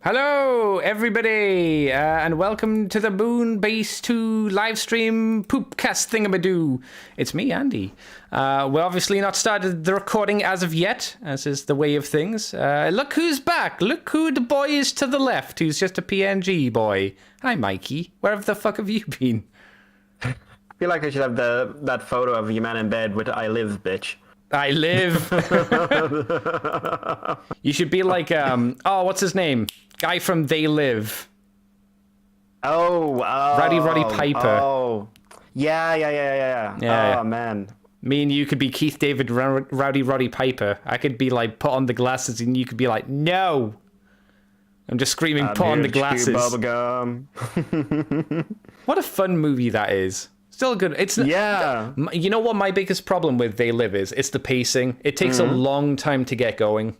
Hello, everybody, and welcome to the Moonbase 2 livestream poopcast thingamadoo. It's me, Andy. We're obviously not started the recording as of yet, as is the way of things. Look who's back. Look who the boy is to the left, who's just a PNG boy. Hi, Mikey. Where the fuck have you been? I feel like I should have that photo of you man in bed with "I live, bitch." I live. You should be like, what's his name? Guy from They Live. Roddy Piper. Oh, yeah. Oh, man. Me and you could be Keith David, Roddy Piper. I could be like, put on the glasses, and you could be like, no. I'm just screaming, put on the glasses. Bubblegum. What a fun movie that is. Still good. It's yeah. You know what my biggest problem with They Live is? It's the pacing. It takes a long time to get going.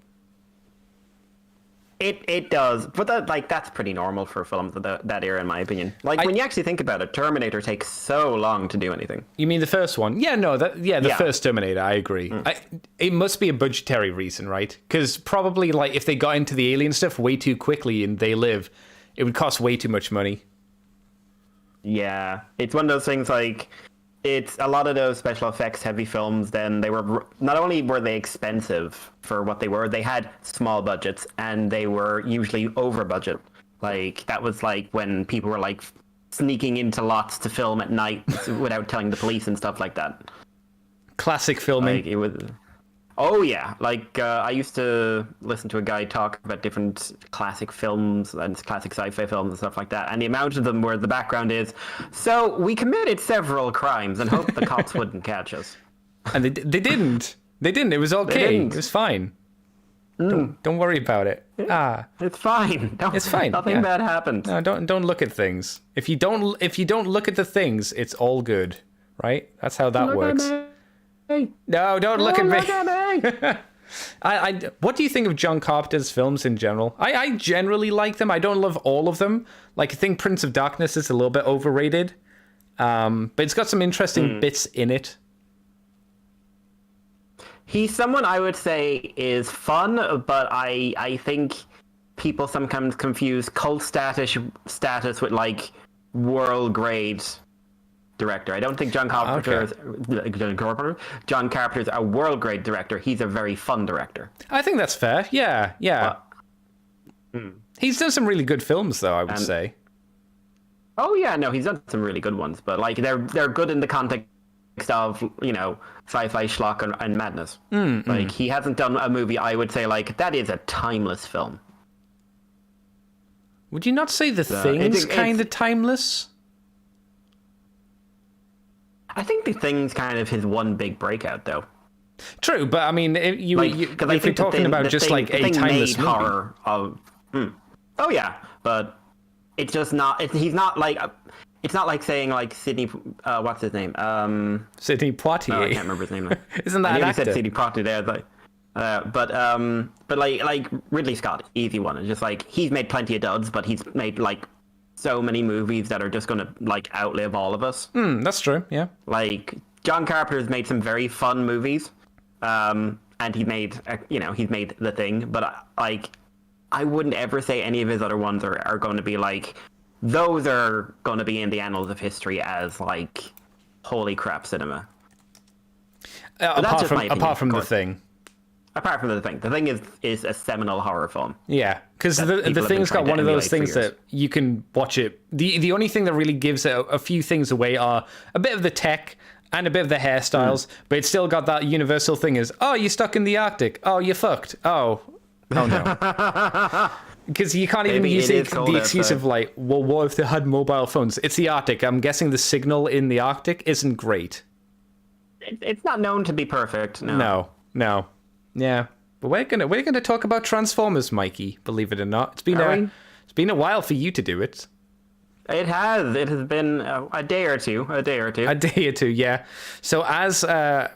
It does, but that's pretty normal for films of that era, in my opinion. When you actually think about it, Terminator takes so long to do anything. You mean the first one? Yeah, no, first Terminator. I agree. It must be a budgetary reason, right? Because probably if they got into the alien stuff way too quickly in They Live, it would cost way too much money. Yeah, it's one of those things it's a lot of those special effects heavy films. Then they were not only were they expensive for what they were, they had small budgets and they were usually over budget. That was when people were sneaking into lots to film at night without telling the police and stuff like that. Classic filming. It was. Oh yeah, I used to listen to a guy talk about different classic films and classic sci-fi films and stuff like that, and the amount of them where the background is, so we committed several crimes and hoped the cops wouldn't catch us. And they didn't. They didn't. It was okay. It was fine. Don't worry about it. It's fine. It's fine. Nothing bad happened. No, don't look at things. If you don't look at the things, it's all good, right? That's how that works. No, don't look at me. What do you think of John Carpenter's films in general? I generally like them. I don't love all of them. I think Prince of Darkness is a little bit overrated. But it's got some interesting bits in it. He's someone I would say is fun, but I think people sometimes confuse cult status with world grade director. I don't think John Carpenter's a world grade director. He's a very fun director. I think that's fair. Yeah. He's done some really good films, though, I would say. Oh yeah, no, he's done some really good ones, but they're good in the context of sci-fi schlock and madness. He hasn't done a movie I would say that is a timeless film. Would you not say The Thing's kind of timeless? I think The Thing's kind of his one big breakout, though. True, but I mean, if you're talking about just a timeless movie. Horror of, Oh yeah, but it's just not. He's not it's not like saying Sidney. What's his name? Sidney Poitier. Oh, I can't remember his name. Isn't that an actor? I said Sidney Poitier there, but Ridley Scott, easy one. It's just he's made plenty of duds, but he's made so many movies that are just going to outlive all of us. That's true. Yeah. John Carpenter's made some very fun movies, and he made he's made The Thing, but I wouldn't ever say any of his other ones are going to be those are going to be in the annals of history as holy crap cinema. Apart from The Thing. Apart from The Thing. The Thing is a seminal horror film. Yeah, because the Thing's got one of those things that you can watch it. The only thing that really gives it a few things away are a bit of the tech and a bit of the hairstyles, but it's still got that universal thing is, oh, you're stuck in the Arctic. Oh, you're fucked. Oh no. Because you can't even use the excuse of well, what if they had mobile phones? It's the Arctic. I'm guessing the signal in the Arctic isn't great. It's not known to be perfect. No. Yeah, but we're gonna talk about Transformers, Mikey. Believe it or not, it's been a while for you to do it. It has. It has been a day or two. Yeah. So as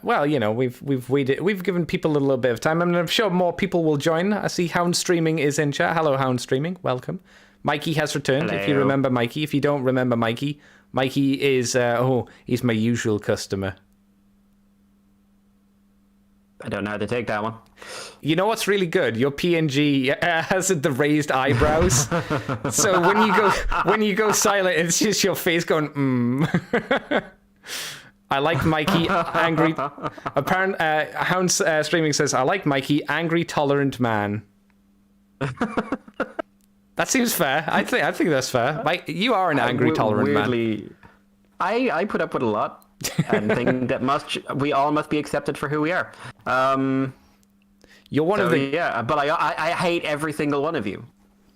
we've waited. We've given people a little bit of time, and I'm sure more people will join. I see Hound Streaming is in chat. Hello, Hound Streaming. Welcome. Mikey has returned. Hello. If you remember Mikey, if you don't remember Mikey is he's my usual customer. I don't know how to take that one. You know what's really good? Your PNG has the raised eyebrows. So when you go silent, it's just your face going, I like Mikey, angry. Apparent Hound Streaming says, I like Mikey, angry, tolerant man. That seems fair. I think that's fair. Mike, you are an angry, tolerant man. I put up with a lot and think that we all must be accepted for who we are. You're one of the... Yeah, but I hate every single one of you.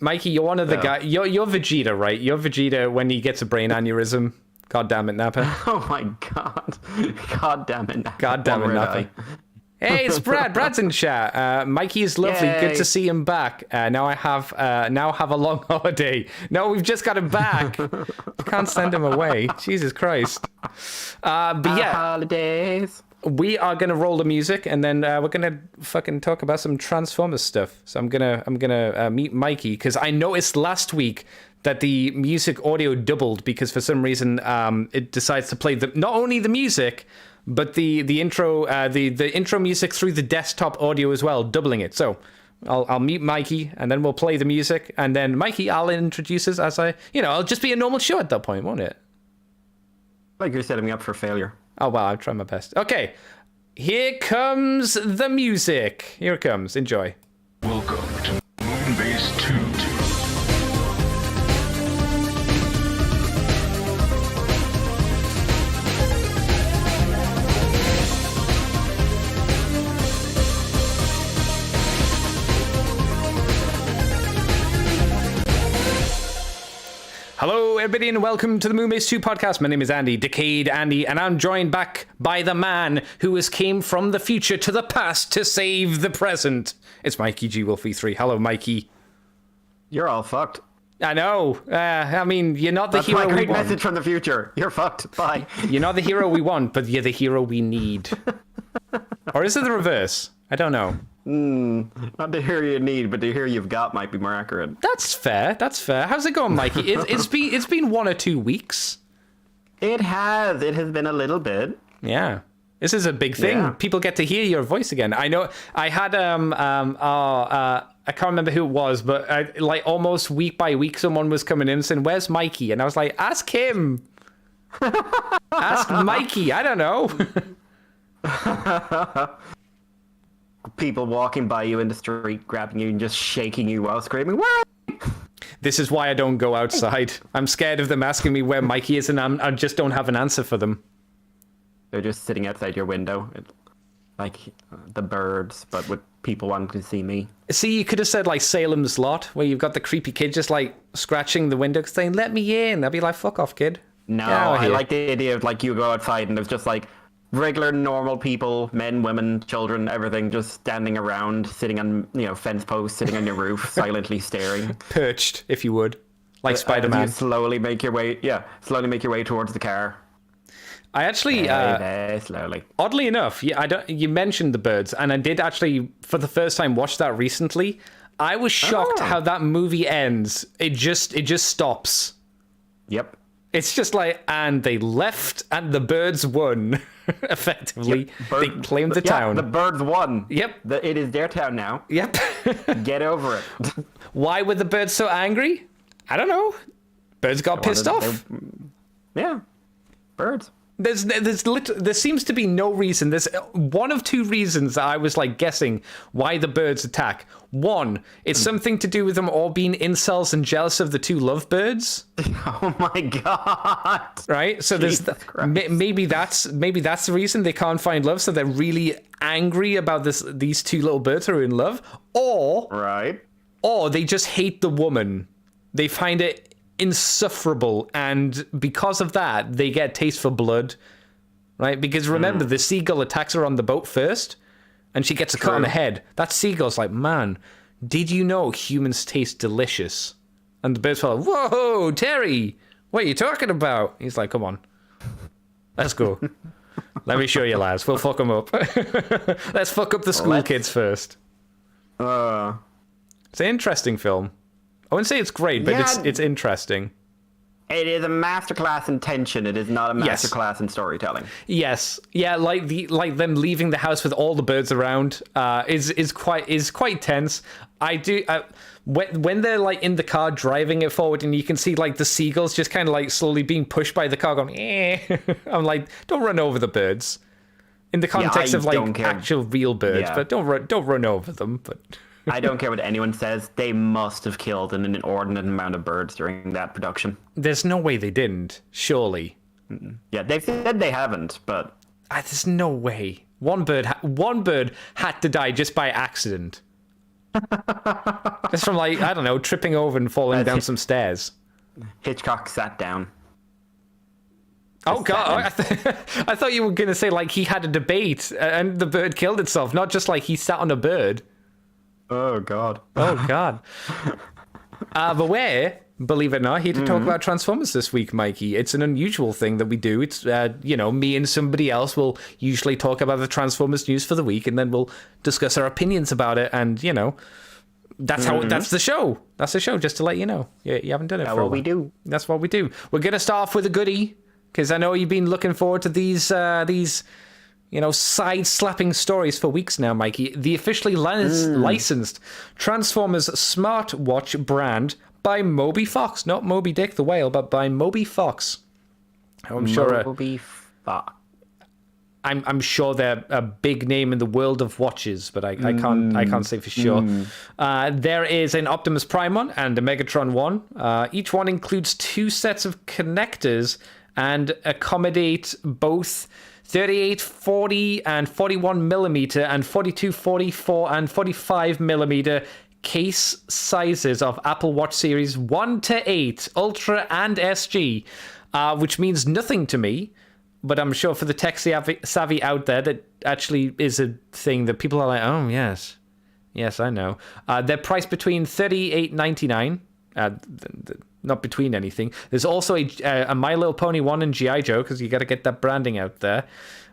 Mikey, you're one of the guys... You're Vegeta, right? You're Vegeta when he gets a brain aneurysm. God damn it, Nappa. Oh my god. God damn it, Nappa. God damn it, Nappa. Hey, it's Brad. Brad's in chat. Mikey is lovely. Yay. Good to see him back. Now I have a long holiday. No, we've just got him back. We can't send him away. Jesus Christ. But yeah, holidays. We are gonna roll the music, and then we're gonna fucking talk about some Transformers stuff. So I'm gonna meet Mikey because I noticed last week that the music audio doubled because for some reason it decides to play not only the music, but the intro the intro music through the desktop audio as well, doubling it. So I'll meet Mikey, and then we'll play the music, and then Mikey, I'll introduce us as I'll just be a normal show at that point, won't it? Like you're setting me up for failure. Oh wow, I'll try my best. Okay, here comes the music. Here it comes. Enjoy. Welcome to Moonbase 2. Hello, everybody, and welcome to the Moonbase 2 podcast. My name is Andy, Decayed Andy, and I'm joined back by the man who has came from the future to the past to save the present. It's Mikey G. Wolfie 3. Hello, Mikey. You're all fucked. I know. I mean, you're not the hero we want. That's my great message from the future. You're fucked. Bye. You're not the hero we want, but you're the hero we need. Or is it the reverse? I don't know. Not the hero you need, but the hero you've got might be more accurate. That's fair. How's it going, Mikey? It's been 1 or 2 weeks. It has been a little bit. Yeah. This is a big thing. Yeah. People get to hear your voice again. I know I had I can't remember who it was, but like almost week by week someone was coming in and saying, "Where's Mikey?" And I was like, "Ask him." Ask Mikey. I don't know. People walking by you in the street, grabbing you and just shaking you while screaming, "Where are you?" This is why I don't go outside. I'm scared of them asking me where Mikey is, and I just don't have an answer for them. They're just sitting outside your window, like the birds, but with people wanting to see me. See, you could have said like Salem's Lot, where you've got the creepy kid just like scratching the window saying, "Let me in." I'd be like, "Fuck off, kid." No, I like the idea of like you go outside and there's just like regular, normal people, men, women, children, everything, just standing around, sitting on, fence posts, sitting on your roof, silently staring. Perched, if you would. Like Spider-Man. You slowly make your way towards the car. I actually, very slowly. Oddly enough, you mentioned the birds, and I did actually, for the first time, watch that recently. I was shocked how that movie ends. It just stops. Yep. It's just like, and they left, and the birds won. Effectively, yep. They claimed the town. The birds won. Yep. It is their town now. Yep. Get over it. Why were the birds so angry? I don't know. Birds got pissed off. Yeah. Birds. There seems to be no reason. There's one of 2 reasons that I was like guessing why the birds attack. One, it's something to do with them all being incels and jealous of the 2 lovebirds. Oh my god! Right. So there's maybe that's the reason they can't find love. So they're really angry about these 2 little birds who are in love, or they just hate the woman. They find it insufferable, and because of that they get a taste for blood, right? Because remember, the seagull attacks her on the boat first and she gets a cut on the head. That seagull's like, "Man, did you know humans taste delicious?" And the bird's like, "Whoa, Terry, what are you talking about?" He's like, "Come on, let's go. Let me show you, lads. We'll fuck them up." Let's fuck up the school kids first. It's an interesting film. I wouldn't say it's great, but it's interesting. It is a masterclass in tension. It is not a Yes. masterclass in storytelling. Yes, yeah, like them leaving the house with all the birds around is quite tense. I do when they're like in the car driving it forward, and you can see like the seagulls just kind of like slowly being pushed by the car, going, eh. I'm like, don't run over the birds. In the context I of don't like care. actual real birds, Yeah. but don't run over them. But I don't care what anyone says. They must have killed an inordinate amount of birds during that production. there's no way they didn't. Surely, Yeah, they've said they haven't, but there's no way. One bird had to die just by accident. Just from like, I don't know, tripping over and falling down some stairs. Hitchcock sat down. Oh god, I thought you were going to say like he had a debate and the bird killed itself, not just like he sat on a bird. Oh god. Oh god. But we're, believe it or not, here to talk about Transformers this week, Mikey. It's an unusual thing that we do. It's me and somebody else will usually talk about the Transformers news for the week, and then we'll discuss our opinions about it. And that's that's the show. That's the show. Just to let you know, you haven't done it for a while. What we do. That's what we do. We're gonna start off with a goodie, because I know you've been looking forward to these side-slapping stories for weeks now, Mikey. The officially licensed Transformers smartwatch brand by Moby Fox, not Moby Dick the whale, but by Moby Fox. I'm sure. Moby Fox. I'm sure they're a big name in the world of watches, but I can't say for sure. There is an Optimus Prime one and a Megatron one. Each one includes 2 sets of connectors and accommodate both 38, 40, and 41 millimeter and 42, 44, and 45 millimeter case sizes of Apple Watch Series 1 to 8, Ultra and SG, which means nothing to me, but I'm sure for the tech savvy out there, that actually is a thing that people are like, oh, yes, I know. They're priced between $38.99, not between anything. There's also a My Little Pony one and G.I. Joe, because you got to get that branding out there.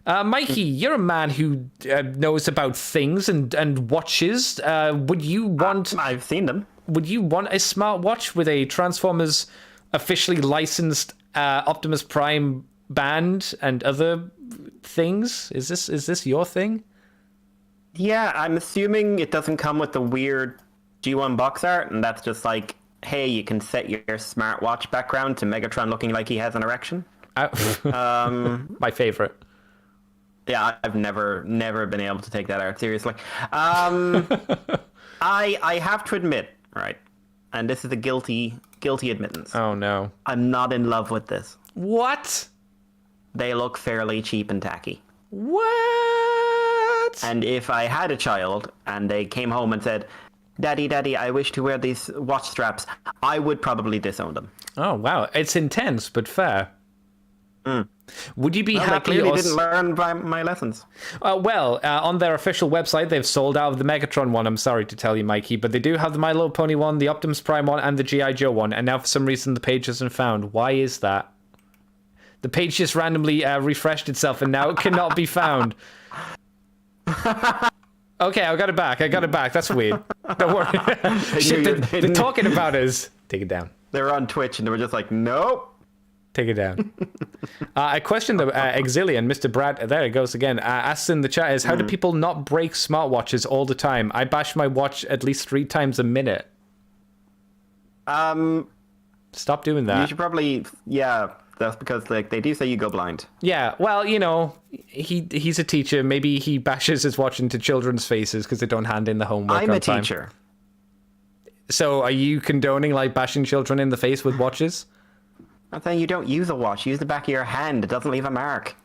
Mikey, you're a man who knows about things and watches. Would you want... I've seen them. Would you want a smartwatch with a Transformers officially licensed Optimus Prime band and other things? Is this your thing? Yeah, I'm assuming it doesn't come with the weird G1 box art, and that's just like, hey, you can set your smartwatch background to Megatron looking like he has an erection. My favorite. Yeah, I've never been able to take that art seriously. I have to admit, right, and this is a guilty admittance. Oh no. I'm not in love with this. What? They look fairly cheap and tacky. What? And if I had a child and they came home and said, Daddy, I wish to wear these watch straps, I would probably disown them. Oh wow, it's intense but fair. Would you be Well, happy? I clearly didn't learn by my lessons. On their official website, they've sold out of the Megatron one. I'm sorry to tell you, Mikey, but they do have the My Little Pony one, the Optimus Prime one, and the G.I. Joe one. And now, for some reason, the page isn't found. Why is that? The page just randomly refreshed itself, and now it cannot be found. Okay, I got it back. That's weird. Don't worry. Shit, they're talking about us. Take it down. They were on Twitch and they were just like, nope. Take it down. A question that Exilian, Mr. Brad, there it goes again, asks in the chat is, how do people not break smartwatches all the time? I bash my watch at least 3 times a minute. Stop doing that. You should probably, that's because like they do say you go blind. Yeah, well, he's a teacher. Maybe he bashes his watch into children's faces because they don't hand in the homework I'm on a time. teacher. So are you condoning like bashing children in the face with watches? I'm saying you don't use a watch. Use the back of your hand. It doesn't leave a mark.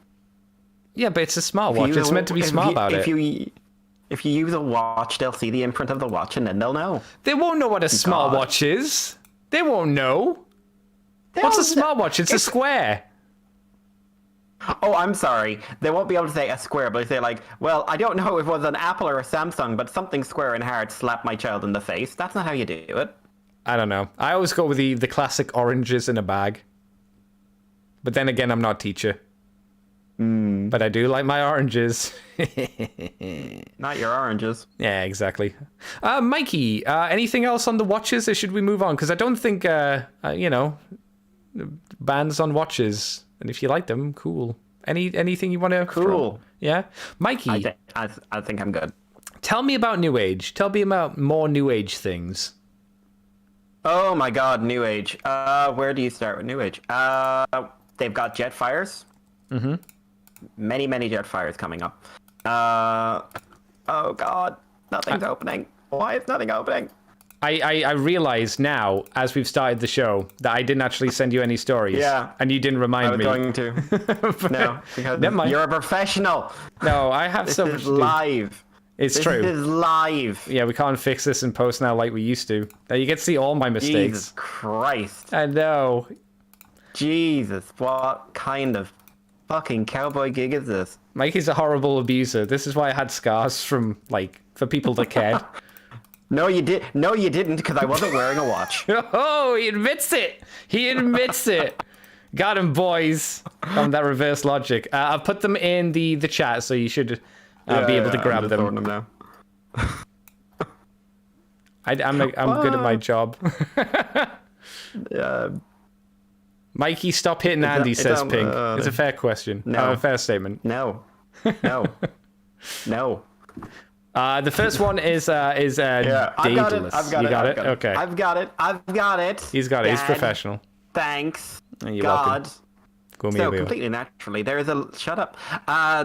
Yeah, but it's a smartwatch. It's meant to be smart about it. If you use a watch, they'll see the imprint of the watch and then they'll know. They won't know what a smartwatch is. They won't know. What's a smartwatch? It's a square. Oh, I'm sorry. They won't be able to say a square, but they say like, well, I don't know if it was an Apple or a Samsung, but something square and hard slapped my child in the face. That's not how you do it. I don't know. I always go with the classic oranges in a bag. But then again, I'm not a teacher. But I do like my oranges. Not your oranges. Yeah, exactly. Mikey, anything else on the watches, or should we move on? Because I don't think, bands on watches, and if you like them, cool. Anything you want to? Cool. Yeah, Mikey. I think I'm good. Tell me about New Age. Tell me about more New Age things. Oh my God, New Age. Where do you start with New Age? They've got Jetfires. Mm-hmm. Many Jetfires coming up. Oh God, nothing's opening. Why is nothing opening? I realize now, as we've started the show, that I didn't actually send you any stories. Yeah. And you didn't remind me. I was going to. No, because Never mind. You're a professional. No, I have so much This to is do. live. It's true. This is live. Yeah, we can't fix this in post now like we used to. Now you get to see all my mistakes. Jesus Christ. I know. Jesus, what kind of fucking cowboy gig is this? Mikey's a horrible abuser. This is why I had scars from, for people that cared. No, you did. No, you didn't, because I wasn't wearing a watch. Oh, he admits it. He admits it. Got him, boys. On that reverse logic. I've put them in the chat, so you should be able to grab them. Now. I'm good at my job. Yeah. Mikey, stop hitting Andy, says Pink. It's a fair question. No. A fair statement. No. No. The first one is Yeah, I've got it. Daedalus. I've got You it. got I've it? got it. Okay. I've got it. He's got it. He's Dad, professional. Thanks. You're God. welcome. Go me So away. completely naturally, there's a shut up.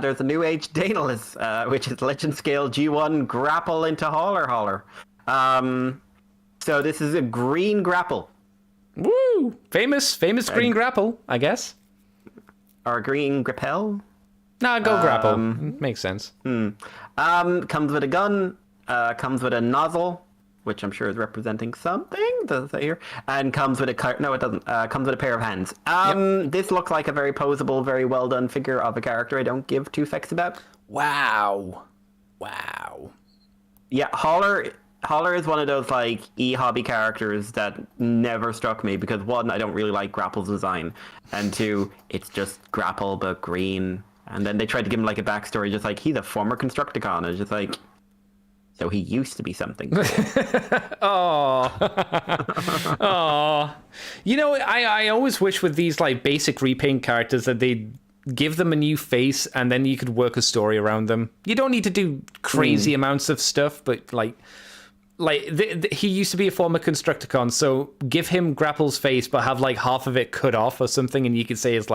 There's a New Age Daedalus, which is Legend Scale G1 grapple into Hauler. So this is a green grapple. Woo! Famous green grapple, I guess. Or green grapple. Nah, go grapple. Makes sense. Comes with a gun. Comes with a nozzle, which I'm sure is representing something. Does it say here? And comes with a no, it doesn't. Comes with a pair of hands. This looks like a very posable, very well done figure of a character I don't give two fucks about. Wow. Yeah, Hauler is one of those e-hobby characters that never struck me because one, I don't really like Grapple's design, and two, it's just Grapple but green. And then they tried to give him a backstory, just he's a former Constructicon. It's just so he used to be something. Oh. I always wish with these basic repaint characters that they'd give them a new face and then you could work a story around them. You don't need to do crazy amounts of stuff, but he used to be a former Constructicon, so give him Grapple's face, but have half of it cut off or something, and you could say it's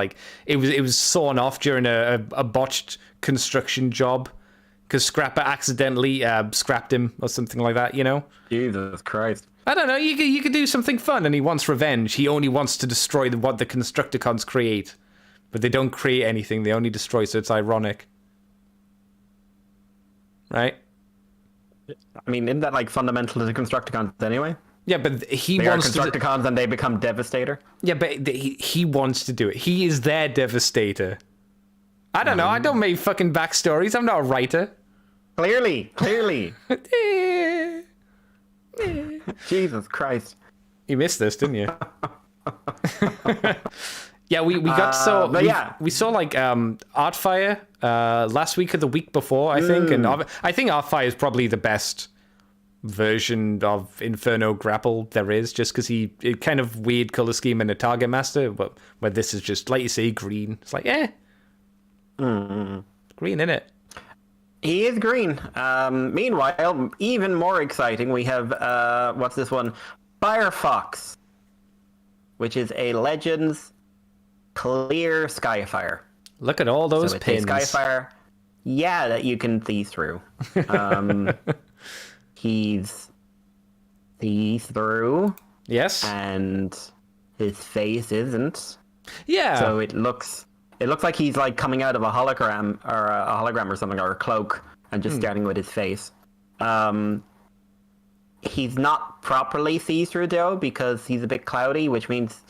it was sawn off during a botched construction job because Scrapper accidentally scrapped him or something like that. Jesus Christ. I don't know. You could do something fun, and he wants revenge. He only wants to destroy what the Constructicons create, but they don't create anything. They only destroy, so it's ironic, right? I mean, isn't that fundamental to the Constructicons anyway? Yeah, but he They are wants to. Constructicons and they become Devastator. Yeah, but he wants to do it. He is their Devastator. I don't know. I don't make fucking backstories. I'm not a writer. Clearly. Jesus Christ. You missed this, didn't you? Yeah, we got we saw Artfire last week or the week before, I think, and I think Artfire is probably the best version of Inferno Grapple there is, just because it kind of weird color scheme in a Target Master, but where this is just you say green. It's green in it. He is green. Meanwhile, even more exciting, we have what's this one? Firefox, which is a Legends clear Skyfire. Look at all those so it's pins. a Skyfire, that you can see through. He's see-through. Yes. And his face isn't. Yeah. So it looks like he's coming out of a hologram or something, or a cloak, and just starting with his face. He's not properly see-through though, because he's a bit cloudy, which means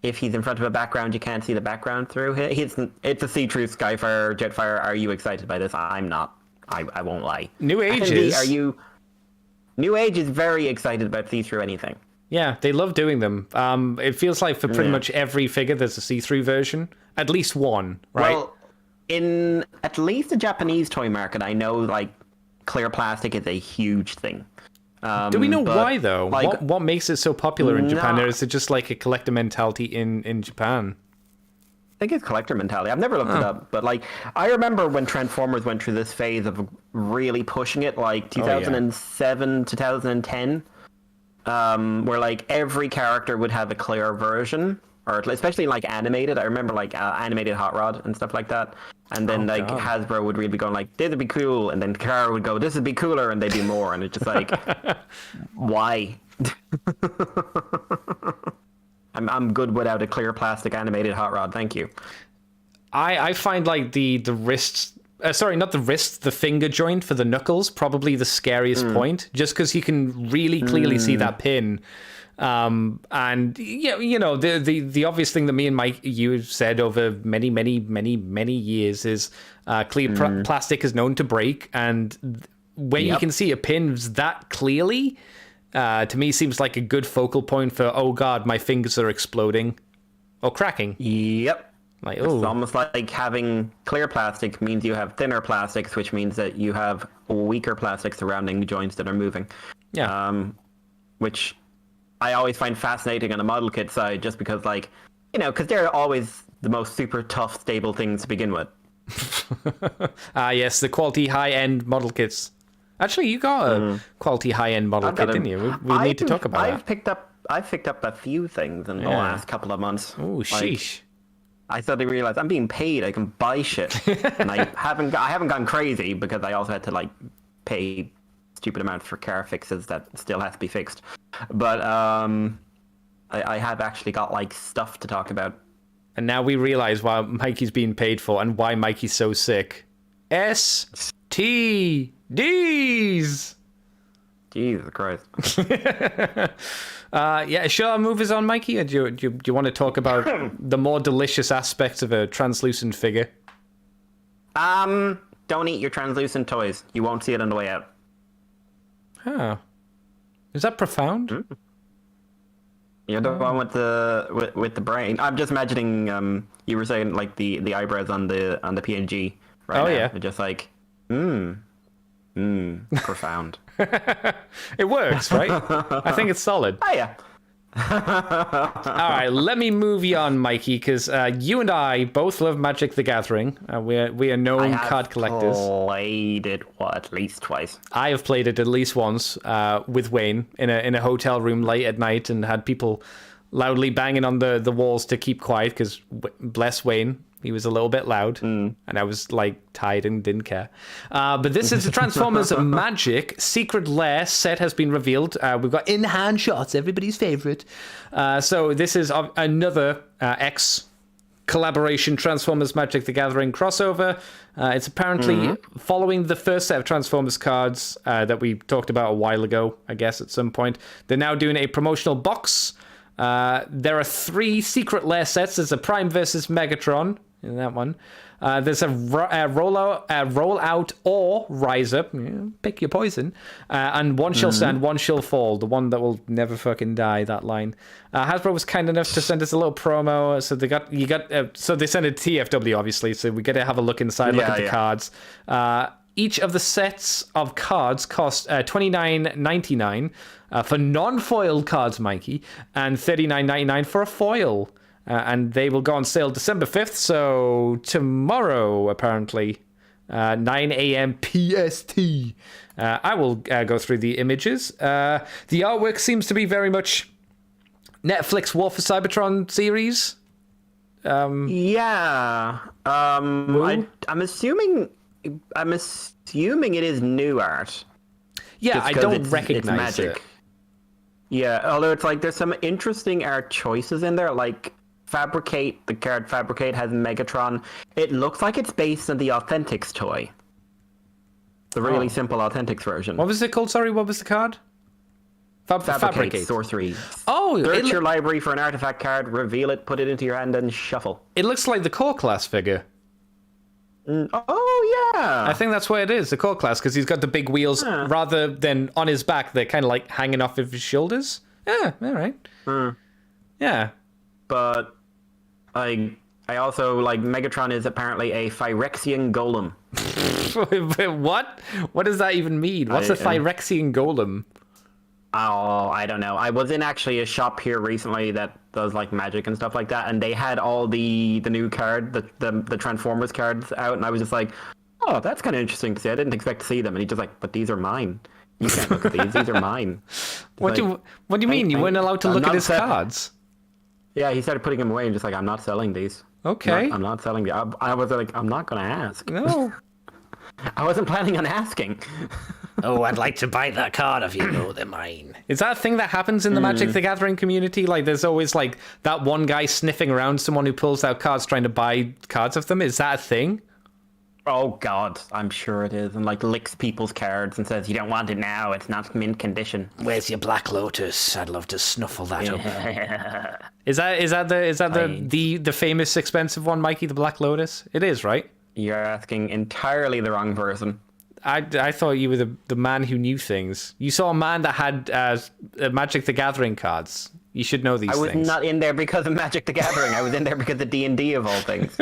if he's in front of a background, you can't see the background through it. It's a see-through Skyfire, Jetfire. Are you excited by this? I'm not. I won't lie. New Age Andy, is. New Age is very excited about see-through anything. Yeah, they love doing them. It feels like for pretty much every figure, there's a see-through version. At least one, right? Well, in at least the Japanese toy market, I know clear plastic is a huge thing. Do we know why, though? Like, What makes it so popular in Japan? Or is it just like a collector mentality in Japan? I think it's collector mentality. I've never looked it up, but like I remember when Transformers went through this phase of really pushing it, like 2007, 2010, where like every character would have a clear version, or especially like animated. I remember like animated Hot Rod and stuff like that. And then Hasbro would really be going like, "This would be cool," and then Kara would go, "This would be cooler," and they do more, and it's just like, why? I'm good without a clear plastic animated Hot Rod, thank you. I find like the wrist, sorry, not the wrist, the finger joint for the knuckles probably the scariest point, just because you can really clearly see that pin. And yeah, you know, the obvious thing that me and Mike you said over many years is clear plastic is known to break, and when you can see a pin that clearly, to me seems like a good focal point for, oh god, my fingers are exploding or cracking. Yep. Like, it's almost like having clear plastic means you have thinner plastics, which means that you have weaker plastic surrounding the joints that are moving. Yeah. Which I always find fascinating on the model kit side, just because, like, you know, because they're always the most super tough, stable things to begin with. Yes, the quality high-end model kits. Actually, you got a quality high-end model kit, didn't you? We need to talk about that. I've picked up a few things in the last couple of months. Oh, sheesh. I suddenly realized I'm being paid. I can buy shit, and I haven't gone crazy because I also had to like pay stupid amounts for car fixes that still has to be fixed. But I have actually got like stuff to talk about. And now we realize why Mikey's being paid for and why Mikey's so sick. STDs. Jesus Christ. Yeah, shall our move is on, Mikey? Or do you want to talk about the more delicious aspects of a translucent figure? Don't eat your translucent toys. You won't see it on the way out. Huh. Is that profound? You're the one with the brain. I'm just imagining you were saying like the eyebrows on the PNG right now. Yeah. They're just like profound. It works, right? I think it's solid. Oh yeah. All right, let me move you on, Mikey, because you and I both love Magic the Gathering. We are known card collectors. Played it at least twice. I have played it at least once with Wayne in a hotel room late at night, and had people loudly banging on the walls to keep quiet because bless Wayne, he was a little bit loud, and I was like tired and didn't care. But this is the Transformers Magic Secret Lair set has been revealed. We've got in-hand shots, everybody's favorite. So this is another X collaboration Transformers Magic the Gathering crossover. It's apparently following the first set of Transformers cards that we talked about a while ago, I guess, at some point. They're now doing a promotional box. There are 3 Secret Lair sets. There's a Prime versus Megatron in that one. There's a rollout or rise up. Pick your poison. And one shall stand, one shall fall. The one that will never fucking die. That line. Hasbro was kind enough to send us a little promo. So so they sent a TFW obviously. So we get to have a look inside, look at the cards. Each of the sets of cards cost $29.99 for non-foiled cards, Mikey, and $39.99 for a foil. And they will go on sale December 5th, so tomorrow, apparently, 9 a.m. PST. I will go through the images. The artwork seems to be very much Netflix War for Cybertron series. Yeah. I'm assuming it is new art. Yeah, I don't recognize it's magic. it. Yeah, although it's like there's some interesting art choices in there, like Fabricate, the card Fabricate has Megatron. It looks like it's based on the Authentics toy. The really simple Authentics version. What was it called? Sorry, what was the card? Fabricate sorcery. Oh, search your library for an artifact card, reveal it, put it into your hand, and shuffle. It looks like the core class figure. Oh, yeah. I think that's what it is, the core class, because he's got the big wheels rather than on his back. They're kind of like hanging off of his shoulders. Yeah, all right. Yeah. But I also, like, Megatron is apparently a Phyrexian golem. What? What does that even mean? What's a Phyrexian golem? Oh, I don't know. I was in actually a shop here recently that does like Magic and stuff like that, and they had all the new card, the Transformers cards out, and I was just like, oh, that's kind of interesting to see. I didn't expect to see them, and he's just like, but these are mine. You can't look at these. These are mine. What do you mean? You weren't allowed to look at his cards? Yeah, he started putting them away and just like, I'm not selling these. Okay. I'm not selling these. I was like, I'm not going to ask. No. I wasn't planning on asking. Oh, I'd like to buy that card if you know they're mine. Is that a thing that happens in the Magic the Gathering community? Like, there's always like that one guy sniffing around someone who pulls out cards trying to buy cards of them. Is that a thing? Oh God, I'm sure it is, and like licks people's cards and says, "You don't want it now. It's not mint condition." Where's your Black Lotus? I'd love to snuffle that up. Is that the famous expensive one, Mikey, the Black Lotus? It is, right? You're asking entirely the wrong person. I thought you were the man who knew things. You saw a man that had Magic the Gathering cards. You should know these things. I was not in there because of Magic the Gathering. I was in there because of D&D of all things.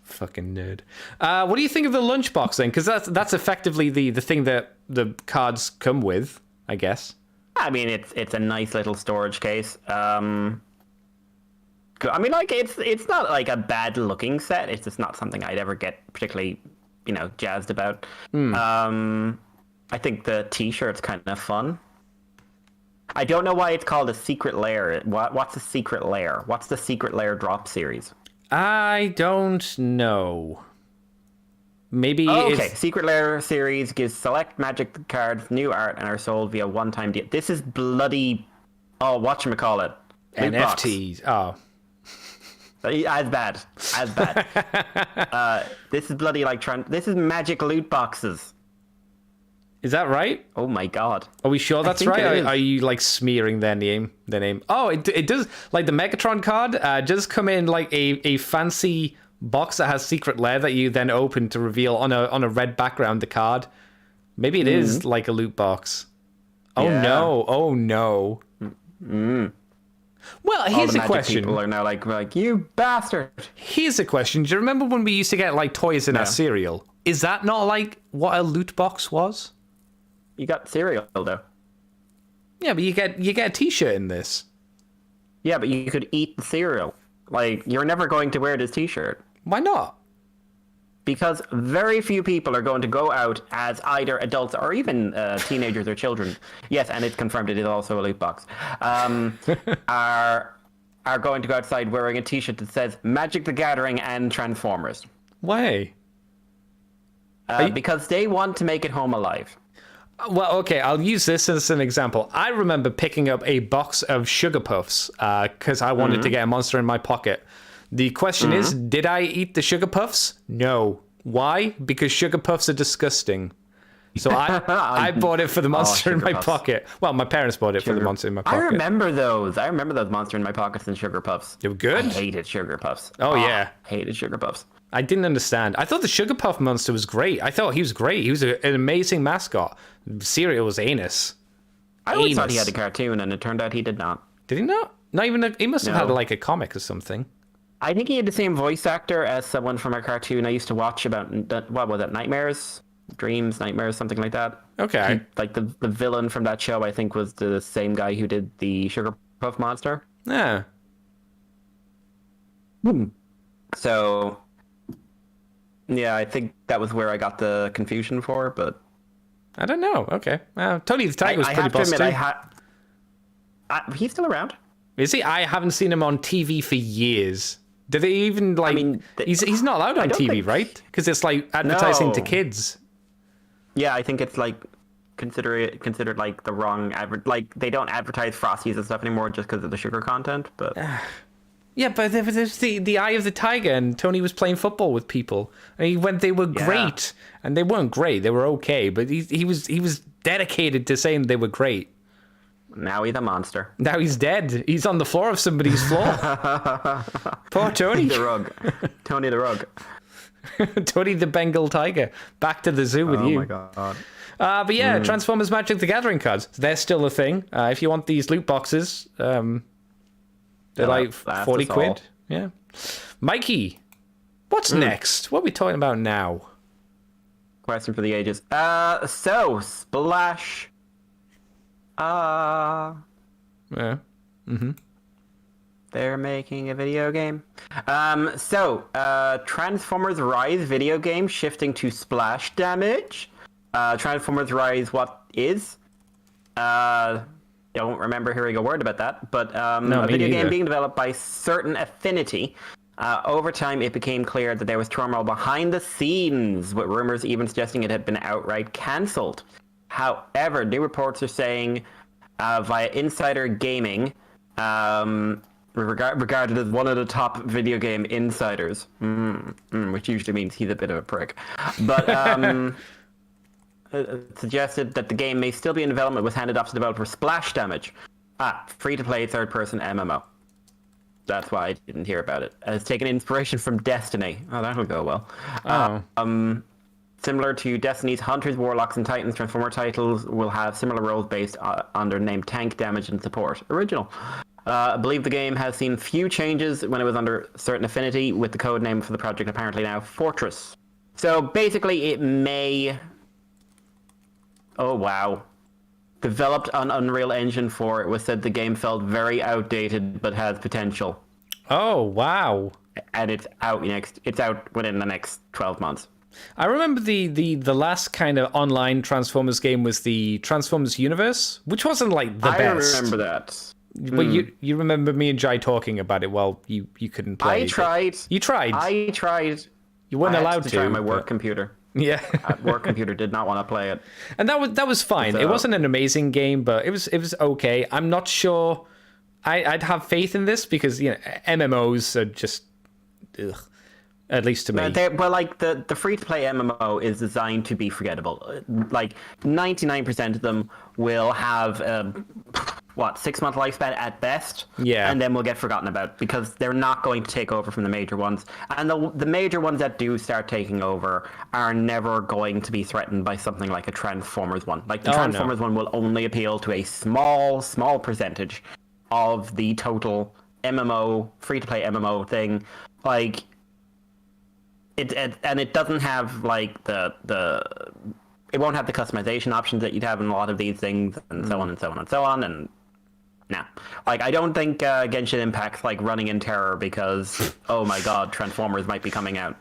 Fucking nerd. What do you think of the lunchbox then? Because that's effectively the thing that the cards come with, I guess. I mean, it's a nice little storage case. I mean, like it's not like a bad looking set. It's just not something I'd ever get particularly, jazzed about. I think the T-shirt's kind of fun. I don't know why it's called a secret lair. What's a secret lair? What's the secret lair drop series? I don't know. Maybe. Okay, Secret Lair series gives select Magic cards, new art, and are sold via one-time deal. This is bloody. Oh, whatchamacallit? NFTs. Oh. As bad. This is bloody like this is Magic loot boxes. Is that right? Oh my God. Are we sure that's right? Are you like smearing their name? Oh, it does. Like the Megatron card does come in like a fancy box that has secret lair that you then open to reveal on a red background the card. Maybe it is like a loot box. Oh no! Oh no! Well, here's a question. People are now like you bastard. Here's a question. Do you remember when we used to get like toys in our cereal? Is that not like what a loot box was? You got cereal though. Yeah, but you get a T-shirt in this. Yeah, but you could eat the cereal. Like, you're never going to wear this T-shirt. Why not? Because very few people are going to go out as either adults or even teenagers or children. Yes, and it's confirmed it is also a loot box. Are going to go outside wearing a T-shirt that says Magic the Gathering and Transformers. Why? Because they want to make it home alive. Well, okay, I'll use this as an example. I remember picking up a box of Sugar Puffs because I wanted to get a monster in my pocket. The question is, did I eat the Sugar Puffs? No. Why? Because Sugar Puffs are disgusting. So I bought it for the monster in my pocket. Well, my parents bought it for the monster in my pocket. I remember those monster in my pockets and Sugar Puffs. They were good? I hated Sugar Puffs. Oh, yeah. Hated Sugar Puffs. I didn't understand. I thought the Sugar Puff monster was great. I thought he was great. He was an amazing mascot. Cereal was anus. I always thought he had a cartoon, and it turned out he did not. Did he not? Not even. He must have had like a comic or something. I think he had the same voice actor as someone from a cartoon I used to watch about. What was it? Nightmares, Dreams, Nightmares, something like that. Okay. Like the villain from that show, I think, was the same guy who did the Sugar Puff monster. Yeah. So. Yeah, I think that was where I got the confusion for, but I don't know. Okay, Tony the Tiger was pretty boss too. He's still around. Is he? I haven't seen him on TV for years. Do they even like? I mean, he's not allowed on TV, right? Because it's like advertising to kids. Yeah, I think it's like considered like the wrong like they don't advertise Frosties and stuff anymore just because of the sugar content, but. Yeah, but there's the Eye of the Tiger, and Tony was playing football with people, and they were great, and they weren't great, they were okay, but he was dedicated to saying they were great. Now he's a monster. Now he's dead. He's on the floor of somebody's floor. Poor Tony. The rug. Tony the rug. Tony the Bengal Tiger. Back to the zoo with you. Oh my God. But yeah, Transformers Magic the Gathering cards. They're still a thing. If you want these loot boxes, they're like 40 quid. Yeah. Mikey, what's next? What are we talking about now? Question for the ages. So, Splash Yeah. They're making a video game. Transformers Rise video game shifting to splash damage. Transformers Rise, what is? Don't remember hearing a word about that, but a video game being developed by Certain Affinity. Over time, it became clear that there was turmoil behind the scenes, with rumors even suggesting it had been outright cancelled. However, new reports are saying via Insider Gaming, regarded as one of the top video game insiders, which usually means he's a bit of a prick, but suggested that the game may still be in development, was handed off to developer Splash Damage, free-to-play third-person MMO. That's why I didn't hear about it. It's taken inspiration from Destiny. Oh, that'll go well. Similar to Destiny's, Hunters, Warlocks, and Titans, Transformer titles will have similar roles based on their name tank, damage, and support. Original. I believe the game has seen few changes when it was under Certain Affinity, with the code name for the project apparently now Fortress. So basically it may... Oh, wow. Developed on Unreal Engine 4, it was said the game felt very outdated but has potential. Oh, wow. And it's out within the next 12 months. I remember the last kind of online Transformers game was the Transformers Universe, which wasn't like the best. I remember that. But you remember me and Jai talking about it while you couldn't play. I tried. You tried? I tried. You weren't allowed to. Try my work computer. Yeah. Work computer did not want to play it. And that was fine. It wasn't an amazing game, but it was okay. I'm not sure I'd have faith in this because, MMOs are just ugh, at least to me. The free-to-play MMO is designed to be forgettable. Like 99% of them will have 6-month lifespan at best, and then will get forgotten about because they're not going to take over from the major ones. And the major ones that do start taking over are never going to be threatened by something like a Transformers one. Like the Transformers one will only appeal to a small percentage of the total MMO, free-to-play MMO thing. Like it doesn't have like it won't have the customization options that you'd have in a lot of these things, and so on and so on and so on. And no, like I don't think Genshin Impact's like running in terror because oh my god, Transformers might be coming out.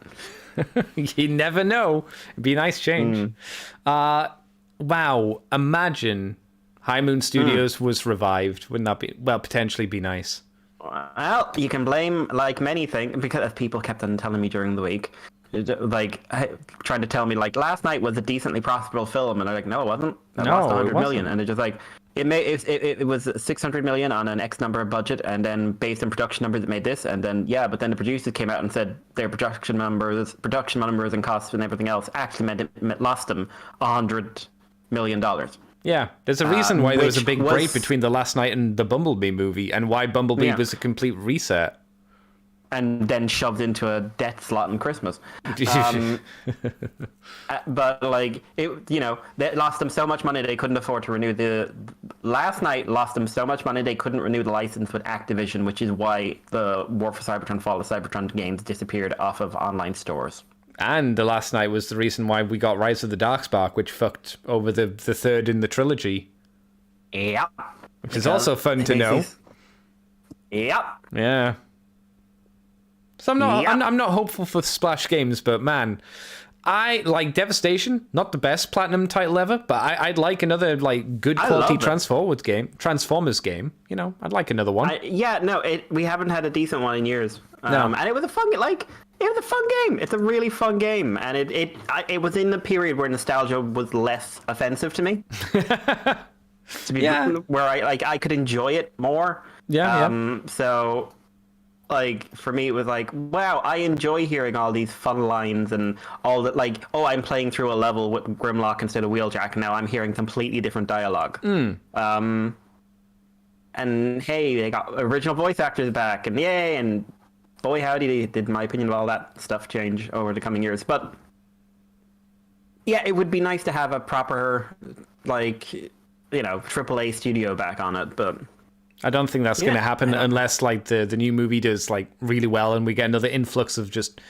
You never know. It'd be a nice change. Wow, imagine High Moon Studios was revived. Wouldn't that be potentially be nice? Well, you can blame like many things because people kept on telling me during the week, like trying to tell me like last night was a decently profitable film, and I'm like, no, it wasn't. It lost 100 million, and it's just like it was 600 million on an X number of budget, and then based on production numbers, it made this, and then but then the producers came out and said their production numbers and costs and everything else actually meant it lost them $100 million. Yeah, there's a reason why there was a big break between The Last Night and the Bumblebee movie, and why Bumblebee was a complete reset. And then shoved into a death slot in Christmas. But like they lost them so much money they couldn't afford to renew Last Night lost them so much money they couldn't renew the license with Activision, which is why the War for Cybertron, Fall of Cybertron games disappeared off of online stores. And The Last Night was the reason why we got Rise of the Darkspark, which fucked over the third in the trilogy. Yeah. Which is also fun to know. Yep. Yeah. So I'm not hopeful for Splash Games, but man, I like Devastation. Not the best Platinum title ever, but I'd like another like good quality Transformers game. I'd like another one. We haven't had a decent one in years. And it was a fun game. It's a really fun game, and it was in the period where nostalgia was less offensive to me. Where I could enjoy it more. So like for me it was like, wow, I enjoy hearing all these fun lines and all that, like, oh, I'm playing through a level with Grimlock instead of Wheeljack, and now I'm hearing completely different dialogue. And hey, they got original voice actors back, and yay, and boy howdy did my opinion of all that stuff change over the coming years. But yeah, it would be nice to have a proper like AAA studio back on it, but I don't think that's going to happen unless like the new movie does like really well and we get another influx of just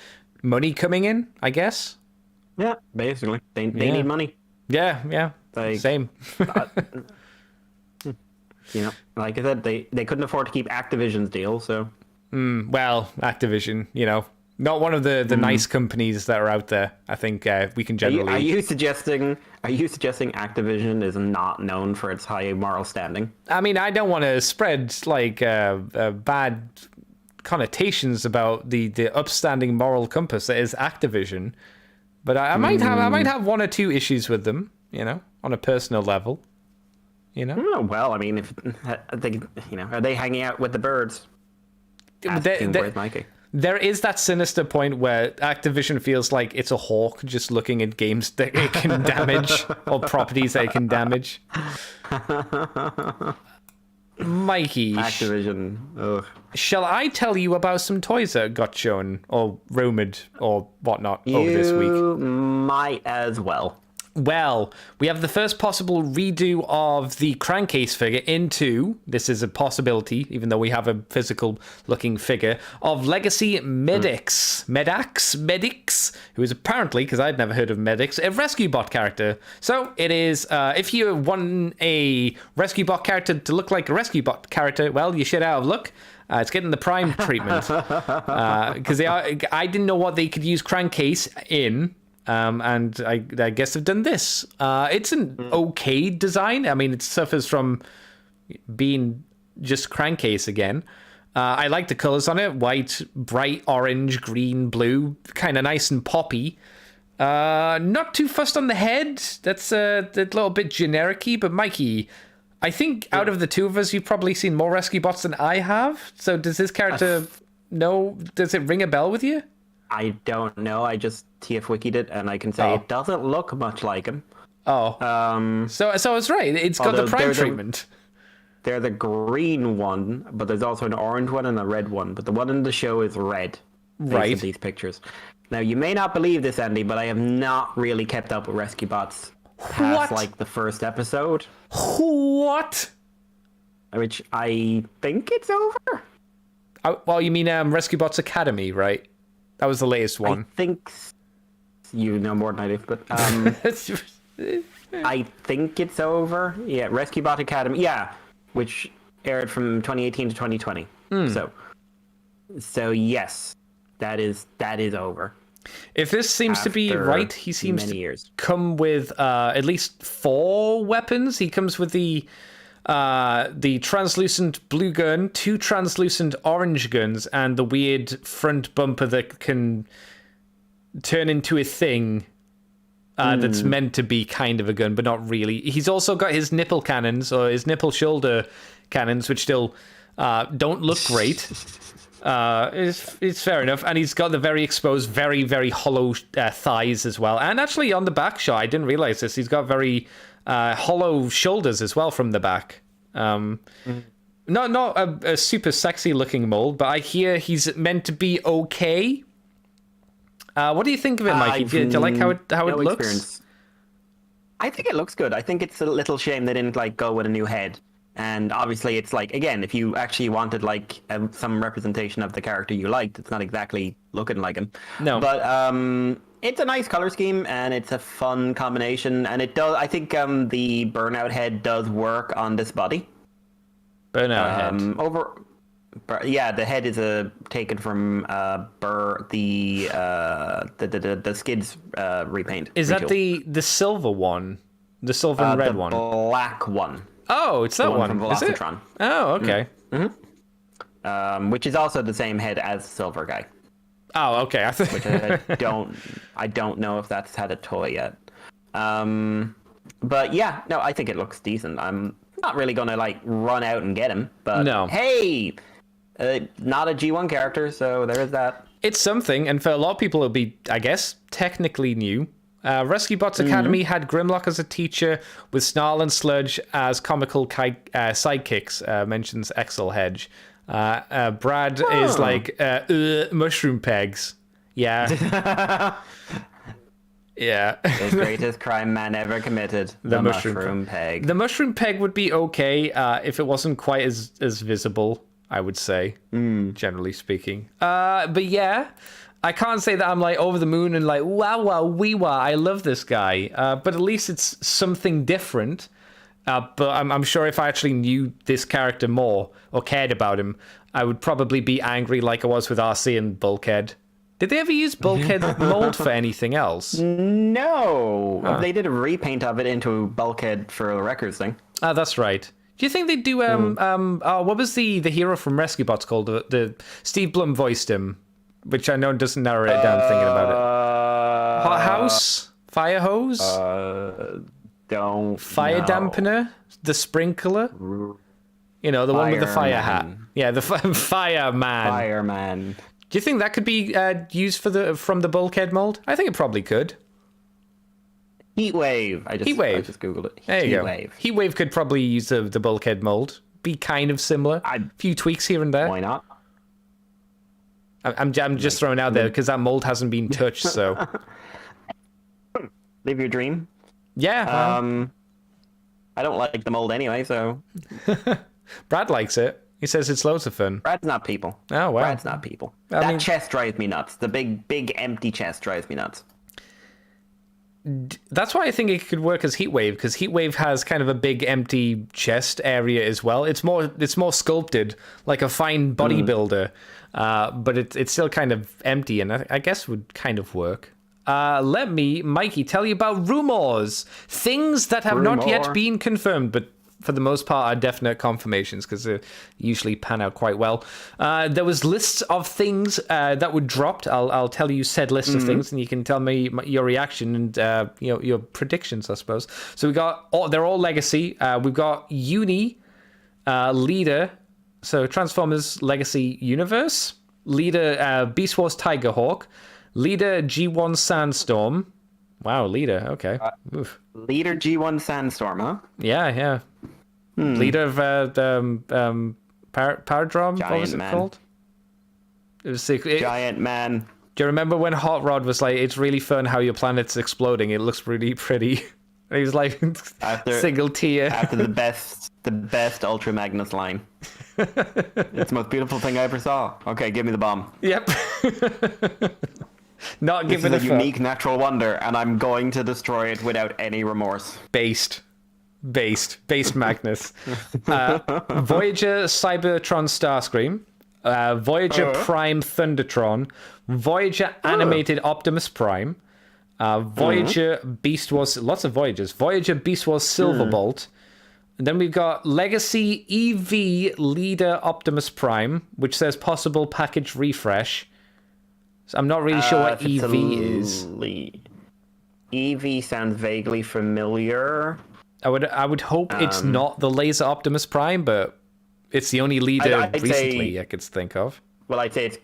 money coming in, I guess. Yeah, basically. They need money. Yeah. Like, same. You know, like I said, they couldn't afford to keep Activision's deal, so. Well, Activision, not one of the nice companies that are out there. I think we can generally. Are you suggesting Activision is not known for its high moral standing? I mean, I don't want to spread bad connotations about the upstanding moral compass that is Activision, but I might have one or two issues with them, on a personal level. Oh, well, I mean, if I think, are they hanging out with the birds? Where's Mikey? There is that sinister point where Activision feels like it's a hawk just looking at games that it can damage or properties that it can damage. Mikey. Activision. Ugh. Shall I tell you about some toys that got shown or rumored or whatnot over this week? You might as well. Well, we have the first possible redo of the crankcase figure into, this is a possibility, even though we have a physical looking figure, of Legacy Medics, who is apparently, because I'd never heard of Medics, a rescue bot character. So it is, if you want a rescue bot character to look like a rescue bot character, well, you shit out of luck. It's getting the prime treatment. Because I didn't know what they could use crankcase in. And I guess I've done this. It's an okay design. I mean, it suffers from being just crankcase again. I like the colors on it. White, bright orange, green, blue. Kind of nice and poppy. Not too fussed on the head. That's a little bit generic-y. But Mikey, I think out of the two of us, you've probably seen more rescue bots than I have. So does this character does it ring a bell with you? I don't know. I just TF Wiki'd it, and I can say it doesn't look much like him. Oh. So I was right. It's got the prime treatment. They're the green one, but there's also an orange one and a red one. But the one in the show is red. Right. These pictures. Now, you may not believe this, Andy, but I have not really kept up with Rescue Bots past, like, the first episode. What? Which I think it's over. Well, you mean Rescue Bots Academy, right? That was the latest one. I think you know more than I do, but I think it's over. Yeah, Rescue Bot Academy. Yeah, which aired from 2018 to 2020. So yes, that is over. If this seems to be right, he seems to come with at least 4 weapons. He comes with the translucent blue gun, 2 translucent orange guns, and the weird front bumper that can turn into a thing that's meant to be kind of a gun, but not really. He's also got his nipple cannons, or his nipple shoulder cannons, which still don't look great. It's fair enough. And he's got the very exposed, very, very hollow thighs as well. And actually on the back shot, I didn't realize this, he's got very... hollow shoulders as well from the back. Not a super sexy looking mold, but I hear he's meant to be okay. What do you think of it, Mikey? Do you like how it looks? Experience. I think it looks good. I think it's a little shame they didn't go with a new head. And obviously, it's again, if you actually wanted some representation of the character you liked, it's not exactly looking like him. No, but it's a nice color scheme and it's a fun combination. And it does. I think the burnout head does work on this body. Burnout head. The head is taken from the Skids repaint. Is that the silver one? The silver and red one? The black one. Oh, it's that one from Velocitron. Oh, okay. Which is also the same head as Silver Guy. Oh, okay. Which I don't know if that's had a toy yet. But yeah, no, I think it looks decent. I'm not really gonna run out and get him, but no. Hey, not a G1 character, so there is that. It's something, and for a lot of people, it'll be, I guess, technically new. Rescue Bots Academy had Grimlock as a teacher, with Snarl and Sludge as comical sidekicks, mentions Excel Hedge. Brad is mushroom pegs. Yeah. Yeah. The greatest crime man ever committed. The mushroom peg. The mushroom peg would be okay if it wasn't quite as visible, I would say, generally speaking. But yeah, I can't say that I'm over the moon and wow, wee wah, I love this guy. But at least it's something different. But I'm sure if I actually knew this character more or cared about him, I would probably be angry like I was with RC and Bulkhead. Did they ever use Bulkhead mold for anything else? No. They did a repaint of it into Bulkhead for the Records thing. Ah, that's right. Do you think they do, what was the hero from Rescue Bots called? The Steve Blum voiced him, which I know doesn't narrow it down thinking about it. Hot House? Fire Hose? Don't Fire know. dampener? The sprinkler? You know, the one with the fire hat. Yeah, the fireman. Fireman. Do you think that could be used from the Bulkhead mold? I think it probably could. Heatwave. I just googled it. There you Heatwave. go. Heatwave could probably use the Bulkhead mold. Be kind of similar. A few tweaks here and there. Why not? I'm just throwing out there because that mold hasn't been touched. So Live your dream. yeah. I don't like the mold anyway, so Brad likes it. He says it's loads of fun. Brad's not people. Oh wow. Brad's not people. I That mean- chest drives me nuts. The big empty chest drives me nuts. That's why I think it could work as Heatwave, because Heatwave has kind of a big empty chest area as well. It's more sculpted, like a fine bodybuilder, but it's still kind of empty, and I guess would kind of work. Let me, Mikey, tell you about rumours. Things that have not yet been confirmed, but for the most part are definite confirmations because they usually pan out quite well. There was lists of things that were dropped. I'll tell you said list of things, and you can tell me your reaction and your predictions, I suppose. So they're all legacy. We've got Uni, Leader, so Transformers Legacy Universe, Leader Beast Wars Tigerhawk, Leader G1 Sandstorm. Wow, Leader. Okay. Oof. Leader G1 Sandstorm, huh? Yeah. Leader of Paradrom. What was it called? It was Giant Man. Do you remember when Hot Rod was like, "It's really fun how your planet's exploding. It looks really pretty." And he was like, single tear after the best Ultra Magnus line. It's the most beautiful thing I ever saw. Okay, give me the bomb. Yep. Not This giving is a unique natural wonder, and I'm going to destroy it without any remorse. Based Magnus. Voyager Cybertron Starscream, Voyager Prime Thundertron, Voyager Animated Optimus Prime, Voyager Beast Wars, lots of Voyagers, Voyager Beast Wars Silverbolt, and then we've got Legacy EV Leader Optimus Prime, which says possible package refresh. So I'm not really sure what EV is. EV sounds vaguely familiar. I would hope it's not the Laser Optimus Prime, but it's the only leader recently I could think of. Well, I'd say it's...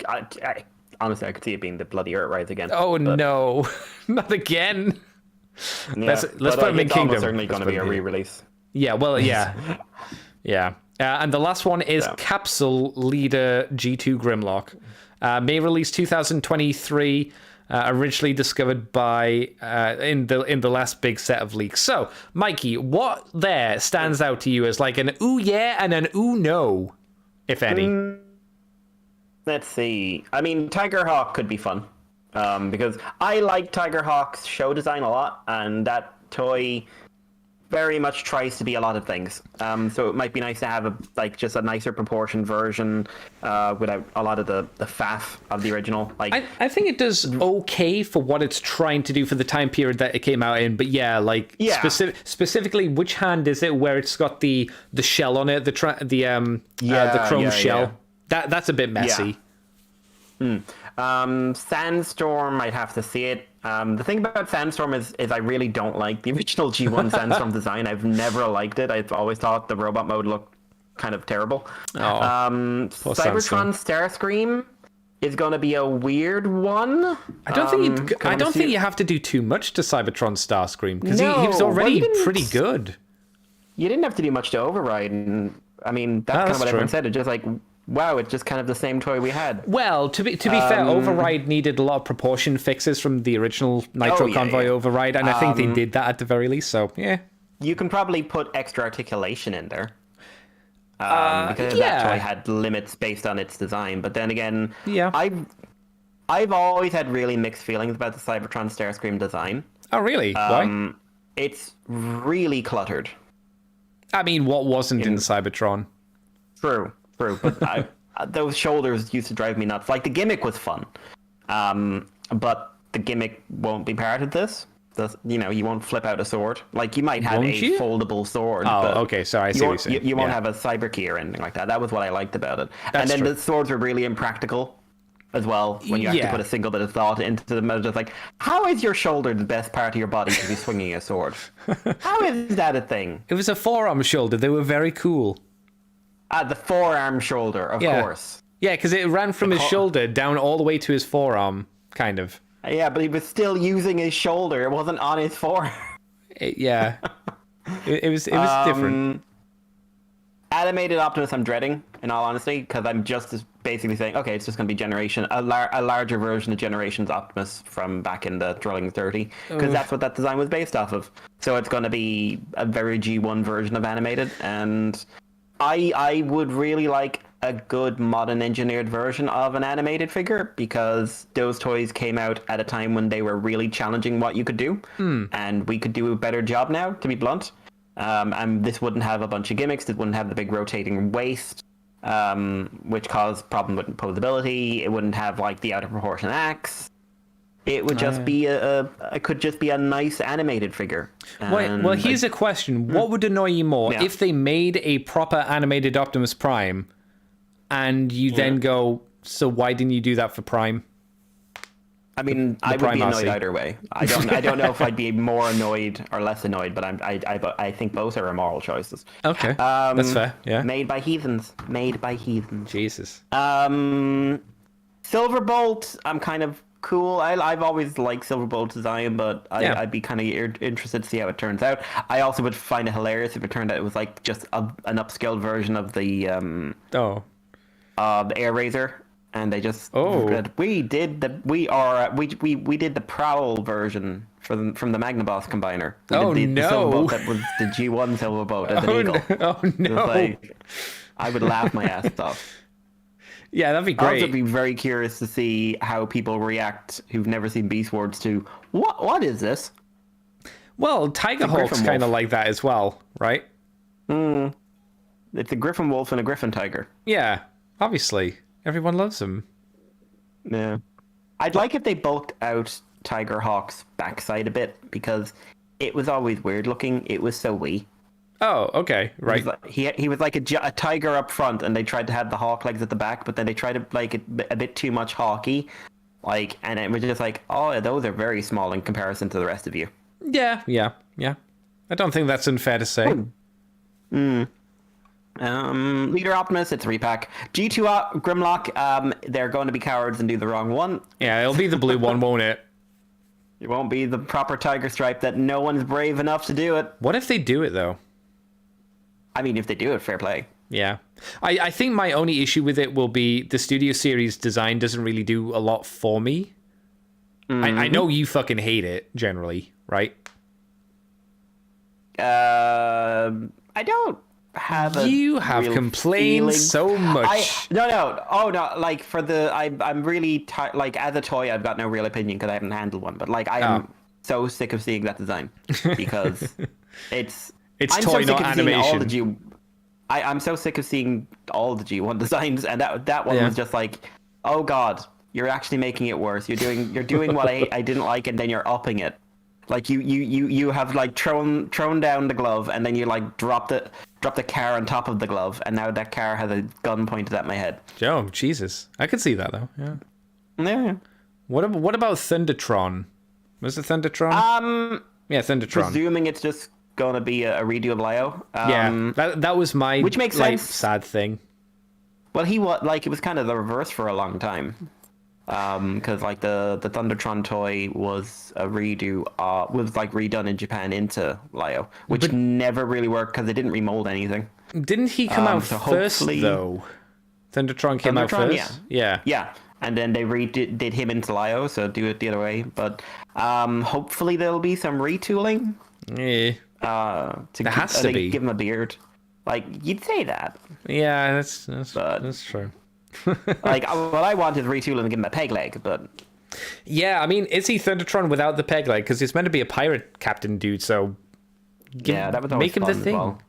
honestly, I could see it being the bloody Earthrise again. Oh, no. Not again. Yeah, let's put him in Kingdom. It's certainly going to be a re-release. Yeah, well, yeah. Yeah. And the last one is Capsule Leader G2 Grimlock. May release 2023. Originally discovered by in the last big set of leaks. So, Mikey, what there stands out to you as like an ooh yeah and an ooh no, if any? Let's see. I mean, Tigerhawk could be fun because I like Tigerhawk's show design a lot, and that toy very much tries to be a lot of things. So it might be nice to have just a nicer proportioned version without a lot of the faff of the original. Like I think it does okay for what it's trying to do for the time period that it came out in. But specifically, which hand is it where it's got the shell on it, the chrome shell? Yeah. That's a bit messy. Yeah. Sandstorm, I'd have to see it. The thing about Sandstorm is I really don't like the original G1 Sandstorm design. I've never liked it. I've always thought the robot mode looked kind of terrible. Cybertron Starscream is going to be a weird one. I don't think you have to do too much to Cybertron Starscream because he was already pretty good. You didn't have to do much to override, and I mean that's kind of what everyone said. It's just like, wow, it's just kind of the same toy we had. Well, to be fair, Override needed a lot of proportion fixes from the original Nitro Convoy Override, and I think they did that at the very least, so yeah. You can probably put extra articulation in there. Because that toy had limits based on its design, but then again, I've always had really mixed feelings about the Cybertron Starscream design. Oh, really? Why? It's really cluttered. I mean, what wasn't in Cybertron? True. But those shoulders used to drive me nuts. Like, the gimmick was fun. But the gimmick won't be part of this. You won't flip out a sword. Like, you might have foldable sword. Oh, but okay. Sorry, I see what you're saying. You won't have a cyber key or anything like that. That was what I liked about it. And then the swords were really impractical as well, when you have to put a single bit of thought into them. It's like, how is your shoulder the best part of your body to be swinging a sword? How is that a thing? It was a forearm shoulder. They were very cool. The forearm shoulder, of course. Yeah, because it ran from his shoulder down all the way to his forearm, kind of. Yeah, but he was still using his shoulder. It wasn't on his forearm. It was different. Animated Optimus, I'm dreading, in all honesty, because I'm just basically saying, okay, it's just going to be a larger version of Generations Optimus from back in the Thrilling 30, because that's what that design was based off of. So it's going to be a very G1 version of animated, and I would really like a good modern engineered version of an animated figure, because those toys came out at a time when they were really challenging what you could do, and we could do a better job now, to be blunt. And this wouldn't have a bunch of gimmicks. It wouldn't have the big rotating waist, which caused problem with posability. It wouldn't have like the out of proportion axe. It would just be it could just be a nice animated figure. Well, here's a question: what would annoy you more if they made a proper animated Optimus Prime, and you then go, so why didn't you do that for Prime? I mean, I would be annoyed either way. I don't know if I'd be more annoyed or less annoyed, but I think both are immoral choices. Okay, that's fair. Yeah, made by heathens. Jesus. Silverbolt, I'm kind of cool. I've always liked Silverbolt's design, but I'd be kind of interested to see how it turns out. I also would find it hilarious if it turned out it was like just an upscaled version of the Air Razor. And they just we did the Prowl version from the Magnaboss combiner. The Silverbolt that was the G1 Silverbolt as an eagle. I would laugh my ass off. Yeah, that'd be great. I'd be very curious to see how people react who've never seen Beast Wars to what is this? Well, Tiger Hawk's kind of like that as well, right? It's a Griffin Wolf and a Griffin Tiger. Yeah, obviously. Everyone loves him. Yeah. I'd like if they bulked out Tiger Hawk's backside a bit, because it was always weird looking. It was so wee. Oh, okay. Right. He was like a tiger up front, and they tried to have the hawk legs at the back, but then they tried to like it a bit too much hawky. And it was just like, oh, those are very small in comparison to the rest of you. Yeah. I don't think that's unfair to say. Leader Optimus, it's a repack. G2 Grimlock, they're going to be cowards and do the wrong one. Yeah, it'll be the blue one, won't it? It won't be the proper tiger stripe that no one's brave enough to do it. What if they do it, though? I mean, if they do it, fair play. Yeah. I think my only issue with it will be the Studio Series design doesn't really do a lot for me. I know you fucking hate it, generally, right? I don't have you have complained so much. Like for the I'm really like as a toy I've got no real opinion because I haven't handled one, but like I am so sick of seeing that design because it's toy, so not animation. I'm so sick of seeing all the G1 designs, and that one was just like, oh god, you're actually making it worse. You're doing what I didn't like, and then you're upping it. Like you have like thrown down the glove, and then you like drop the car on top of the glove, and now that car has a gun pointed at my head. Oh, Jesus. I could see that though. Yeah. Yeah. What about Thundertron? Was it Thundertron? Yeah, Thundertron. Presuming it's just gonna be a redo of Leo. That was my which makes sense. Sad thing. Well, it was kind of the reverse for a long time. Because like the Thundertron toy was a redo, was like redone in Japan into Leo, which never really worked because they didn't remold anything. Didn't he come out first though? Thundertron came out first. Yeah. And then they did him into Leo, so do it the other way. But hopefully there'll be some retooling. Yeah. There has to be. Give him a beard. Like you'd say that. Yeah, that's true. Like what I want is retooling and give him a peg leg, but yeah, I mean, is he Thundertron without the peg leg? Because he's meant to be a pirate captain dude, so that was make him the thing. well.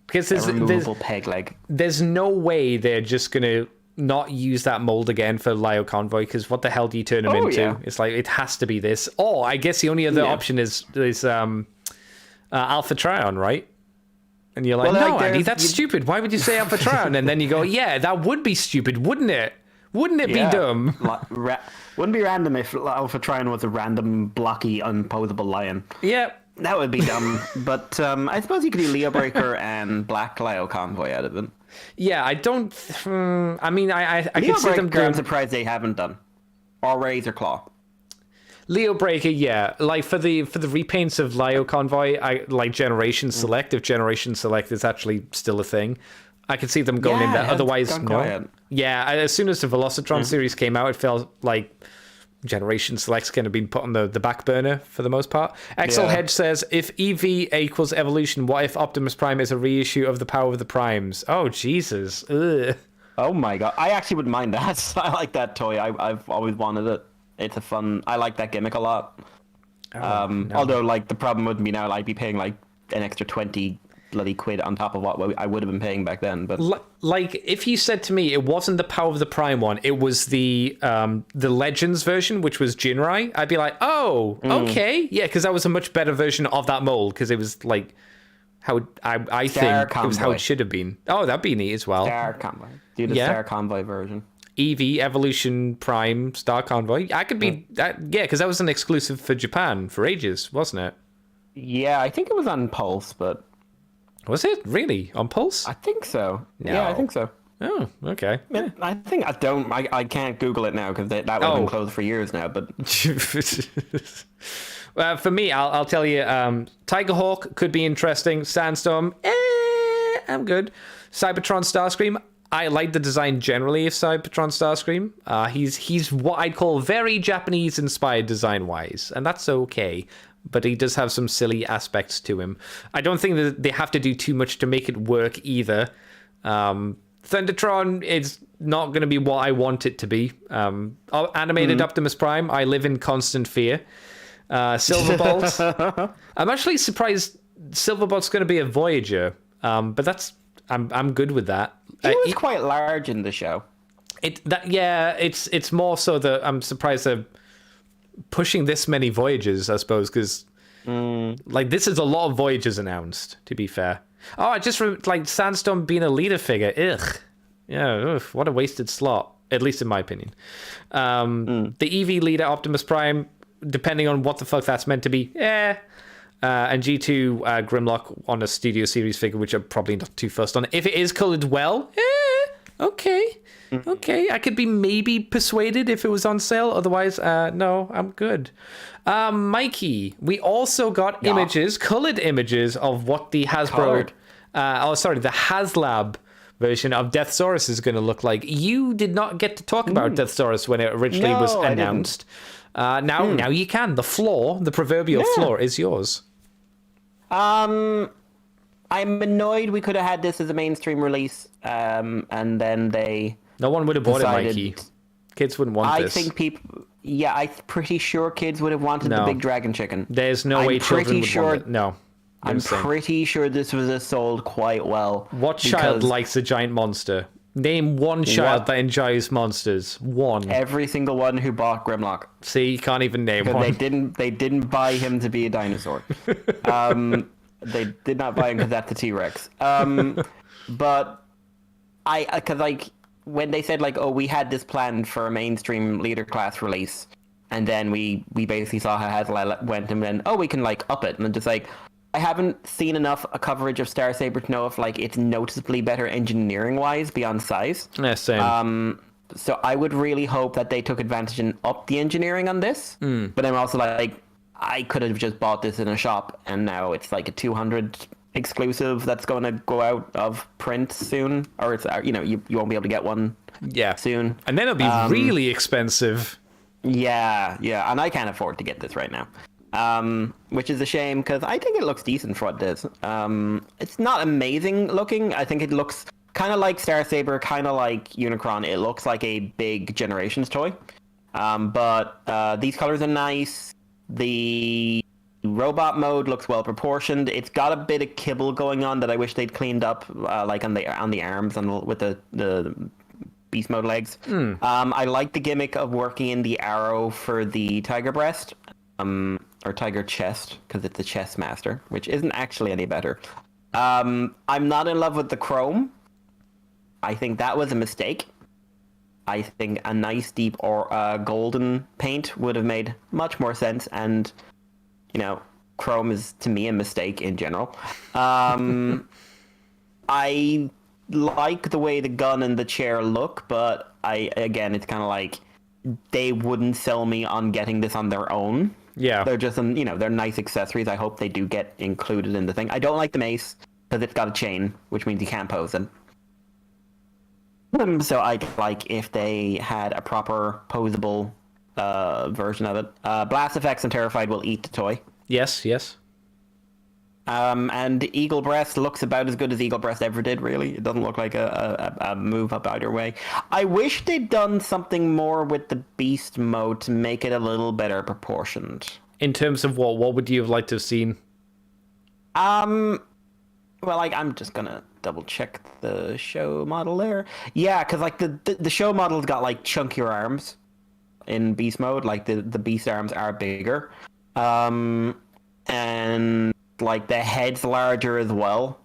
Because removable peg leg. There's no way they're just gonna not use that mold again for Lyo Convoy, because what the hell do you turn him into? Yeah. It's like, it has to be this. Or I guess the only other option is Alpha Trion, right? And you're like, no, Andy, that's stupid. Why would you say Alpha Trion? And then you go, yeah, that would be stupid, wouldn't it? Wouldn't it be dumb? Wouldn't be random if Alpha Trion was a random, blocky, unposable lion. Yeah. That would be dumb. But I suppose you could do Leo Breaker and Black Lyo Convoy out of it. Yeah, I don't... I mean, I can see them doing... I'm surprised they haven't done. Or Razor Claw. Leo Breaker, yeah. Like, for the repaints of Lyo Convoy, I like Generation Select. If Generation Select is actually still a thing, I could see them going in there. Otherwise, no. Quiet. Yeah, as soon as the Velocitron series came out, it felt like Generation Select's kind of been put on the back burner for the most part. Excel Hedge says, if EV equals evolution, what if Optimus Prime is a reissue of the Power of the Primes? Oh, Jesus. Ugh. Oh my god. I actually wouldn't mind that. I like that toy. I've always wanted it. It's a fun... I like that gimmick a lot. Although, like, the problem would be now, I'd be paying, like, an extra 20 bloody quid on top of what I would have been paying back then. But like, if you said to me it wasn't the Power of the Prime one, it was the Legends version, which was Jinrai, I'd be like, oh, okay, yeah, because that was a much better version of that mold, because it was like how I think Convoy. It was how it should have been. Oh, that'd be neat as well. Star Convoy. Do the Star Convoy version. EV Evolution Prime Star Convoy. I could be because that was an exclusive for Japan for ages, wasn't it? Yeah, I think it was on Pulse, but was it really on Pulse? I think so. No. Yeah, I think so. Oh, okay. Yeah. I think I can't Google it now because that would have been closed for years now. But for me, I'll tell you, Tigerhawk could be interesting. Sandstorm, I'm good. Cybertron Starscream, I like the design generally of Cybertron Starscream. He's what I'd call very Japanese inspired design wise, and that's okay. But he does have some silly aspects to him. I don't think that they have to do too much to make it work either. Thundertron is not going to be what I want it to be. Animated Optimus Prime, I live in constant fear. Silverbolt, I'm actually surprised Silverbolt's going to be a Voyager, but I'm good with that. He was quite large in the show. It's more so that I'm surprised they're pushing this many Voyagers, I suppose, because like this is a lot of Voyagers announced, to be fair. Oh, I just like Sandstorm being a leader figure. Ugh. Yeah, what a wasted slot, at least in my opinion. The EV leader Optimus Prime, depending on what the fuck that's meant to be, and G2 Grimlock on a Studio Series figure, which I'm probably not too fussed on. If it is colored well, okay. Okay, I could be maybe persuaded if it was on sale. Otherwise, no, I'm good. Mikey, we also got colored images of what the Hasbro... the HasLab version of Deathsarus is going to look like. You did not get to talk about Deathsarus when it originally was announced. Now you can. The proverbial floor is yours. I'm annoyed we could have had this as a mainstream release, and then they... No one would have bought it, Mikey. Kids wouldn't want this. I think people... Yeah, I'm pretty sure kids would have wanted the big dragon chicken. There's no way children would want it. No. I'm pretty sure this was sold quite well. What child likes a giant monster? Name one child that enjoys monsters. One. Every single one who bought Grimlock. See, you can't even name one. They didn't buy him to be a dinosaur. They did not buy him because that's a T-Rex. But because like when they said like, oh, we had this planned for a mainstream leader class release, and then we basically saw how HasLab went, and then we can like up it, and just like I haven't seen enough coverage of Star Saber to know if like it's noticeably better engineering wise beyond size. Yeah, same. So I would really hope that they took advantage and upped the engineering on this. But I'm also like, I could have just bought this in a shop, and now it's like a 200 exclusive that's going to go out of print soon, or it's you won't be able to get one soon, and then it'll be really expensive. Yeah, and I can't afford to get this right now, which is a shame because I think it looks decent for what it is. It's not amazing looking. I think it looks kind of like Star Saber, kind of like Unicron. It looks like a big Generations toy, but these colors are nice. The robot mode looks well proportioned. It's got a bit of kibble going on that I wish they'd cleaned up, like on the arms and with the beast mode legs. I like the gimmick of working in the arrow for the tiger breast, or tiger chest, because it's a chest master, which isn't actually any better. I'm not in love with the chrome. I think that was a mistake. I think a nice deep or golden paint would have made much more sense, and chrome is to me a mistake in general. I like the way the gun and the chair look, but it's kind of like they wouldn't sell me on getting this on their own. Yeah, they're just they're nice accessories. I hope they do get included in the thing. I don't like the mace because it's got a chain, which means you can't pose it. So I'd like if they had a proper posable version of it. Blast effects and Terrified will eat the toy. Yes. And Eagle Breast looks about as good as Eagle Breast ever did, really. It doesn't look like a move up either way. I wish they'd done something more with the Beast mode to make it a little better proportioned. In terms of what would you have liked to have seen? Well, I'm just gonna double check the show model there. Yeah, because the show model's got chunkier arms in Beast mode. The Beast arms are bigger, and the head's larger as well.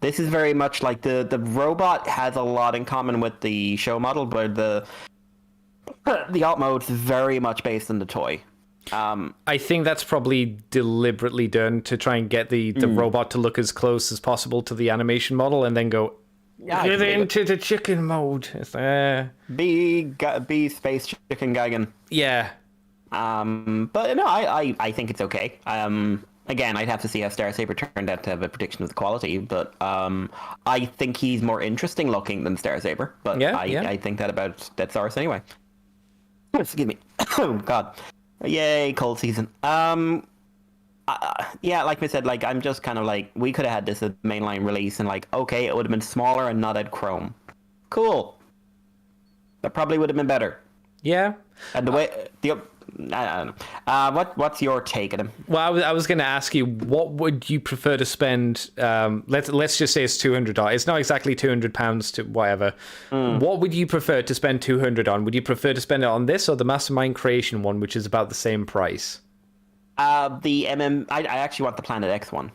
This is very much the robot has a lot in common with the show model, but the alt mode's very much based on the toy. I think that's probably deliberately done to try and get the robot to look as close as possible to the animation model, and then go get into the chicken mode. Be space chicken Geigen. Yeah. But no, I think it's okay. Again, I'd have to see how Star Saber turned out to have a prediction of the quality, but I think he's more interesting looking than Star Saber. But I think that about Deathsarus anyway. Excuse me. Oh God. Yay, cold season. Like I said, I'm just kind of we could have had this at mainline release, and okay, it would have been smaller and not had chrome. Cool. That probably would have been better. Yeah. And the way I don't know. What's your take on him? Well, I was going to ask you, what would you prefer to spend? Let's just say it's $200. It's not exactly £200 to whatever. What would you prefer to spend $200 on? Would you prefer to spend it on this or the Mastermind Creation one, which is about the same price? I actually want the Planet X one.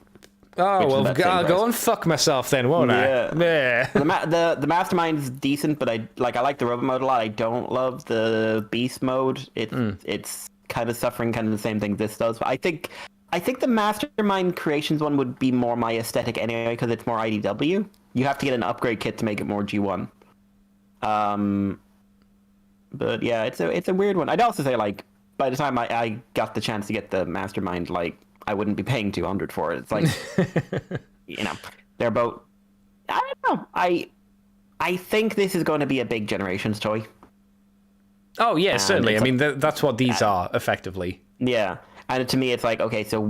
Oh, well, I'll go and fuck myself then, won't I? Yeah. The Mastermind's decent, but I like the robot mode a lot. I don't love the Beast mode. It's kind of suffering kind of the same thing this does. But I think the Mastermind Creations one would be more my aesthetic anyway, because it's more IDW. You have to get an upgrade kit to make it more G1. But yeah, it's a weird one. I'd also say by the time I got the chance to get the Mastermind, I wouldn't be paying $200 for it. It's they're both. I don't know. I think this is going to be a big Generations toy. Oh yeah, certainly. I mean, that's what these are effectively. Yeah, and to me, it's okay. So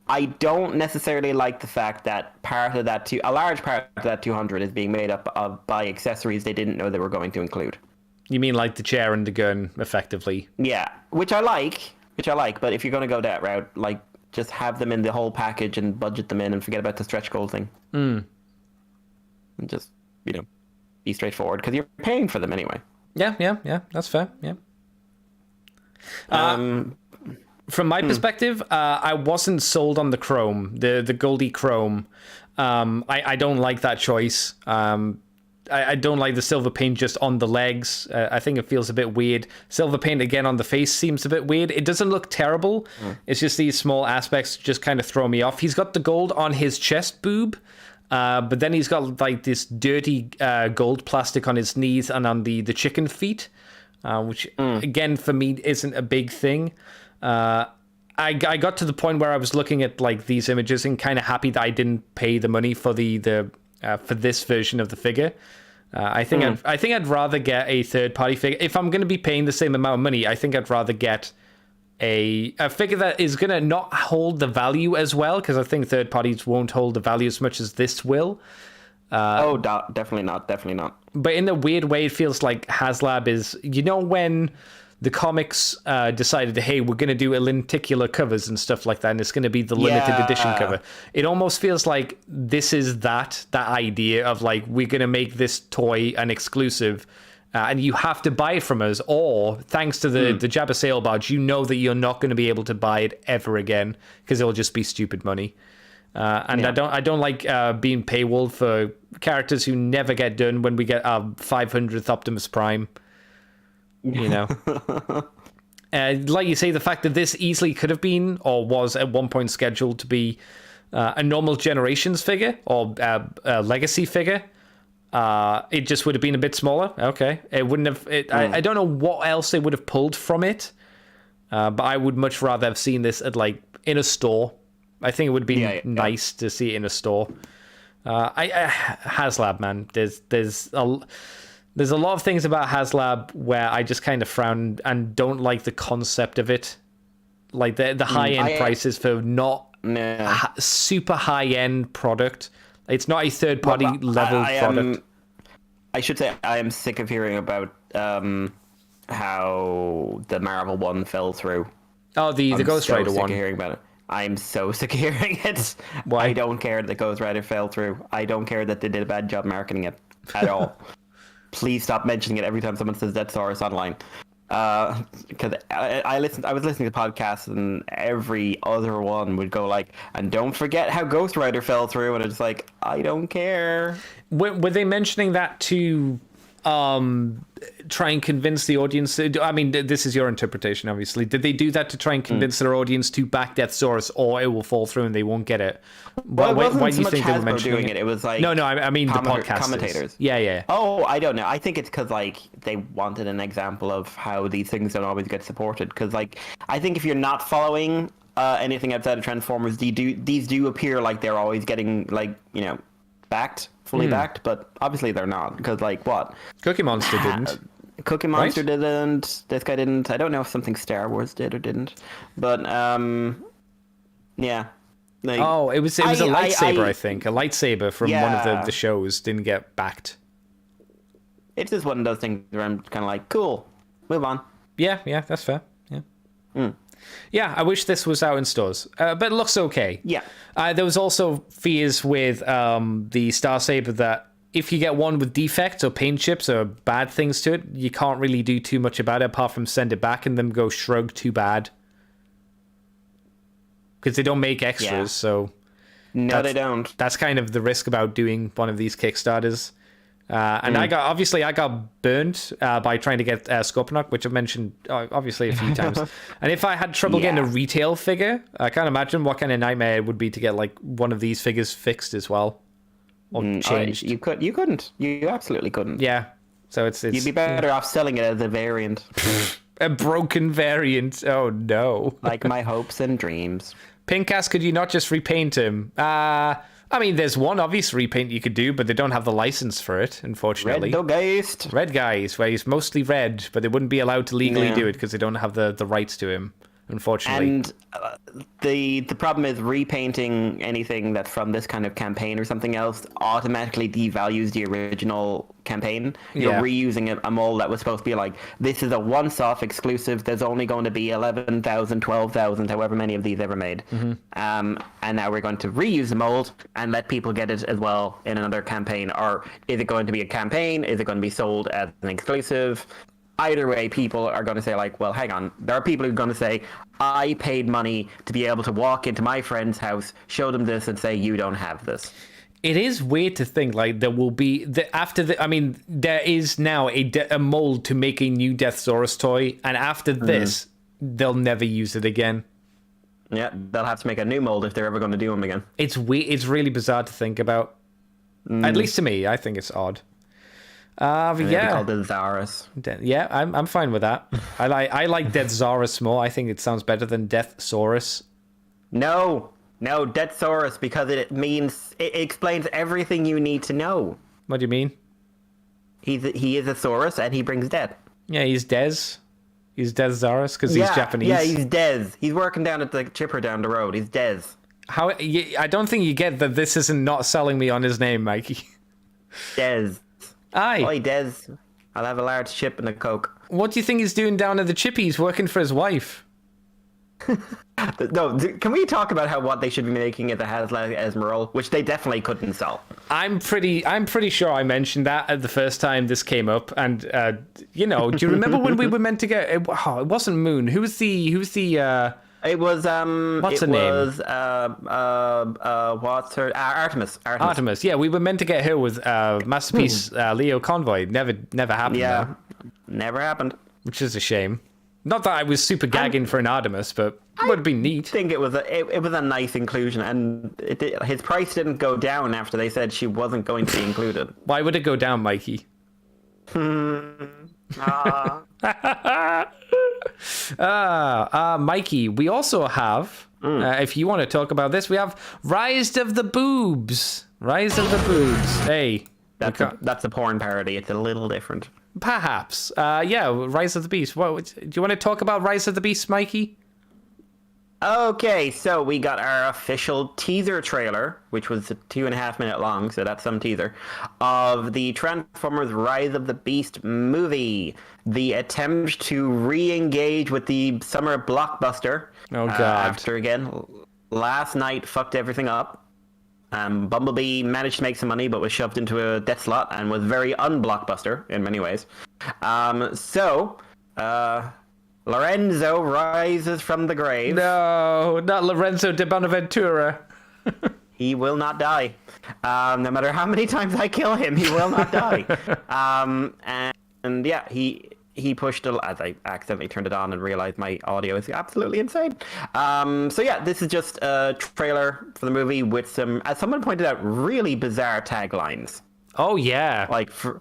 I don't necessarily like the fact that a large part of that 200 is being made up of by accessories they didn't know they were going to include. You mean the chair and the gun, effectively? Yeah, which I like. But if you're going to go that route, just have them in the whole package and budget them in and forget about the stretch goal thing. And just, be straightforward, because you're paying for them anyway. Yeah, that's fair, yeah. From my perspective, I wasn't sold on the chrome, the Goldie chrome. I don't like that choice. I don't like the silver paint just on the legs. I think it feels a bit weird. Silver paint again on the face seems a bit weird. It doesn't look terrible. It's just these small aspects just kind of throw me off. He's got the gold on his chest boob, but then he's got this dirty gold plastic on his knees and on the chicken feet, which again for me isn't a big thing. I got to the point where I was looking at these images and kind of happy that I didn't pay the money for for this version of the figure. I think I'd rather get a third-party figure. If I'm going to be paying the same amount of money, I think I'd rather get a figure that is going to not hold the value as well, because I think third parties won't hold the value as much as this will. Definitely not. Definitely not. But in a weird way, it feels like HasLab is, when the comics decided, hey, we're going to do a lenticular covers and stuff like that, and it's going to be the limited edition cover. It almost feels like this is that idea of like, we're going to make this toy an exclusive, and you have to buy it from us, or thanks to the Jabba sale badge, you know that you're not going to be able to buy it ever again because it'll just be stupid money. I don't like being paywalled for characters who never get done when we get our 500th Optimus Prime. You know, like you say, the fact that this easily could have been or was at one point scheduled to be a normal Generations figure or a Legacy figure, it just would have been a bit smaller. Okay, it wouldn't have. I don't know what else they would have pulled from it, but I would much rather have seen this at like in a store. I think it would be nice to see it in a store. HasLab, man, there's a lot of things about HasLab where I just kind of frown and don't like the concept of it. Like the high-end prices for not super high-end product. It's not a third-party level product. I should say I am sick of hearing about how the Marvel one fell through. Oh, the Ghost Rider one. I'm sick of hearing about it. I'm so sick of hearing it. Why? I don't care that Ghost Rider fell through. I don't care that they did a bad job marketing it at all. Please stop mentioning it every time someone says Deathsarus online. Because I was listening to podcasts and every other one would go like, and don't forget how Ghost Rider fell through, and it's like, I don't care. Were they mentioning that to try and convince the audience? I mean, this is your interpretation, obviously. Did they do that to try and convince their audience to back Deathsarus, or it will fall through and they won't get it? Why do you think they were mentioning it? It was like no. I mean the podcasters. Commentators. Yeah. Oh, I don't know. I think it's because like they wanted an example of how these things don't always get supported. Because like I think if you're not following anything outside of Transformers, these do appear like they're always getting like backed. Fully backed, but obviously they're not, because like what? Cookie Monster didn't. Cookie Monster didn't. This guy didn't. I don't know if something Star Wars did or didn't, but yeah. Like, it was a lightsaber. I think a lightsaber from one of the shows didn't get backed. It's just one of those things where I'm kind of like, cool, move on. Yeah, that's fair. Yeah. Yeah, I wish this was out in stores, but it looks okay. Yeah. There was also fears with the Star Saber that if you get one with defects or paint chips or bad things to it, you can't really do too much about it apart from send it back and them go shrug too bad. Because they don't make extras, so... No, they don't. That's kind of the risk about doing one of these Kickstarters. And I got burned by trying to get Scorponok, which I've mentioned obviously a few times. And if I had trouble getting a retail figure, I can't imagine what kind of nightmare it would be to get like one of these figures fixed as well, or changed. You couldn't. You absolutely couldn't. Yeah. So it's you'd be better off selling it as a variant. A broken variant. Oh no. Like my hopes and dreams. Pinkass, could you not just repaint him? I mean, there's one obvious repaint you could do, but they don't have the license for it, unfortunately. Red Geist, where he's mostly red, but they wouldn't be allowed to legally do it because they don't have the rights to him, unfortunately. And the problem is repainting anything that's from this kind of campaign or something else automatically devalues the original campaign. You're reusing a mold that was supposed to be like, this is a once-off exclusive, there's only going to be 11,000, 12,000, however many of these ever made. And now we're going to reuse the mold and let people get it as well in another campaign. Or is it going to be a campaign? Is it going to be sold as an exclusive? Either way, people are going to say like, well, hang on. There are people who are going to say, I paid money to be able to walk into my friend's house, show them this and say, you don't have this. It is weird to think like there will be there is now a mold to make a new Deathsarus toy, and after this, they'll never use it again. Yeah, they'll have to make a new mold if they're ever going to do them again. It's weird. It's really bizarre to think about. At least to me, I think it's odd. Called Deathsarus. Yeah, I'm fine with that. I like Deathsarus more. I think it sounds better than Deathsaurus. No, Deathsarus, because it explains everything you need to know. What do you mean? He is a Saurus and he brings death. Yeah, he's Des. He's Deathsarus because he's Japanese. Yeah, he's Des. He's working down at the chipper down the road. He's Des. I don't think you get that this isn't not selling me on his name, Mikey. Des. Aye. Oi, Des. I'll have a large chip and a Coke. What do you think he's doing down at the Chippies working for his wife? No, can we talk about what they should be making at the HasLab Esmeralda, which they definitely couldn't sell? I'm pretty sure I mentioned that at the first time this came up, and do you remember when we were meant to get? It wasn't Moon. Who's the? It was what's her name? What's her? Artemis. Artemis. Yeah, we were meant to get her with Masterpiece Leo Convoy. Never happened. Yeah, though, never happened. which is a shame. Not that I was super gagging for an Artemis, but it would have been neat. I think it was a nice inclusion, and his price didn't go down after they said she wasn't going to be included. Why would it go down, Mikey? Mikey, we also have, if you want to talk about this, we have Rise of the Boobs. Rise of the Boobs. Hey. That's a porn parody. It's a little different. Perhaps. Rise of the Beast. Do you want to talk about Rise of the Beast, Mikey? Okay, so we got our official teaser trailer, which was 2.5 minutes long, so that's some teaser, of the Transformers Rise of the Beast movie. The attempt to re-engage with the summer blockbuster. Oh, God. After, again, last night fucked everything up. Bumblebee managed to make some money, but was shoved into a debt slot and was very unblockbuster in many ways. Lorenzo rises from the grave. No, not Lorenzo de Bonaventura. He will not die. No matter how many times I kill him, he will not die. He pushed as I accidentally turned it on and realized my audio is absolutely insane. This is just a trailer for the movie with some, as someone pointed out, really bizarre taglines. Oh, yeah. Like, for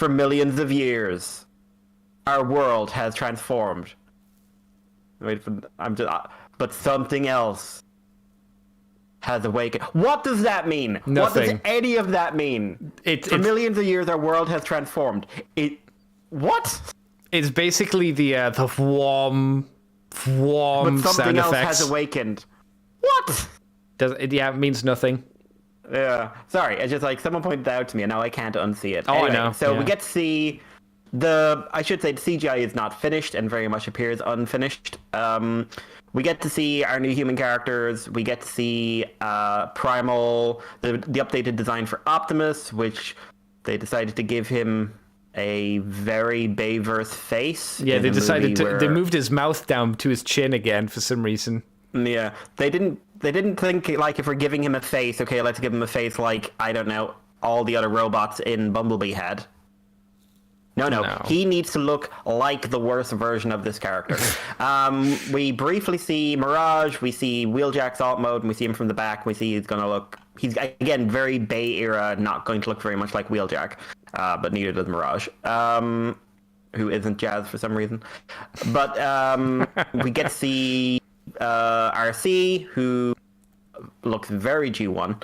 millions of years, our world has transformed. But something else has awakened. What does that mean? Nothing. What does any of that mean? For millions of years, our world has transformed. What? It's basically the warm but something sound else effects. has awakened. What? It means nothing. Yeah. Sorry, it's just like someone pointed that out to me, and now I can't unsee it. Oh, anyway, I know. So yeah. we get to see I should say the CGI is not finished and very much appears unfinished. We get to see our new human characters. We get to see Primal, the updated design for Optimus, which they decided to give him a very Bayverse face. Yeah, they decided they moved his mouth down to his chin again for some reason. Yeah, they didn't think, like, if we're giving him a face, okay, let's give him a face like, I don't know, all the other robots in Bumblebee had. No. He needs to look like the worst version of this character. We briefly see Mirage, we see Wheeljack's alt mode, and we see him from the back. We see he's again, very Bay era, not going to look very much like Wheeljack, but neither does Mirage, who isn't Jazz for some reason. But we get to see RC, who looks very G1.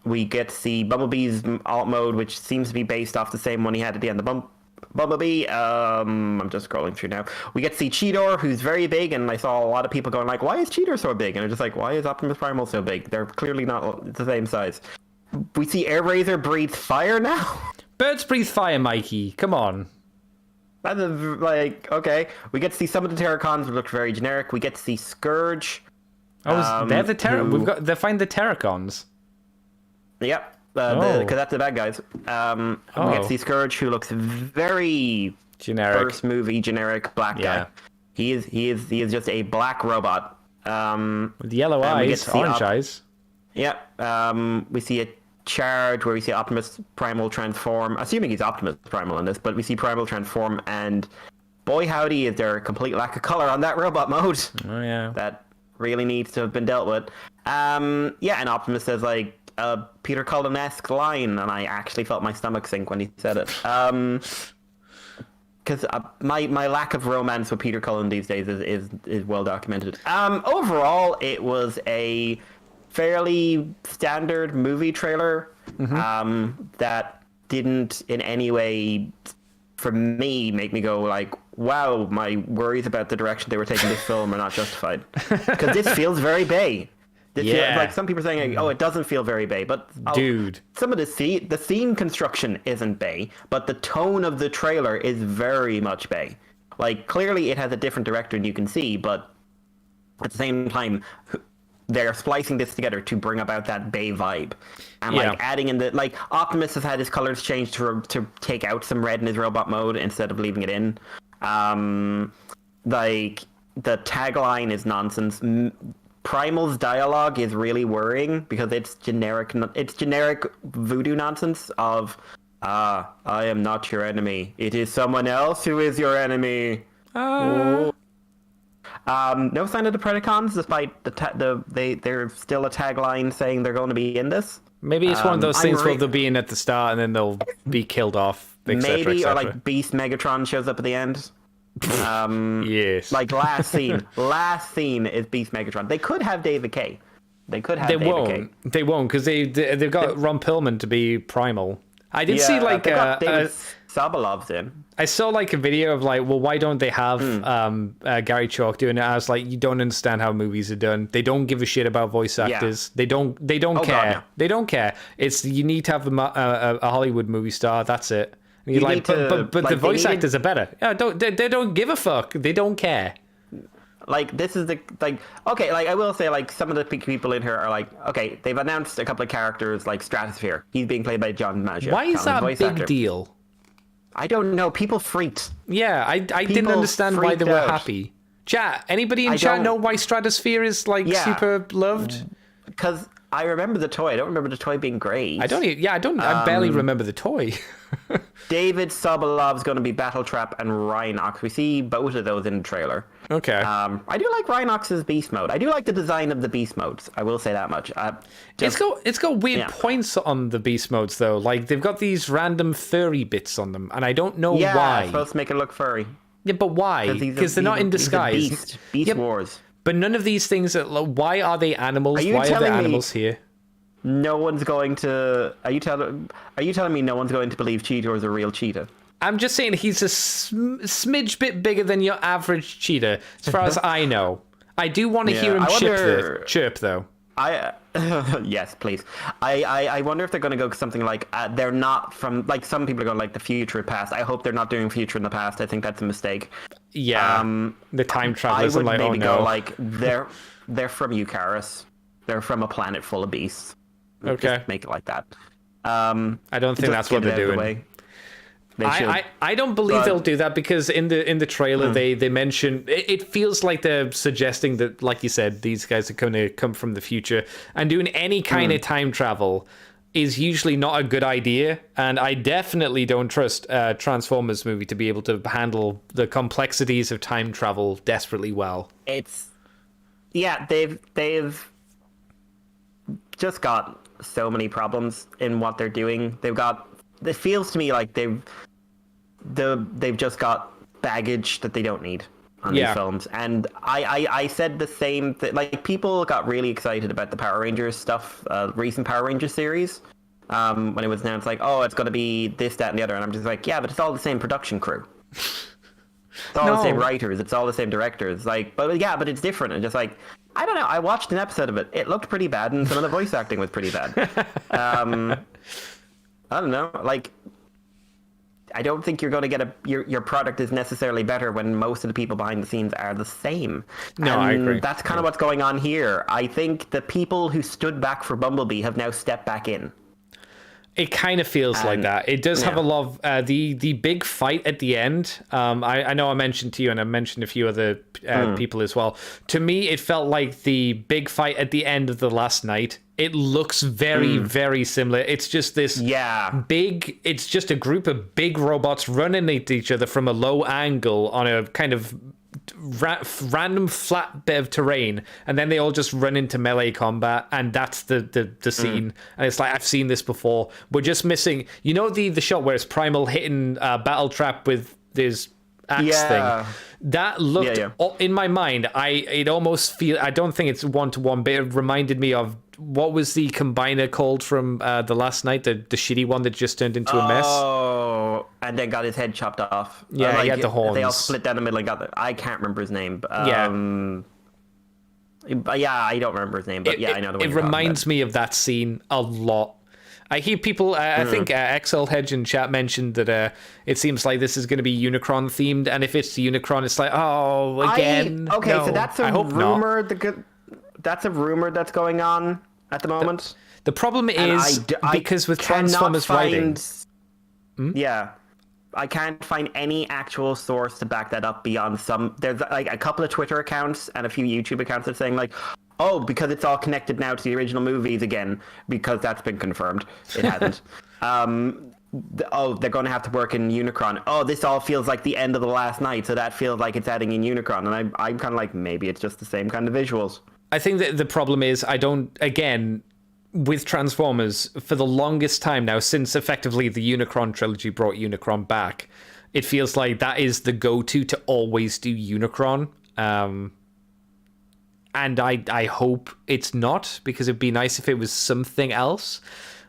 We get to see Bumblebee's alt mode, which seems to be based off the same one he had at the end of Bumblebee. I'm just scrolling through now. We get to see Cheetor, who's very big, and I saw a lot of people going like, why is Cheetor so big? And I'm just like, why is Optimus Primal so big? They're clearly not the same size. We see Airraiser breathes fire now. Birds breathe fire, Mikey. Come on. That's okay. We get to see some of the Terracons, who look very generic. We get to see Scourge. They're the they find the Terracons. Yep, because that's the bad guys. We get to see Scourge, who looks very generic, first movie generic black guy. He is just a black robot. With yellow eyes, orange eyes. Yep. We see a charge where we see Optimus Primal transform. Assuming he's Optimus Primal in this, but we see Primal transform, and boy howdy, is there a complete lack of color on that robot mode. Oh yeah. That really needs to have been dealt with. And Optimus says, like, a Peter Cullen-esque line, and I actually felt my stomach sink when he said it. Because my lack of romance with Peter Cullen these days is well documented. Overall, it was a fairly standard movie trailer that didn't in any way, for me, make me go like, wow, my worries about the direction they were taking this film are not justified. Because this feels very Bay. Like some people are saying, like, oh, it doesn't feel very Bay, but dude, some of the scene construction isn't Bay, but the tone of the trailer is very much Bay. Like clearly, it has a different director, and you can see, but at the same time, they're splicing this together to bring about that Bay vibe, and like adding in like Optimus has had his colors changed to take out some red in his robot mode instead of leaving it in. Like the tagline is nonsense. Primal's dialogue is really worrying because it's generic voodoo nonsense of I am not your enemy. It is someone else who is your enemy. No sign of the Predacons, despite they're still a tagline saying they're going to be in this. Maybe it's one of those things where they'll be in at the start and then they'll be killed off. Et cetera, maybe, et cetera. or like Beast Megatron shows up at the end. Yes. Like last scene is Beast Megatron. They could have David K. They won't because they've got Ron Perlman to be Primal. I did see like David Sobolov's in. I saw like a video of like, well, why don't they have Gary Chalk doing it? I was like, you don't understand how movies are done. They don't give a shit about voice actors. They don't care. God, no. They don't care. It's you need to have a Hollywood movie star. That's it. And you're like, but the voice actors are better. Yeah, they don't give a fuck. They don't care. Like this is okay. Like I will say, like some of the people in here are like, okay, they've announced a couple of characters like Stratosphere. He's being played by John Maggio. Why is that a big deal? I don't know. People freaked. Yeah, I didn't understand why they were happy. Chat, anybody in chat know why Stratosphere is like super loved? Because I remember the toy. I don't remember the toy being great. I barely remember the toy. David Sobolov's going to be Battletrap and Rhinox. We see both of those in the trailer. Okay. I do like Rhinox's beast mode. I do like the design of the beast modes. I will say that much. It's got weird points on the beast modes though. Like they've got these random furry bits on them, and I don't know why. Yeah, it's supposed to make it look furry. Yeah, but why? Because they're not in disguise. Beast Wars. But none of these things. Why are they animals? Why are there animals here? No one's going to. Are you telling me no one's going to believe Cheetor is a real cheetah? I'm just saying he's a smidge bit bigger than your average cheetah, as far as I know. I do want to hear him chirp though. Yes, please. I wonder if they're going to go something like they're not from like some people are going like the future past. I hope they're not doing future in the past. I think that's a mistake. Yeah. The time travelers. I would maybe go like they're from Eucharis. They're from a planet full of beasts. Okay. Just make it like that. I don't think that's what they're doing. I don't believe they'll do that because in the trailer they mention it feels like they're suggesting that, like you said, these guys are going to come from the future, and doing any kind of time travel is usually not a good idea, and I definitely don't trust a Transformers movie to be able to handle the complexities of time travel desperately well. They've just got so many problems in what they're doing. It feels to me like they've just got baggage that they don't need on these films. And I said the same thing. Like people got really excited about the Power Rangers stuff, recent Power Rangers series, when it was announced like, oh, it's going to be this, that, and the other. And I'm just like, yeah, but it's all the same production crew. It's all the same writers. It's all the same directors. Like, but it's different. And just like, I don't know. I watched an episode of it. It looked pretty bad, and some of the voice acting was pretty bad. I don't know. Like, I don't think you're going to get your product is necessarily better when most of the people behind the scenes are the same. No, I agree. That's kind of what's going on here. I think the people who stood back for Bumblebee have now stepped back in. It kind of feels like that. It does have a lot of the big fight at the end. I know I mentioned to you, and I mentioned a few other people as well. To me, it felt like the big fight at the end of The Last Night. It looks very, very similar. It's just this big. It's just a group of big robots running at each other from a low angle on a kind of random flat bit of terrain, and then they all just run into melee combat, and that's the scene. And it's like, I've seen this before. We're just missing, the shot where it's Primal hitting Battletrap with this axe thing. That looked in my mind. I don't think it's 1-to-1, but it reminded me of, what was the combiner called from The Last Night, the shitty one that just turned into a mess? Oh, and then got his head chopped off. Yeah, he had the horns. They all split down the middle and got I can't remember his name. But, But yeah, I don't remember his name, but I know the one. It reminds me of that scene a lot. I hear people, I think XL Hedge in chat mentioned that it seems like this is going to be Unicron themed, and if it's Unicron, it's like, oh, again. So that's a rumor. That's a rumor that's going on at the moment. The problem is because with Transformers writing, I can't find any actual source to back that up beyond some. There's like a couple of Twitter accounts and a few YouTube accounts that are saying like, oh, because it's all connected now to the original movies again, because that's been confirmed. It hasn't. They're going to have to work in Unicron. Oh, this all feels like the end of The Last Night, so that feels like it's adding in Unicron. And I'm kind of like, maybe it's just the same kind of visuals. I think that the problem is with Transformers, for the longest time now, since effectively the Unicron trilogy brought Unicron back, it feels like that is the go-to to always do Unicron. And I hope it's not, because it'd be nice if it was something else.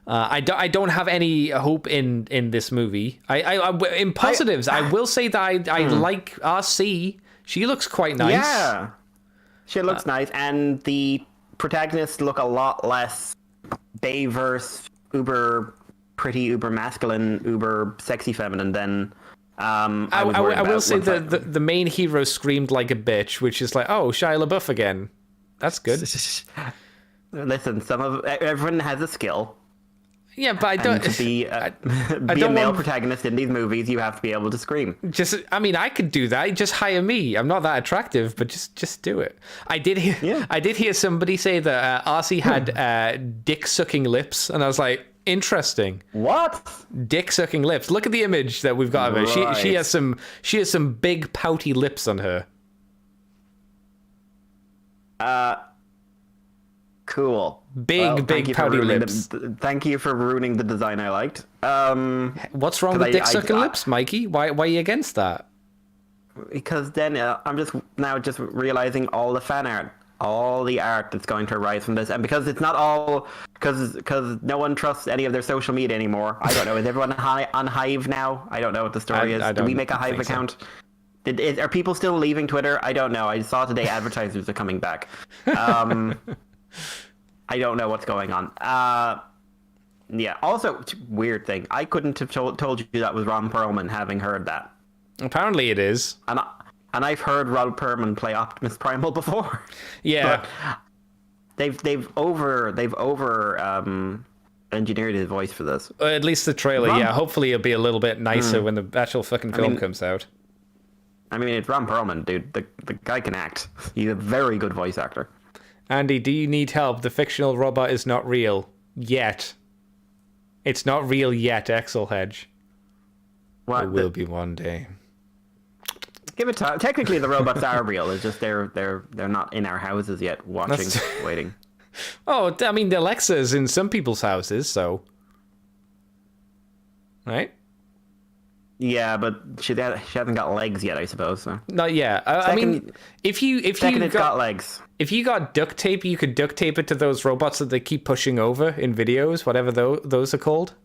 I don't have any hope in this movie. In positives, I will say that I like RC. She looks quite nice. Yeah, she looks nice, and the protagonists look a lot less Bayverse, uber pretty, uber masculine, uber sexy feminine than I will say the main hero screamed like a bitch, which is like, oh, Shia LaBeouf again. That's good. Listen, everyone has a skill. Yeah, but I don't. And to be a male protagonist in these movies, you have to be able to scream. I could do that. Just hire me. I'm not that attractive, but just do it. I did hear somebody say that RC had dick sucking lips, and I was like, interesting. What? Dick sucking lips. Look at the image that we've got of her. Right. She has some big pouty lips on her. Cool. Big pouty lips. Thank you for ruining the design I liked. What's wrong with dick sucking lips, Mikey? Why are you against that? Because then I'm just realizing all the fan art, all the art that's going to arise from this, and because it's not all because no one trusts any of their social media anymore. I don't know. Is everyone on Hive now? I don't know what the story is. Do we make a Hive account? So. Are people still leaving Twitter? I don't know. I saw today advertisers are coming back. I don't know what's going on. Yeah. Also, weird thing. I couldn't have told you that was Ron Perlman, having heard that. Apparently, it is. And I've heard Ron Perlman play Optimus Primal before. Yeah. But they've over engineered his voice for this. At least the trailer. Yeah. Hopefully, it'll be a little bit nicer when the actual fucking film comes out. I mean, it's Ron Perlman, dude. The guy can act. He's a very good voice actor. Andy, do you need help? The fictional robot is not real. Yet. It's not real yet, XL Hedge. What? It will be one day. Give it time. Technically, the robots are real. It's just they're not in our houses yet, watching, waiting. Oh, I mean, the Alexa's in some people's houses, so... Right? Yeah, but she hasn't got legs yet, I suppose. So. Not yet. I mean, if you got legs. If you got duct tape, you could duct tape it to those robots that they keep pushing over in videos, whatever those are called.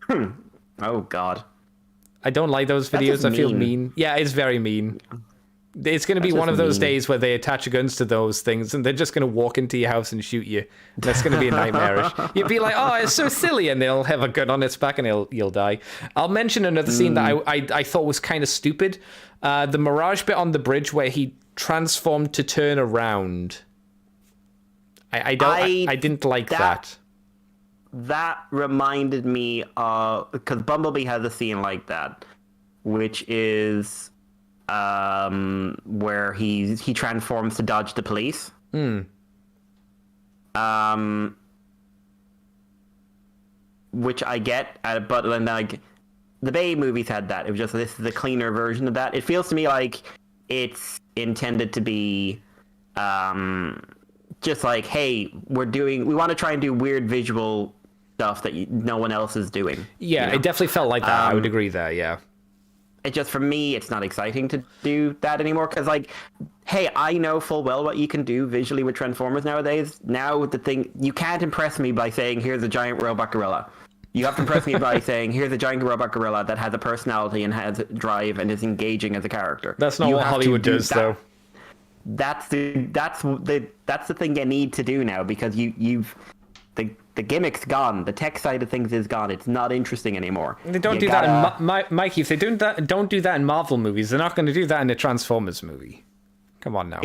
Oh God, I don't like those videos. I feel mean. Yeah, it's very mean. It's going to be one of those days where they attach guns to those things and they're just going to walk into your house and shoot you. That's going to be nightmarish. You'd be like, oh, it's so silly, and they'll have a gun on its back and you'll die. I'll mention another scene that I thought was kind of stupid. The Mirage bit on the bridge where he transformed to turn around. I didn't like that. That reminded me of, because Bumblebee has a scene like that, which is where he transforms to dodge the police. Which I get, but then like the Bay movies had that. It was just, this is a cleaner version of that. It feels to me like it's intended to be just like, hey, we want to try and do weird visual stuff that no one else is doing. Yeah, you know? It definitely felt like that. I would agree there, yeah. It just, for me, it's not exciting to do that anymore, because like, hey, I know full well what you can do visually with Transformers nowadays. Now the thing, you can't impress me by saying, here's a giant robot gorilla. You have to impress me by saying, here's a giant robot gorilla that has a personality and has drive and is engaging as a character. That's not what Hollywood does, though. that's the thing you need to do now, because the gimmick's gone. The tech side of things is gone. It's not interesting anymore. They don't do that in Mikey. If they don't do that in Marvel movies, they're not going to do that in a Transformers movie. Come on now.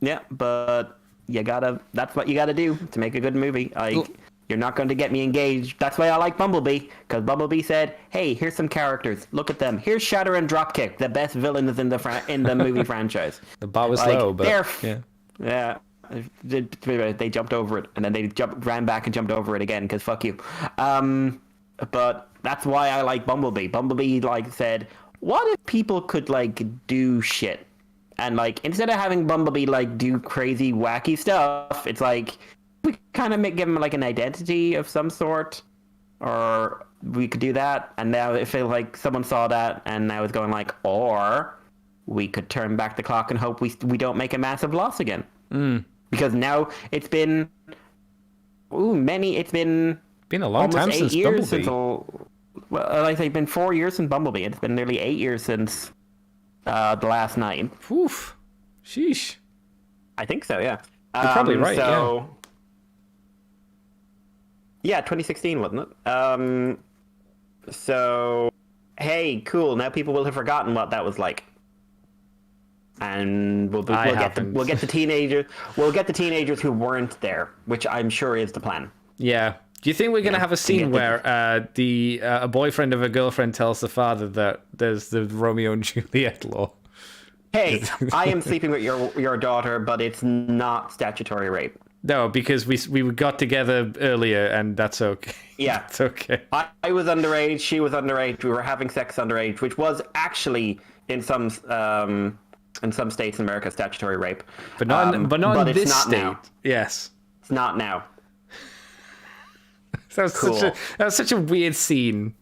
Yeah, but that's what you gotta do to make a good movie. You're not going to get me engaged. That's why I like Bumblebee, because Bumblebee said, "Hey, here's some characters. Look at them. Here's Shatter and Dropkick, the best villains in the movie franchise." The bar was low, but yeah. They jumped over it, and then they ran back and jumped over it again, because fuck you. But that's why I like Bumblebee. Bumblebee said, "What if people could do shit?" And instead of having Bumblebee do crazy wacky stuff, it's we kind of give him an identity of some sort, or we could do that. And now it feels like someone saw that, and now it's going or we could turn back the clock and hope we don't make a massive loss again. Because now it's been it's been a long time since Bumblebee. It's been 4 years since Bumblebee. It's been nearly 8 years since the last 9. Oof. Sheesh. I think so, yeah. You're probably right, yeah. Yeah, 2016, wasn't it? So, hey, cool. Now people will have forgotten what that was like. And we'll get the teenagers. We'll get the teenagers who weren't there, which I'm sure is the plan. Yeah. Do you think we're going to have a scene where a boyfriend of a girlfriend tells the father that there's the Romeo and Juliet law? Hey, I am sleeping with your daughter, but it's not statutory rape. No, because we got together earlier, and that's okay. Yeah, it's okay. I was underage. She was underage. We were having sex underage, which was actually in some states in America statutory rape, but not in this state. Now. Yes, it's not now. That was such a weird scene.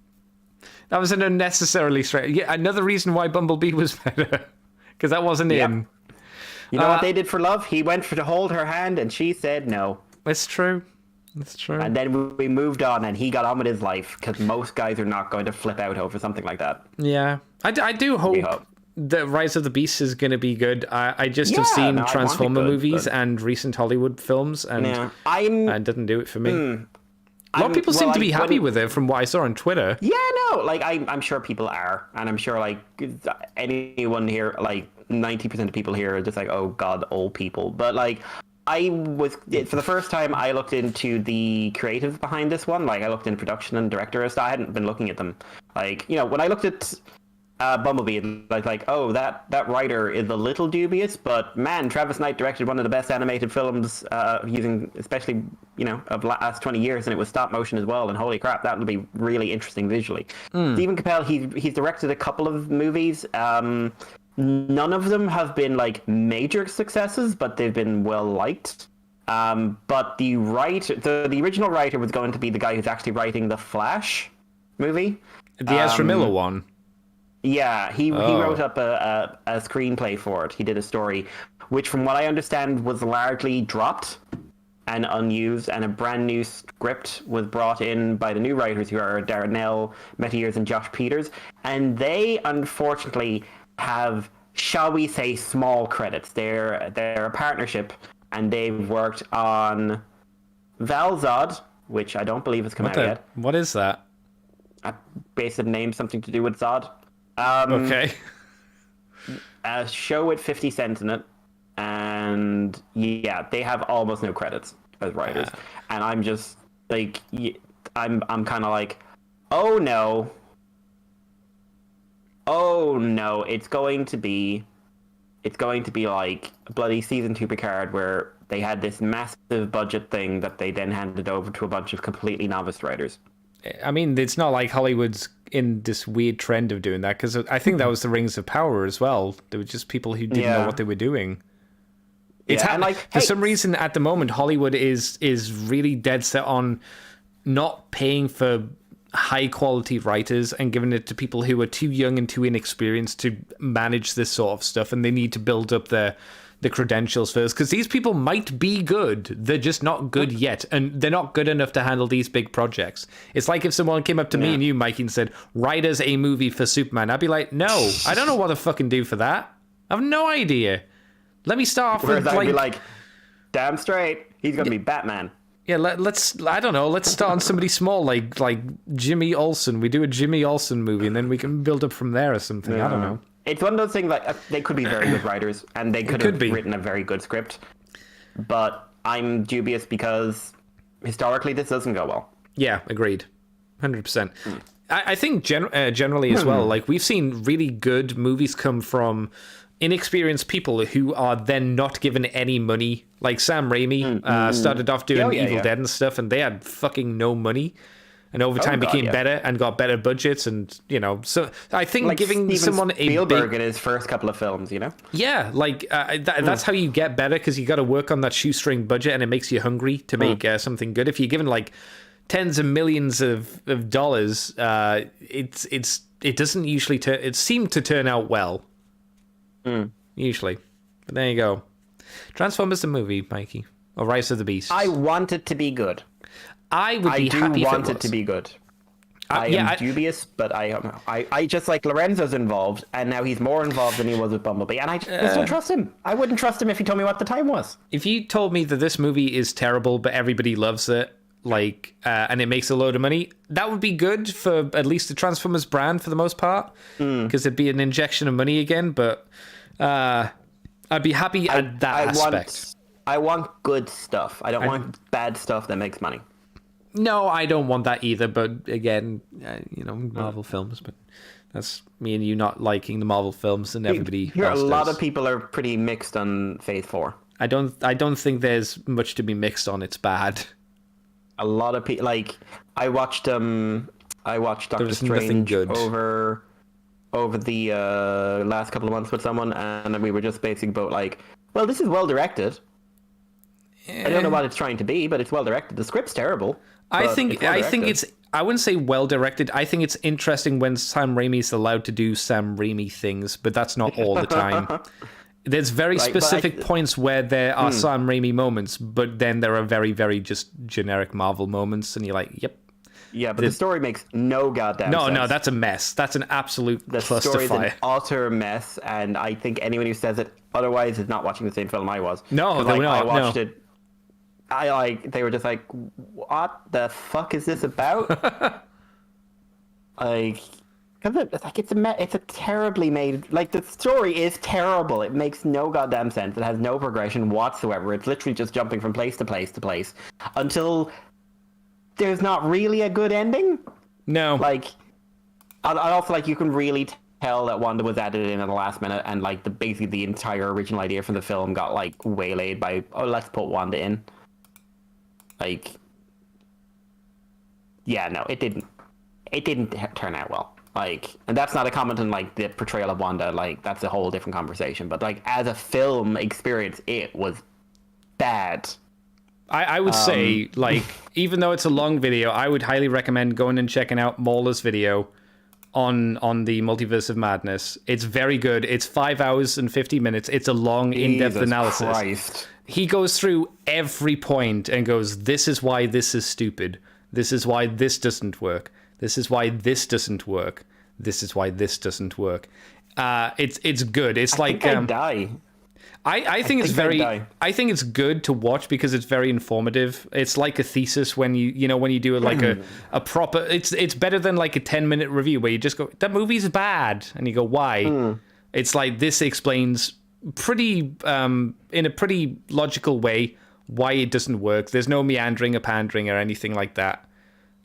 That was an unnecessarily straight. Yeah, another reason why Bumblebee was better, because that wasn't in. You know what they did for love? He went to hold her hand, and she said no. It's true. It's true. And then we moved on, and he got on with his life, because most guys are not going to flip out over something like that. Yeah. I do hope that Rise of the Beast is going to be good. I just have seen Transformer movies and recent Hollywood films, and it didn't do it for me. A lot of people seem to be happy with it from what I saw on Twitter. Yeah, no, I'm sure people are, and I'm sure anyone here, 90% of people here are just oh god, old people. But for the first time, I looked into the creatives behind this one. I looked in production and directors. I hadn't been looking at them. When I looked at Bumblebee, that writer is a little dubious, but man, Travis Knight directed one of the best animated films using, especially, of last 20 years, and it was stop motion as well, and holy crap, that would be really interesting visually. Stephen Capell, he's directed a couple of movies. None of them have been major successes, but they've been well liked. But the original writer was going to be the guy who's actually writing the Flash movie, the Ezra Miller one. Yeah, he wrote up a screenplay for it. He did a story, which from what I understand was largely dropped and unused, and a brand new script was brought in by the new writers, who are Darnell Metiers and Josh Peters, and they unfortunately have, shall we say, small credits. They're a partnership, and they've worked on Valzod, which I don't believe has come out yet. What is that? A basic name, something to do with Zod. Okay. A show with 50 Cent in it, and yeah, they have almost no credits as writers, and I'm just I'm kind of oh no, it's going to be like bloody season 2 Picard, where they had this massive budget thing that they then handed over to a bunch of completely novice writers. I mean, it's not like Hollywood's in this weird trend of doing that, because I think that was the Rings of Power as well. There were just people who didn't know what they were doing. It's for some reason at the moment, Hollywood is really dead set on not paying for high quality writers and giving it to people who are too young and too inexperienced to manage this sort of stuff, and they need to build up the credentials first, because these people might be good, they're just not good yet, and they're not good enough to handle these big projects. It's like if someone came up to me and you, Mikey, and said, write us a movie for Superman, I'd be like, no, I don't know what to fucking do for that. I have no idea. Let me start off Whereas with I'd be like, damn straight, he's gonna be Batman. Yeah, let's. I don't know. Let's start on somebody small, like Jimmy Olsen. We do a Jimmy Olsen movie, and then we can build up from there or something. I don't know. It's one of those things like they could be very good writers, and they could have written a very good script. But I'm dubious because historically this doesn't go well. Yeah, agreed, 100%. I think generally as well. Like we've seen really good movies come from inexperienced people who are then not given any money. Like Sam Raimi started off doing Evil Dead and stuff, and they had fucking no money, and over time became better and got better budgets, and so I think like giving Steven someone Spielberg in his first couple of films, that's how you get better, because you got to work on that shoestring budget, and it makes you hungry to make something good. If you're given like tens of millions of dollars, it doesn't usually it seemed to turn out well. Usually, but there you go. Transformers the movie, Mikey, or Rise of the Beast. I want it to be good. I would be happy if it was. I do want it to be good. I am dubious, but I just like Lorenzo's involved, and now he's more involved than he was with Bumblebee, and I just don't trust him. I wouldn't trust him if he told me what the time was. If you told me that this movie is terrible, but everybody loves it, and it makes a load of money, that would be good for at least the Transformers brand for the most part, because it'd be an injection of money again. But I'd be happy at that aspect. I want good stuff. I don't want bad stuff that makes money. No, I don't want that either. But again, Marvel films. But that's me and you not liking the Marvel films, and everybody else a lot does. of people are pretty mixed on Phase 4. I don't think there's much to be mixed on. It's bad. A lot of people I watched Doctor Strange over the last couple of months with someone, and we were just basically about like, well, this is well directed. I don't know what it's trying to be, but it's well directed. The script's terrible. I think it's. I wouldn't say well directed. I think it's interesting when Sam Raimi's allowed to do Sam Raimi things, but that's not all the time. There's very specific points where there are Sam Raimi moments, but then there are very, very just generic Marvel moments, and you're like, yep. Yeah, but the story makes no goddamn sense. No, that's a mess. That's an absolute clusterfire. The story is an utter mess, and I think anyone who says it otherwise is not watching the same film I was. No, they're not. I watched it. They were just like, what the fuck is this about? It's a terribly made, the story is terrible. It makes no goddamn sense. It has no progression whatsoever. It's literally just jumping from place to place to place until there's not really a good ending. No. I also you can really tell that Wanda was added in at the last minute, and basically the entire original idea for the film got waylaid by, let's put Wanda in. It didn't turn out well. And that's not a comment on the portrayal of Wanda. That's a whole different conversation. But as a film experience, it was bad. I would say even though it's a long video, I would highly recommend going and checking out Mauler's video on the Multiverse of Madness. It's very good. It's 5 hours and 50 minutes. It's a long, in-depth analysis. Christ. He goes through every point and goes, this is why this is stupid. This is why this doesn't work. This is why this doesn't work. This is why this doesn't work. It's good. It's I die. I think it's good to watch because it's very informative. It's like a thesis when you do a proper. It's better than a 10-minute review where you just go, that movie's bad, and you go, why? It's this explains pretty in a pretty logical way why it doesn't work. There's no meandering or pandering or anything like that.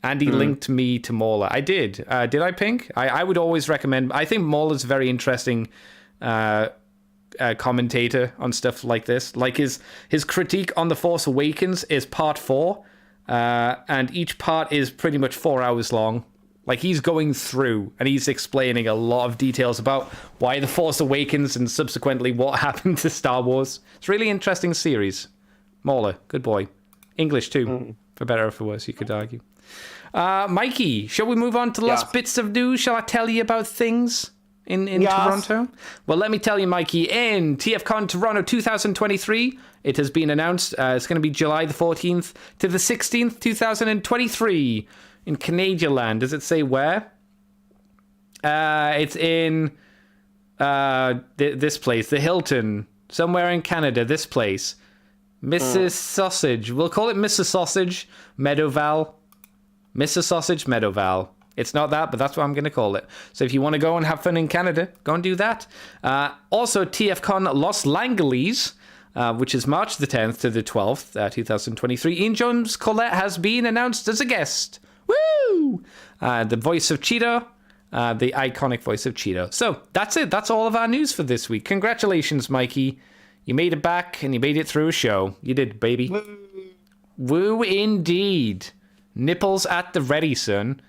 Andy linked me to Mauler. I did. Did I, Pink? I would always recommend. I think Mauler's a very interesting commentator on stuff like this. His critique on The Force Awakens is part 4, and each part is pretty much 4 hours long. He's going through and he's explaining a lot of details about why The Force Awakens and subsequently what happened to Star Wars. It's a really interesting series. Mauler, good boy. English too, for better or for worse, you could argue. Mikey, shall we move on to the last bits of news? Shall I tell you about things in Toronto? Well, let me tell you, Mikey, in TFCon Toronto 2023, it has been announced it's going to be July the 14th to the 16th, 2023 in Canadian land. Does it say where? It's in this place, the Hilton somewhere in Canada, this place, Mrs. Sausage. We'll call it Mrs. Sausage, Meadowval. Mrs. Sausage, Meadowval. It's not that, but that's what I'm going to call it. So if you want to go and have fun in Canada, go and do that. Also, TFCon Los Angeles, which is March the 10th to the 12th, 2023. Ian Jones Collette has been announced as a guest. Woo! The voice of Cheeto. The iconic voice of Cheeto. So that's it. That's all of our news for this week. Congratulations, Mikey. You made it back and you made it through a show. You did, baby. Woo indeed. Nipples at the ready, son.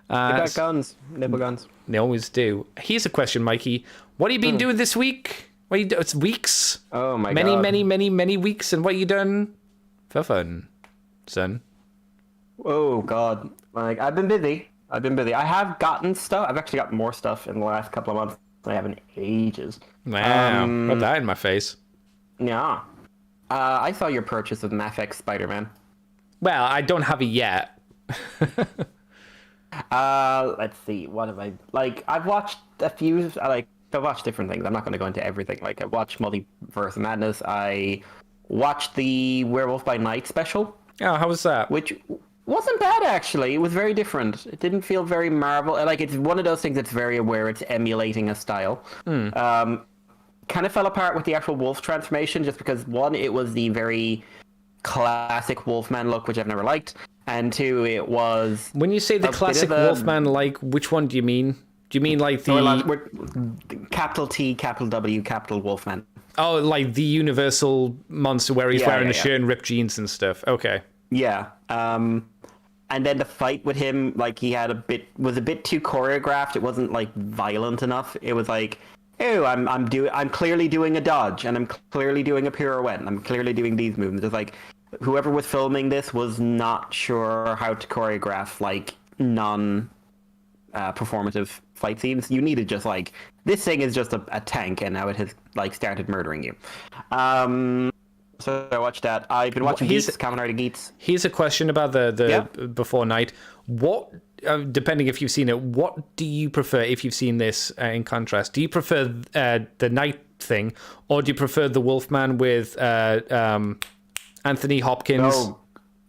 They got guns. Nipple guns. They always do. Here's a question, Mikey. What have you been doing this week? What you do? It's weeks. Oh my many, god. many weeks. And what you done for fun, son? Oh god. Like I've been busy. I have gotten stuff. I've actually gotten more stuff in the last couple of months than I have in ages. Wow. Put that in my face. Yeah. I saw your purchase of Mafex Spider-Man. Well, I don't have it yet. Let's see. What have I like? I've watched a few. I've watched different things. I'm not going to go into everything. Like I watched Multiverse of Madness. I watched the Werewolf by Night special. Oh, how was that? Which wasn't bad actually. It was very different. It didn't feel very Marvel. Like it's one of those things that's very aware it's emulating a style. Kind of fell apart with the actual wolf transformation just because one, it was the very classic Wolfman look, which I've never liked, and two, it was when you say the classic Wolfman, like which one do you mean? Do you mean like the capital T, capital W, capital Wolfman? Oh, like the Universal monster where he's wearing a shirt and ripped jeans and stuff. Okay. Yeah. And then the fight with him, like he had was a bit too choreographed. It wasn't like violent enough. It was like, oh, I'm clearly doing a dodge, and I'm clearly doing a pirouette, and I'm clearly doing these movements. It's like whoever was filming this was not sure how to choreograph like performative fight scenes. You needed just like this thing is just a tank, and now it has like started murdering you. So I watched that. I've been watching Kamen Rider Geats. Here's a question about the Before Night. What, depending if you've seen it, what do you prefer if you've seen this in contrast? Do you prefer the Night thing, or do you prefer the Wolfman with Anthony Hopkins? Oh,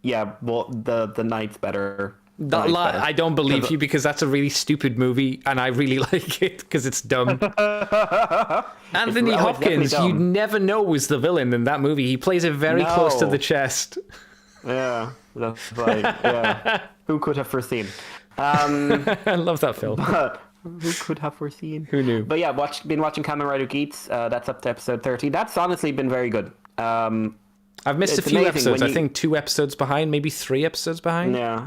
yeah, well, the Night's better. I don't believe you because that's a really stupid movie and I really like it because it's dumb. Anthony Hopkins, you never know is the villain in that movie. He plays it very close to the chest. Yeah, that's right. Yeah. Who could have foreseen? I love that film. But who could have foreseen? Who knew? But yeah, been watching Kamen Rider Geats. That's up to episode 30. That's honestly been very good. I've missed a few episodes. I think 2 episodes behind, maybe 3 episodes behind. Yeah.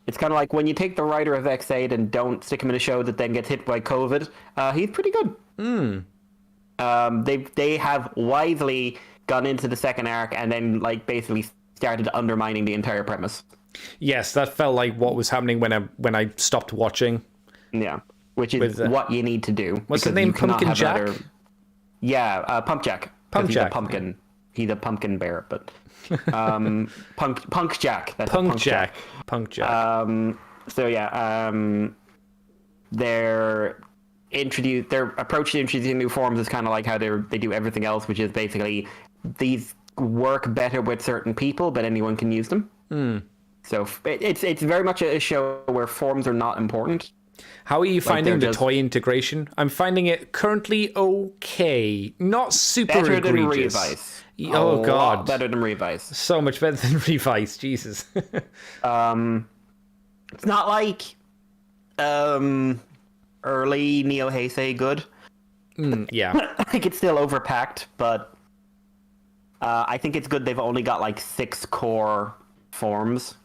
It's kind of like when you take the writer of X8 and don't stick him in a show that then gets hit by COVID. He's pretty good. They have wisely gone into the second arc and then like basically started undermining the entire premise. Yes, that felt like what was happening when I stopped watching. Yeah, which is what you need to do. What's his name? Pumpkin Jack? Yeah, Pump Jack. Pump Jack. He's a pumpkin. He's a pumpkin bear, but Punk Jack. That's Punk Jack. Punk Jack. So yeah, their approach to introducing new forms is kind of like how they do everything else, which is basically these work better with certain people, but anyone can use them. So it's very much a show where forms are not important. How are you finding the toy integration? I'm finding it currently okay, not super better egregious. Than Revice. Oh god, better than Revice. So much better than Revice. Jesus. It's not like early Neo Heisei good. Yeah. I think it's still overpacked, but I think it's good. They've only got like 6 core forms,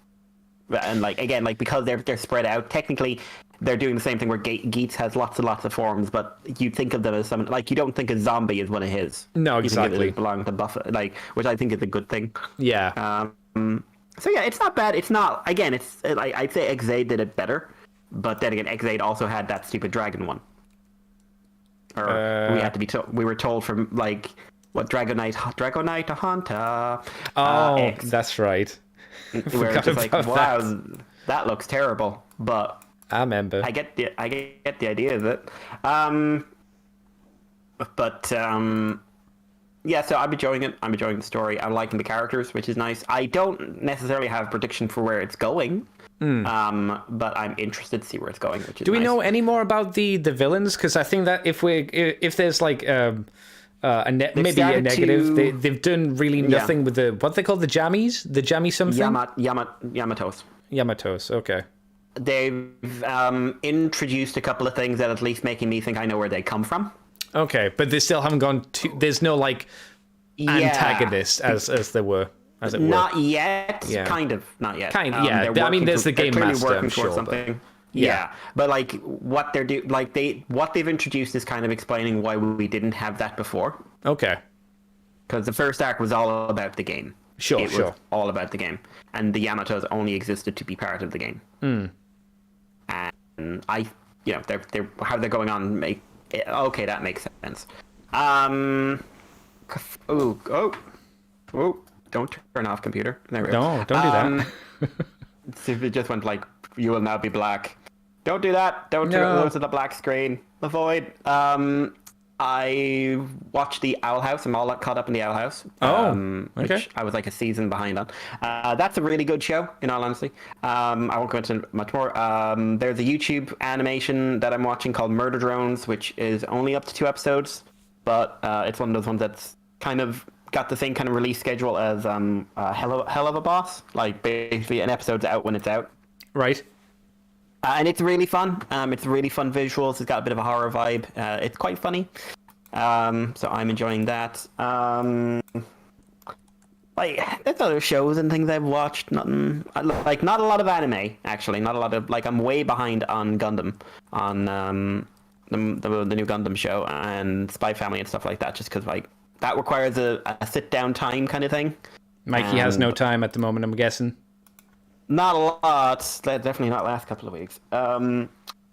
and like again, like because they're spread out. Technically, they're doing the same thing where Geats has lots and lots of forms, but you think of them as something like you don't think a zombie is one of his. No, exactly. You think it belongs to Buffett, like, which I think is a good thing. Yeah. So yeah, it's not bad. It's not, again, it's like I'd say X8 did it better, but then again, X8 also had that stupid dragon one. Or we had to be told. We were told from like what Dragonite to Hunter. X. That's right. Where it's just like, wow, that looks terrible, but. I remember. I get the idea of it. But Yeah, so I'm enjoying it. I'm enjoying the story. I'm liking the characters, which is nice. I don't necessarily have a prediction for where it's going, but I'm interested to see where it's going. Which is Do we nice. know any more about the villains? Because I think that if there's like maybe a negative, they've done really nothing with the what they call the jammies, the jammy something. Yamatos. Yamatos. Okay. They've introduced a couple of things that at least making me think I know where they come from. Okay, but they still haven't gone to. There's no like antagonist as there were. As it not were. Yet. Yeah. Kind of. Not yet. Yeah. I mean, there's the game master. Working I'm sure, towards something. but... Yeah, but like what they're what they've introduced is kind of explaining why we didn't have that before. Okay. Because the first arc was all about the game. Sure. It was all about the game, and the Yamatos only existed to be part of the game. And they're how they're going on make. Okay, that makes sense. Oh! Don't turn off computer. There we go. No, don't do that. It just went like, you will now be black. Don't do that. Don't go to the black screen. Avoid. I watched the Owl House. I'm all caught up in the Owl House. Okay. Which I was like a season behind on. That's a really good show, in all honesty. I won't go into much more. There's a YouTube animation that I'm watching called Murder Drones, which is only up to 2 episodes, but it's one of those ones that's kind of got the same kind of release schedule as Hell of a Boss. Like basically an episode's out when it's out. Right. And it's really fun. It's really fun visuals. It's got a bit of a horror vibe. It's quite funny. So I'm enjoying that. Like there's other shows and things I've watched. Nothing like not a lot of anime actually. Not a lot of like I'm way behind on Gundam, on the new Gundam show and Spy Family and stuff like that. Just because like that requires a sit down time kind of thing. Mikey has no time at the moment, I'm guessing. Not a lot. Definitely not last couple of weeks. I've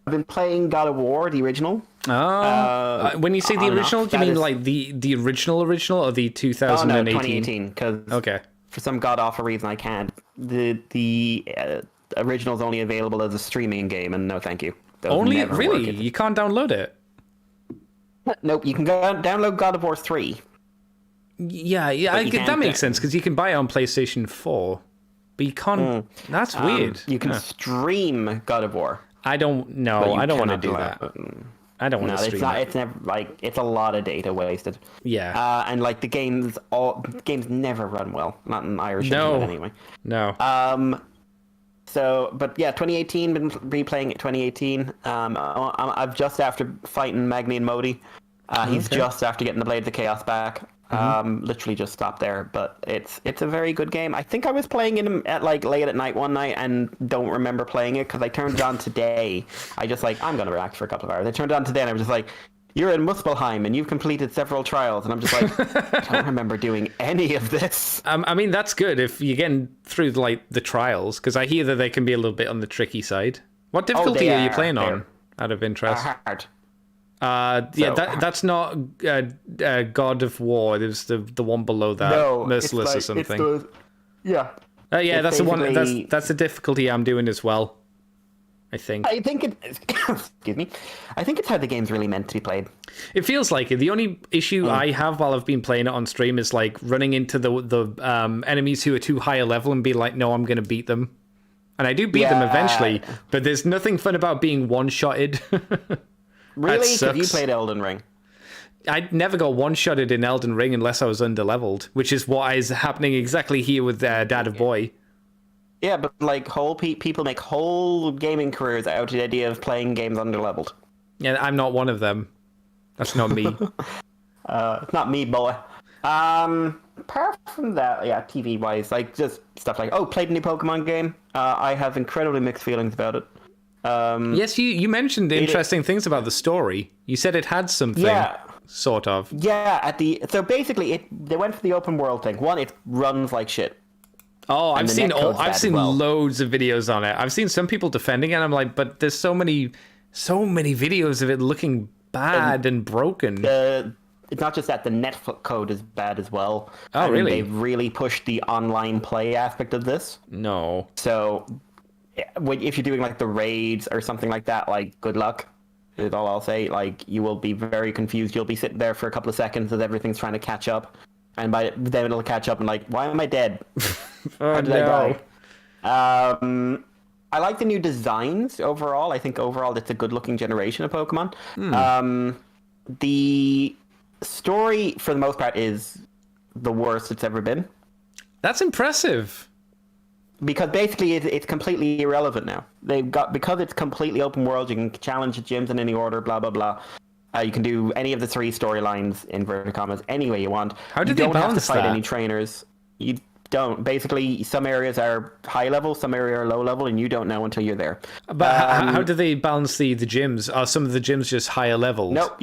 been playing God of War, the original. Oh, when you say the original, do you mean like the original or the 2018? Oh no, 2018. Because for some god awful reason I can't. The original is only available as a streaming game, and no, thank you. Only really? You can't download it? Nope. You can go download God of War 3. Yeah. That makes sense because you can buy it on PlayStation 4. But you can't. That's weird. You can stream God of War. I don't know. I don't want to do that. I don't want to stream it. It's never like it's a lot of data wasted. Yeah. And like the games never run well. Not in Irish internet anyway. No. So, but yeah, 2018. Been replaying it. 2018. I've just after fighting Magni and Modi. He's just after getting the Blades of Chaos back. Literally just stopped there, but it's a very good game. I think I was playing it at like late at night one night and don't remember playing it because I turned it on today. I just like I'm gonna relax for a couple of hours. I turned it on today and I was just like, "You're in Muspelheim and you've completed several trials," and I'm just like, I don't remember doing any of this. I mean that's good if you're getting through like the trials because I hear that they can be a little bit on the tricky side. What difficulty are you playing on? Out of interest. Hard. That's not God of War. There's the one below that, Merciless or something. That's the one. That's the difficulty I'm doing as well. I think excuse me. I think it's how the game's really meant to be played. It feels like it. The only issue I have while I've been playing it on stream is like running into the enemies who are too high a level and be like, no, I'm gonna beat them, and I do beat them eventually. But there's nothing fun about being one-shotted. Really? Because you played Elden Ring. I never got one-shotted in Elden Ring unless I was under-leveled, which is what is happening exactly here with Dad of Boy. Yeah, but like people make whole gaming careers out of the idea of playing games under-leveled. Yeah, I'm not one of them. That's not me. It's not me, boy. Apart from that, yeah, TV-wise, like just stuff like, played a new Pokemon game. I have incredibly mixed feelings about it. Yes, you mentioned interesting things about the story. You said it had something, sort of. Yeah, so basically, they went for the open world thing. One, it runs like shit. Oh, I've seen loads of videos on it. I've seen some people defending it. And I'm like, but there's so many videos of it looking bad and broken. It's not just that, the net code is bad as well. Oh, really? They've really pushed the online play aspect of this. No. So if you're doing like the raids or something like that, like good luck. is all I'll say. Like, you will be very confused. You'll be sitting there for a couple of seconds as everything's trying to catch up. And by then it'll catch up and like, why am I dead? How did I die? I like the new designs overall. I think overall it's a good-looking generation of Pokemon. The story, for the most part, is the worst it's ever been. That's impressive. Because basically it's completely irrelevant now. Because it's completely open world, you can challenge the gyms in any order, blah, blah, blah. You can do any of the 3 storylines, inverted commas, any way you want. How did they balance that? You don't have to fight any trainers. You don't. Basically, some areas are high level, some areas are low level, and you don't know until you're there. But how do they balance the gyms? Are some of the gyms just higher levels? Nope.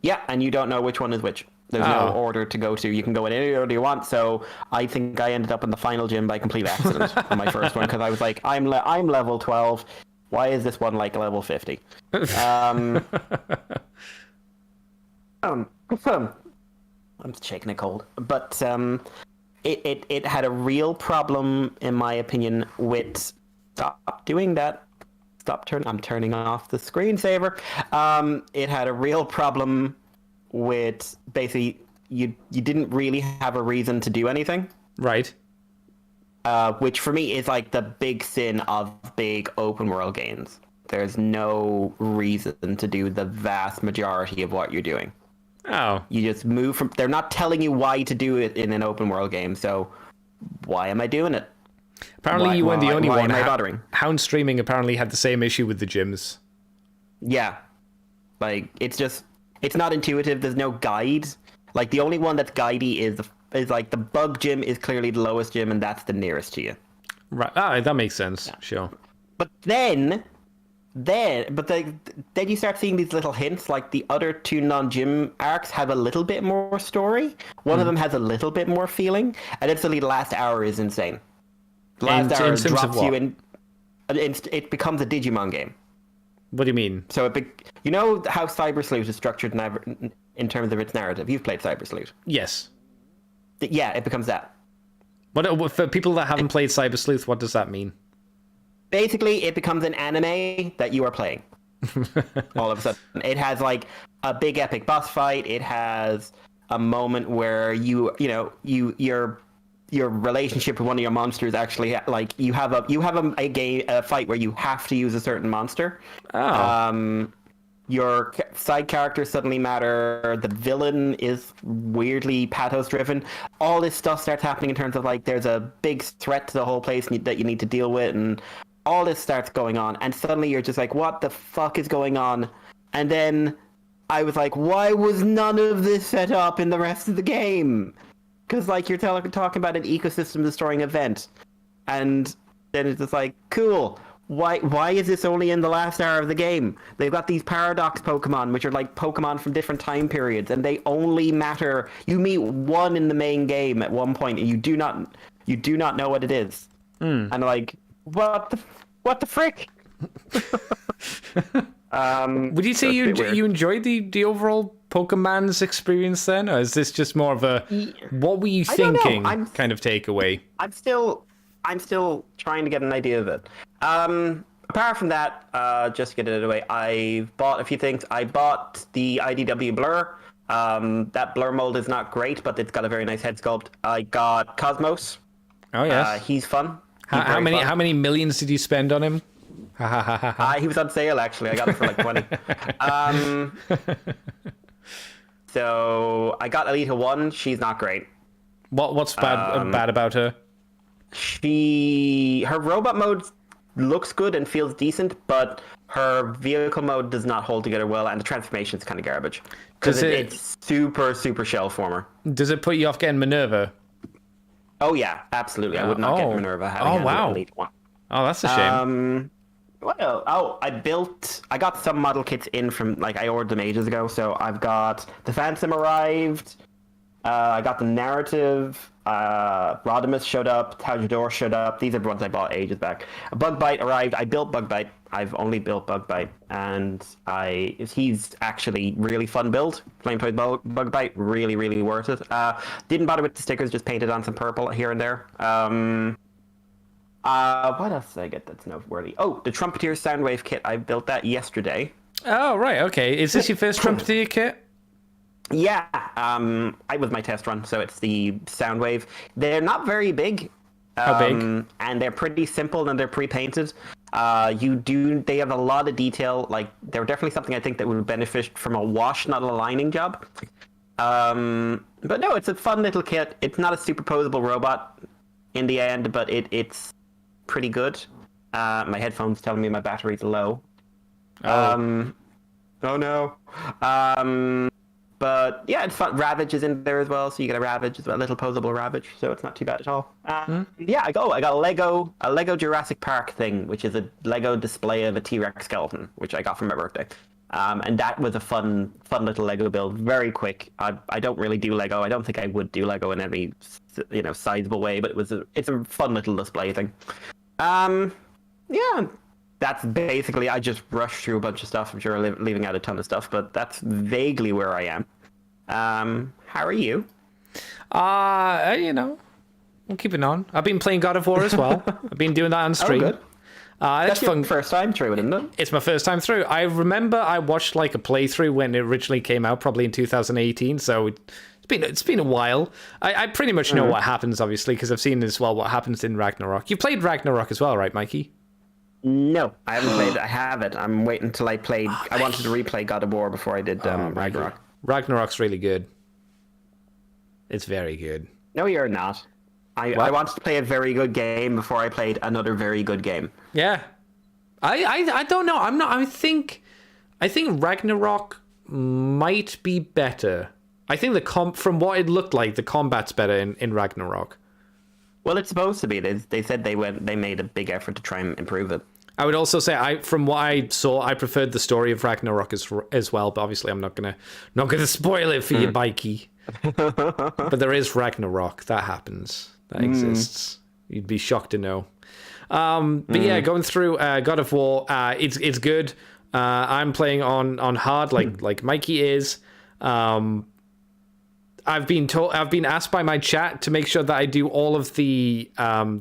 Yeah, and you don't know which one is which. There's no order to go to. You can go in any order you want. So I think I ended up in the final gym by complete accident on my first one because I was like, I'm level 12. Why is this one like level 50? I'm shaking a cold, but it had a real problem, in my opinion, with stop doing that. I'm turning off the screensaver. It had a real problem with basically you didn't really have a reason to do anything. Right. Which for me is like the big sin of big open world games. There's no reason to do the vast majority of what you're doing. Oh. You just move from... They're not telling you why to do it in an open world game, so why am I doing it? Apparently you weren't the only one. Why am I bothering? Hound Streaming apparently had the same issue with the gyms. Yeah. Like, it's not intuitive. There's no guide. Like, the only one that's guidey is like the bug gym is clearly the lowest gym, and that's the nearest to you. Right. That makes sense. Yeah. Sure. But then you start seeing these little hints, like the other 2 non-gym arcs have a little bit more story. One of them has a little bit more feeling, and it's only the last hour is insane. The last hour drops you in. It becomes a Digimon game. What do you mean? So you know how Cyber Sleuth is structured in terms of its narrative? You've played Cyber Sleuth. Yes. Yeah, it becomes that. What for people that haven't played Cyber Sleuth, what does that mean? Basically, it becomes an anime that you are playing. All of a sudden, it has like a big epic boss fight. It has a moment where your relationship with one of your monsters actually like you have a fight where you have to use a certain monster. Your side characters suddenly matter. The villain is weirdly pathos driven. All this stuff starts happening in terms of like there's a big threat to the whole place that you need to deal with, and all this starts going on. And suddenly you're just like, what the fuck is going on? And then I was like, why was none of this set up in the rest of the game? Because like you're talking about an ecosystem destroying event, and then it's just like, cool. Why is this only in the last hour of the game? They've got these paradox Pokemon, which are like Pokemon from different time periods, and they only matter. You meet one in the main game at one point, and you do not know what it is. And like, what the frick? Would you say you enjoyed the overall Pokemon's experience then, or is this just more of a what were you thinking kind of takeaway? I'm still trying to get an idea of it. Apart from that, just to get it out of the way, I bought a few things. I bought the IDW Blur. That Blur mold is not great, but it's got a very nice head sculpt. I got Cosmos. Oh yes, he's fun. How many millions did you spend on him? He was on sale actually. I got it for like 20. So I got Alita 1. She's not great. What's bad about her? Her robot mode looks good and feels decent, but her vehicle mode does not hold together well, and the transformation is kind of garbage because it's super shell former. Does it put you off getting Minerva? Oh yeah, absolutely. I would not get Minerva having Elite 1. Oh, that's a shame. I got some model kits in from, like, I ordered them ages ago, so I've got the Phantom arrived, I got the Narrative, Rodimus showed up, Tajador showed up. These are the ones I bought ages back. Bugbite arrived. I built Bugbite. I've only built Bugbite, and he's actually really fun build. Flamethrower Bugbite, really, really worth it. Didn't bother with the stickers, just painted on some purple here and there. What else did I get that's noteworthy? Oh, the Trumpeteer Soundwave kit. I built that yesterday. Oh, right. Okay. Is this your first Trumpeter kit? Yeah, I was my test run, so it's the Soundwave. They're not very big. How big? And they're pretty simple and they're pre-painted. They have a lot of detail. Like, they're definitely something I think that would benefit from a wash, not a lining job. But no, it's a fun little kit. It's not a superposable robot in the end, but it's pretty good. My headphone's telling me my battery's low. Oh no. But yeah, it's fun. Ravage is in there as well, so you get a Ravage as well, a little posable Ravage, so it's not too bad at all. Yeah, I got a Lego Jurassic Park thing, which is a Lego display of a T-Rex skeleton, which I got for my birthday. And that was a fun little Lego build, very quick. I don't really do Lego. I don't think I would do Lego in any sizable way, but it's a fun little display thing. Yeah. That's basically, I just rushed through a bunch of stuff. I'm sure I'm leaving out a ton of stuff, but that's vaguely where I am. How are you? I'm keeping on. I've been playing God of War as well. I've been doing that on stream. Oh, good. That's your first time through it, isn't it? It's my first time through. I remember I watched like a playthrough when it originally came out, probably in 2018, so it's been a while. I pretty much know what happens, obviously, because I've seen as well what happens in Ragnarok. You played Ragnarok as well, right, Mikey? No, I haven't played it. I have it. I'm waiting until I played. I wanted to replay God of War before I did Ragnarok. Ragnarok's really good. It's very good. No, you're not. I wanted to play a very good game before I played another very good game. Yeah. I don't know. I think Ragnarok might be better. I think from what it looked like, the combat's better in Ragnarok. Well, it's supposed to be. They said they made a big effort to try and improve it. I would also say from what I saw, I preferred the story of Ragnarok as well. But obviously, I'm not gonna spoil it for you, Mikey. But there is Ragnarok. That happens. That exists. You'd be shocked to know. But yeah, going through God of War, it's good. I'm playing on hard, like Mikey is. I've been asked by my chat to make sure that I do all of the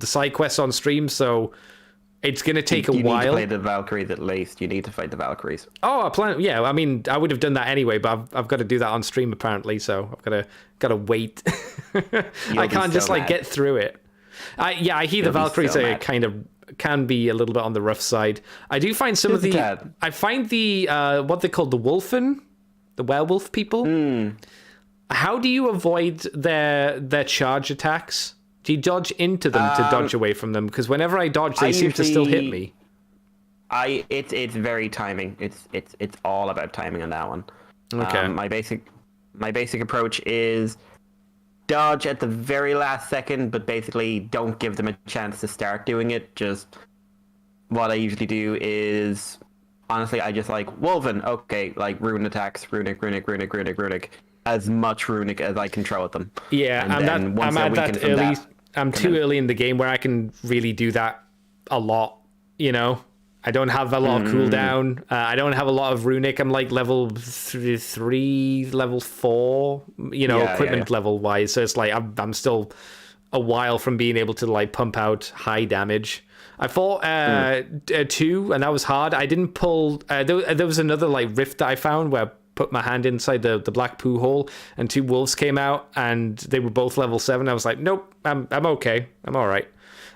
side quests on stream, so it's going to take a while. You need to play the Valkyries at least. You need to fight the Valkyries. Oh, yeah. I mean, I would have done that anyway, but I've got to do that on stream apparently, so I've got to wait. I can't just get through it. I hear the Valkyries can be a little bit on the rough side. I do find some of the. I find the what they call the Wolfen, the werewolf people. How do you avoid their charge attacks? Do you dodge into them to dodge away from them? Because whenever I dodge, they seem to still hit me. It's very timing. It's all about timing on that one. Okay. My basic approach is dodge at the very last second, but basically don't give them a chance to start doing it. Just what I usually do is, honestly, I just Wolven. Okay, rune attacks, runic. As much runic as I can throw at them. Yeah, I'm at that early. I'm too early in the game where I can really do that a lot. I don't have a lot of cooldown. I don't have a lot of runic. I'm level 3, level 4. Equipment level wise. So it's I'm still a while from being able to pump out high damage. I fought 2, and that was hard. I didn't pull. There was another rift that I found where. Put my hand inside the black poo hole, and 2 wolves came out, and they were both level 7. I was like, nope, I'm okay, I'm all right.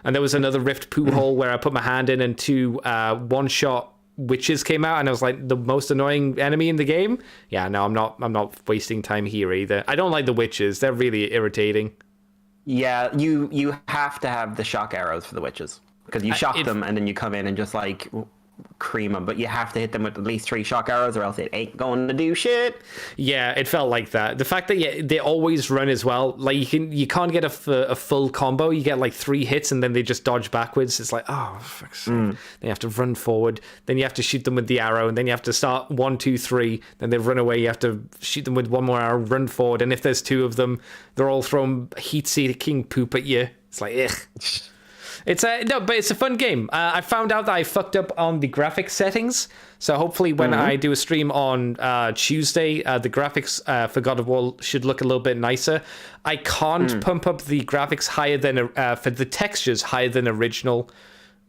And there was another rift poo hole where I put my hand in, and 2 one-shot witches came out, and I was like, the most annoying enemy in the game. Yeah, no, I'm not wasting time here either. I don't like the witches; they're really irritating. Yeah, you have to have the shock arrows for the witches because you shock them, and then you come in and just cream them, but you have to hit them with at least 3 shock arrows or else it ain't going to do shit. Yeah, it felt like that. The fact that they always run as well, you can't get a full combo. You get 3 hits and then they just dodge backwards. It's oh, fuck's sake. Then you have to run forward, then you have to shoot them with the arrow, and then you have to start 1, 2, 3, then they run away. You have to shoot them with 1 more arrow, run forward, and if there's 2 of them, they're all throwing heat-seeking poop at you. It's ugh. But it's a fun game. I found out that I fucked up on the graphics settings, so hopefully when I do a stream on Tuesday, the graphics for God of War should look a little bit nicer. I can't pump up the graphics higher than for the textures higher than original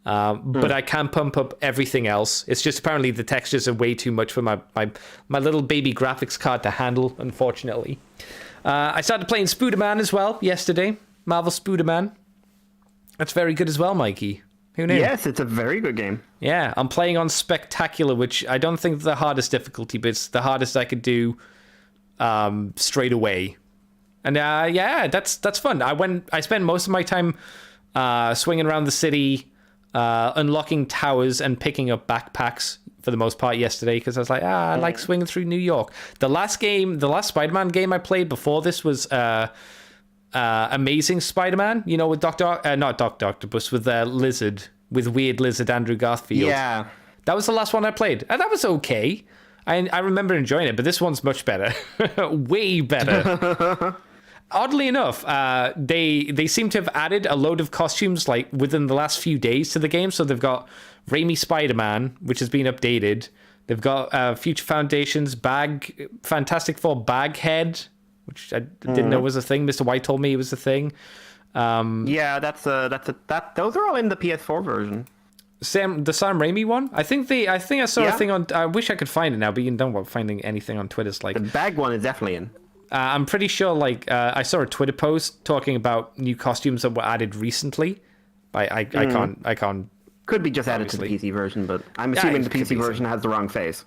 But I can pump up everything else. It's just apparently the textures are way too much for my little baby graphics card to handle, unfortunately. I started playing Spider-Man as well yesterday. Marvel Spider-Man. That's very good as well, Mikey. Who knew? Yes, it's a very good game. Yeah, I'm playing on Spectacular, which I don't think is the hardest difficulty, but it's the hardest I could do straight away. And yeah, that's fun. I spent most of my time swinging around the city, unlocking towers and picking up backpacks for the most part yesterday, because I was like, I like swinging through New York. The last Spider-Man game I played before this was Amazing Spider-Man, with not Dr. Octopus, with Lizard, with Weird Lizard Andrew Garfield. Yeah. That was the last one I played, and that was okay. I remember enjoying it, but this one's much better. Way better. Oddly enough, they seem to have added a load of costumes like within the last few days to the game. So they've got Raimi Spider-Man, which has been updated. They've got Future Foundation's Fantastic Four Baghead, which I didn't know was a thing. Mr. White told me it was a thing. Yeah, those are all in the PS4 version. The Sam Raimi one? I think I saw a thing on. I wish I could find it now, but you don't want finding anything on Twitter. It's like the bag one is definitely in. I'm pretty sure, I saw a Twitter post talking about new costumes that were added recently. I can't. Could be just added to the PC version, but I'm assuming the PC version has the wrong face.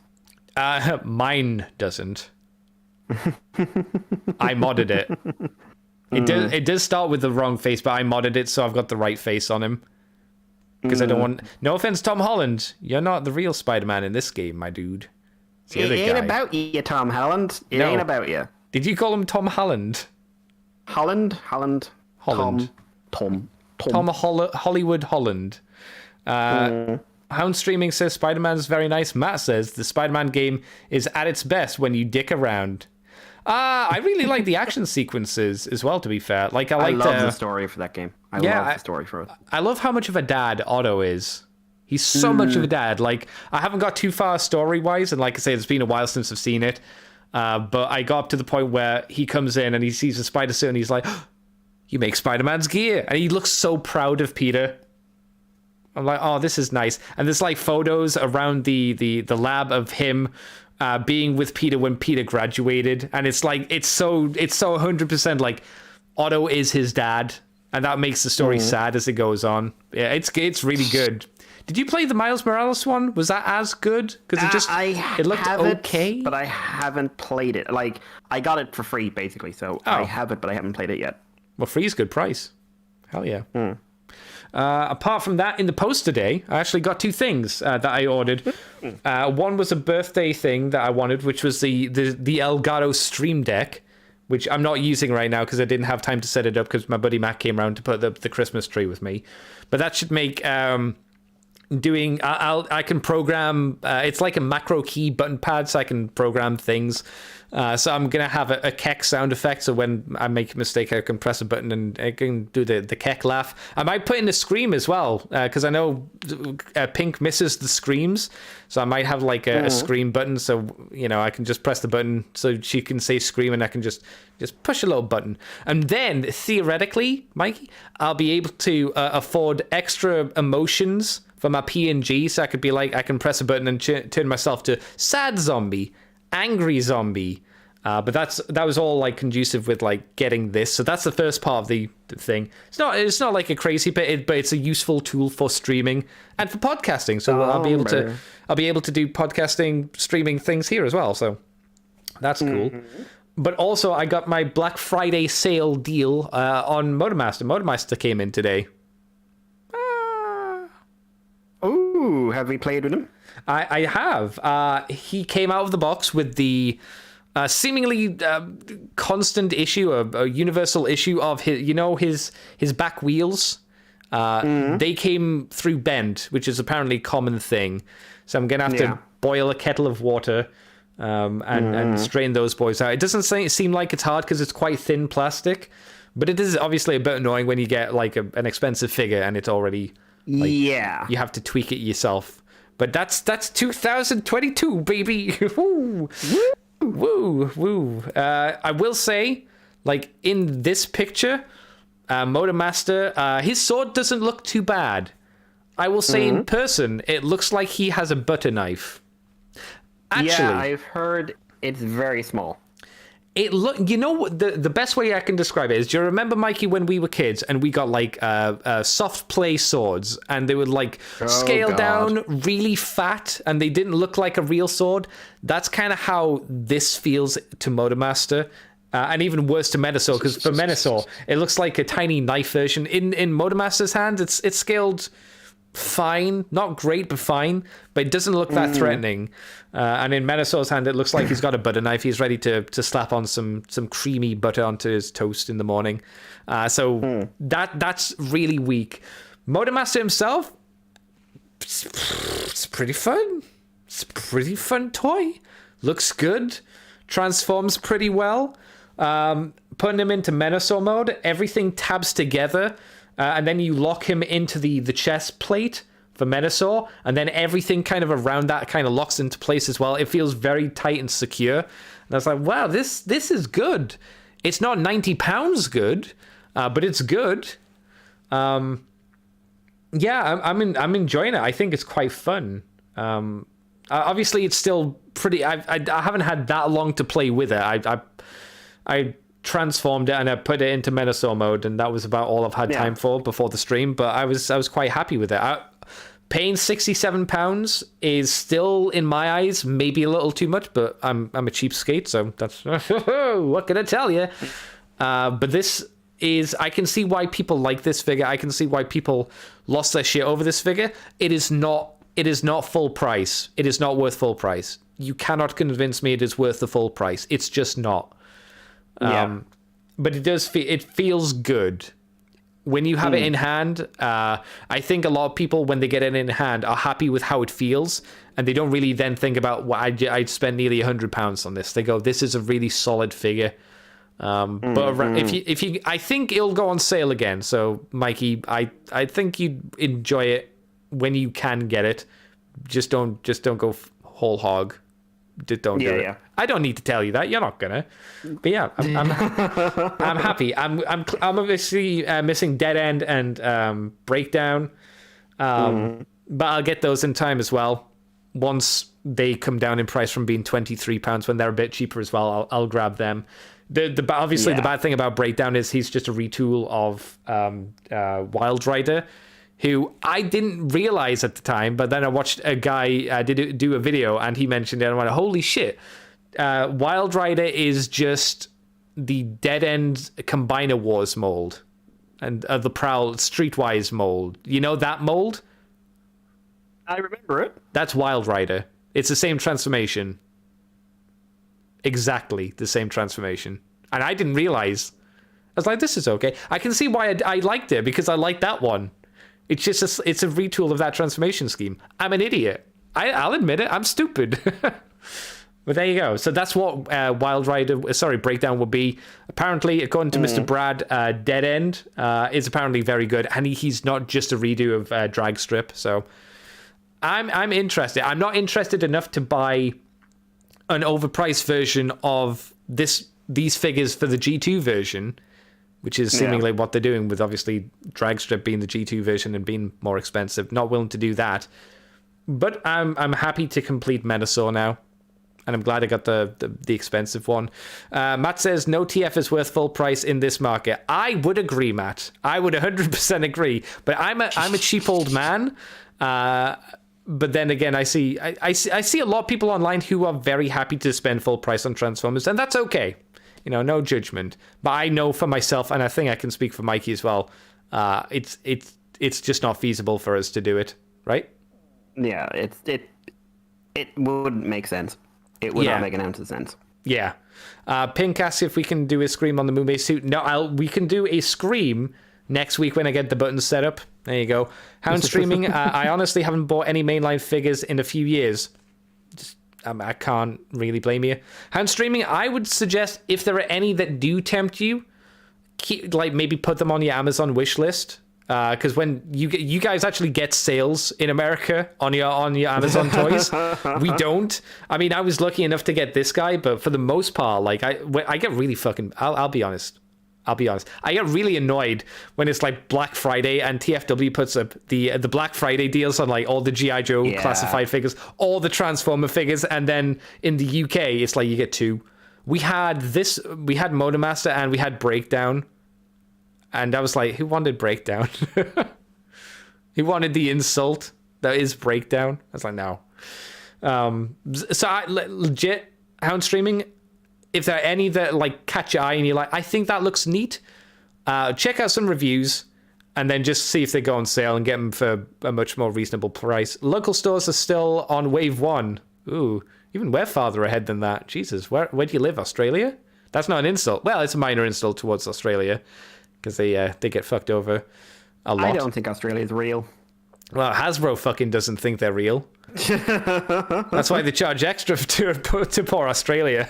Mine doesn't. I modded it. It does start with the wrong face, but I modded it so I've got the right face on him. Because I don't want... No offense, Tom Holland. You're not the real Spider-Man in this game, my dude. It ain't about you, Tom Holland. It ain't about you. Did you call him Tom Holland? Holland. Tom Hollywood Holland. Hound Streaming says Spider-Man is very nice. Matt says the Spider-Man game is at its best when you dick around. I really like the action sequences as well, to be fair. I love the story for that game. I love the story for it. I love how much of a dad Otto is. He's so much of a dad. I haven't got too far story-wise, and like I say, it's been a while since I've seen it. But I got up to the point where he comes in and he sees a spider suit and he's like, oh, you make Spider-Man's gear. And he looks so proud of Peter. I'm like, oh, this is nice. And there's photos around the lab of him being with Peter when Peter graduated. And it's so 100% Otto is his dad. And that makes the story sad as it goes on. Yeah, it's really good. Did you play the Miles Morales one? Was that as good? Because it looked okay. But I haven't played it. I got it for free, basically. So I have it, but I haven't played it yet. Well, free is good price. Hell yeah. Apart from that, in the post today, I actually got two things that I ordered. One was a birthday thing that I wanted, which was the Elgato Stream Deck, which I'm not using right now because I didn't have time to set it up because my buddy Matt came around to put the Christmas tree with me. But that should make... I can program it's like a macro key button pad, so I can program things, so I'm gonna have a keck sound effect, so when I make a mistake I can press a button and I can do the keck laugh. I might put in a scream as well, because I know Pink misses the screams, so I might have a scream button, so I can just press the button so she can say scream and I can just push a little button, and then theoretically, Mikey, I'll be able to afford extra emotions for my PNG, so I could be I can press a button and turn myself to sad zombie, angry zombie. But that was all conducive with getting this. So that's the first part of the thing. It's not like a crazy bit, but it's a useful tool for streaming and for podcasting. So I'll be able to do podcasting, streaming things here as well. So that's cool. But also I got my Black Friday sale deal on Motormaster. Motormaster came in today. Ooh, have we played with him? I have. He came out of the box with the seemingly constant issue, a universal issue of his back wheels. They came through bent, which is apparently a common thing. So I'm gonna have to boil a kettle of water and strain those boys out. It doesn't seem like it's hard because it's quite thin plastic, but it is obviously a bit annoying when you get an expensive figure and it's already. You have to tweak it yourself. But that's 2022, baby. Woo. Woo. I will say, in this picture, Motormaster, his sword doesn't look too bad. I will say in person, it looks like he has a butter knife. Actually, yeah, I've heard it's very small. You know what, the best way I can describe it is, do you remember, Mikey, when we were kids and we got like soft play swords and they would like scale down really fat and they didn't look like a real sword? That's kind of how this feels to Motormaster. And even worse to Menasor, because for Menasor, it looks like a tiny knife version. In Motormaster's hand, it's scaled fine, not great, but fine, but it doesn't look that threatening. And in Menasor's hand, it looks like he's got a butter knife. He's ready to slap on some creamy butter onto his toast in the morning. So that's really weak. Motormaster himself, it's pretty fun. It's a pretty fun toy. Looks good. Transforms pretty well. Putting him into Menasor mode, everything tabs together. And then you lock him into the chest plate for Menasor, and then everything kind of around that kind of locks into place as well. It feels very tight and secure. And I was like, wow, this is good. It's not 90 pounds good, but it's good. Yeah, I'm enjoying it. I think it's quite fun. Obviously, it's still pretty. I haven't had that long to play with it. I transformed it and I put it into Menasor mode, and that was about all I've had time for before the stream. But I was quite happy with it. Paying £67 is still, in my eyes, maybe a little too much, but I'm a cheapskate, so that's what can I tell you? But this is, I can see why people like this figure. I can see why people lost their shit over this figure. It is not full price. It is not worth full price. You cannot convince me it is worth the full price. It's just not. But it does it feels good when you have it in hand. I think a lot of people, when they get it in hand, are happy with how it feels, and they don't really then think about, well, I'd spend nearly £100 on this. They go, this is a really solid figure. But if you, I think it'll go on sale again. So Mikey, I think you'd enjoy it when you can get it. Just don't go whole hog. Just don't do it. Yeah. I don't need to tell you that. You're not gonna. But yeah, I'm happy. I'm obviously missing Dead End and Breakdown, but I'll get those in time as well. Once they come down in price from being £23 when they're a bit cheaper as well, I'll grab them. Obviously the bad thing about Breakdown is he's just a retool of Wild Rider, who I didn't realize at the time, but then I watched a guy do a video and he mentioned it and I went, holy shit, Wild Rider is just the Dead End Combiner Wars mold and the Prowl Streetwise mold. You know that mold? I remember it. That's Wild Rider. It's the same transformation. Exactly the same transformation. And I didn't realize. I was like, this is okay. I can see why I liked it, because I liked that one. It's just it's a retool of that transformation scheme. I'm an idiot. I'll admit it. I'm stupid. But there you go. So that's what Breakdown will be. Apparently, according to Mr. Brad, Dead End is apparently very good, and he's not just a redo of Drag Strip. So I'm interested. I'm not interested enough to buy an overpriced version of these figures for the G2 version, which is seemingly what they're doing, with obviously Drag Strip being the G2 version and being more expensive. Not willing to do that. But I'm happy to complete Menasor now. And I'm glad I got the expensive one. Matt says, no TF is worth full price in this market. I would agree, Matt. I would 100% agree. But I'm a cheap old man. But then again, I see a lot of people online who are very happy to spend full price on Transformers. And that's okay. You know, no judgment. But I know for myself, and I think I can speak for Mikey as well, it's just not feasible for us to do it, right? Yeah, it wouldn't make sense. It would not make an ounce of sense. Yeah. Pink asks if we can do a Scream on the Moonbase suit. No, we can do a Scream next week when I get the buttons set up. There you go. Hound Streaming, I honestly haven't bought any mainline figures in a few years. I can't really blame you. Hound Streaming, I would suggest if there are any that do tempt you, maybe put them on your Amazon wish list. Because when you guys actually get sales in America on your Amazon toys, we don't. I mean, I was lucky enough to get this guy, but for the most part, I get really fucking. I'll be honest, I'll be honest. I get really annoyed when it's like Black Friday and TFW puts up the Black Friday deals on like all the G.I. Joe classified figures, all the Transformer figures, and then in the UK it's like you get 2. We had Motormaster and we had Breakdown, and I was like, who wanted Breakdown? Who wanted the insult that is Breakdown? I was like, no. So legit Hound streaming. If there are any that like catch your eye and you're like, I think that looks neat, check out some reviews and then just see if they go on sale and get them for a much more reasonable price. Local stores are still on wave 1. Ooh, even we're farther ahead than that. Jesus, where do you live? Australia? That's not an insult. Well, it's a minor insult towards Australia because they get fucked over a lot. I don't think Australia is real. Well, Hasbro fucking doesn't think they're real. That's why they charge extra to poor Australia.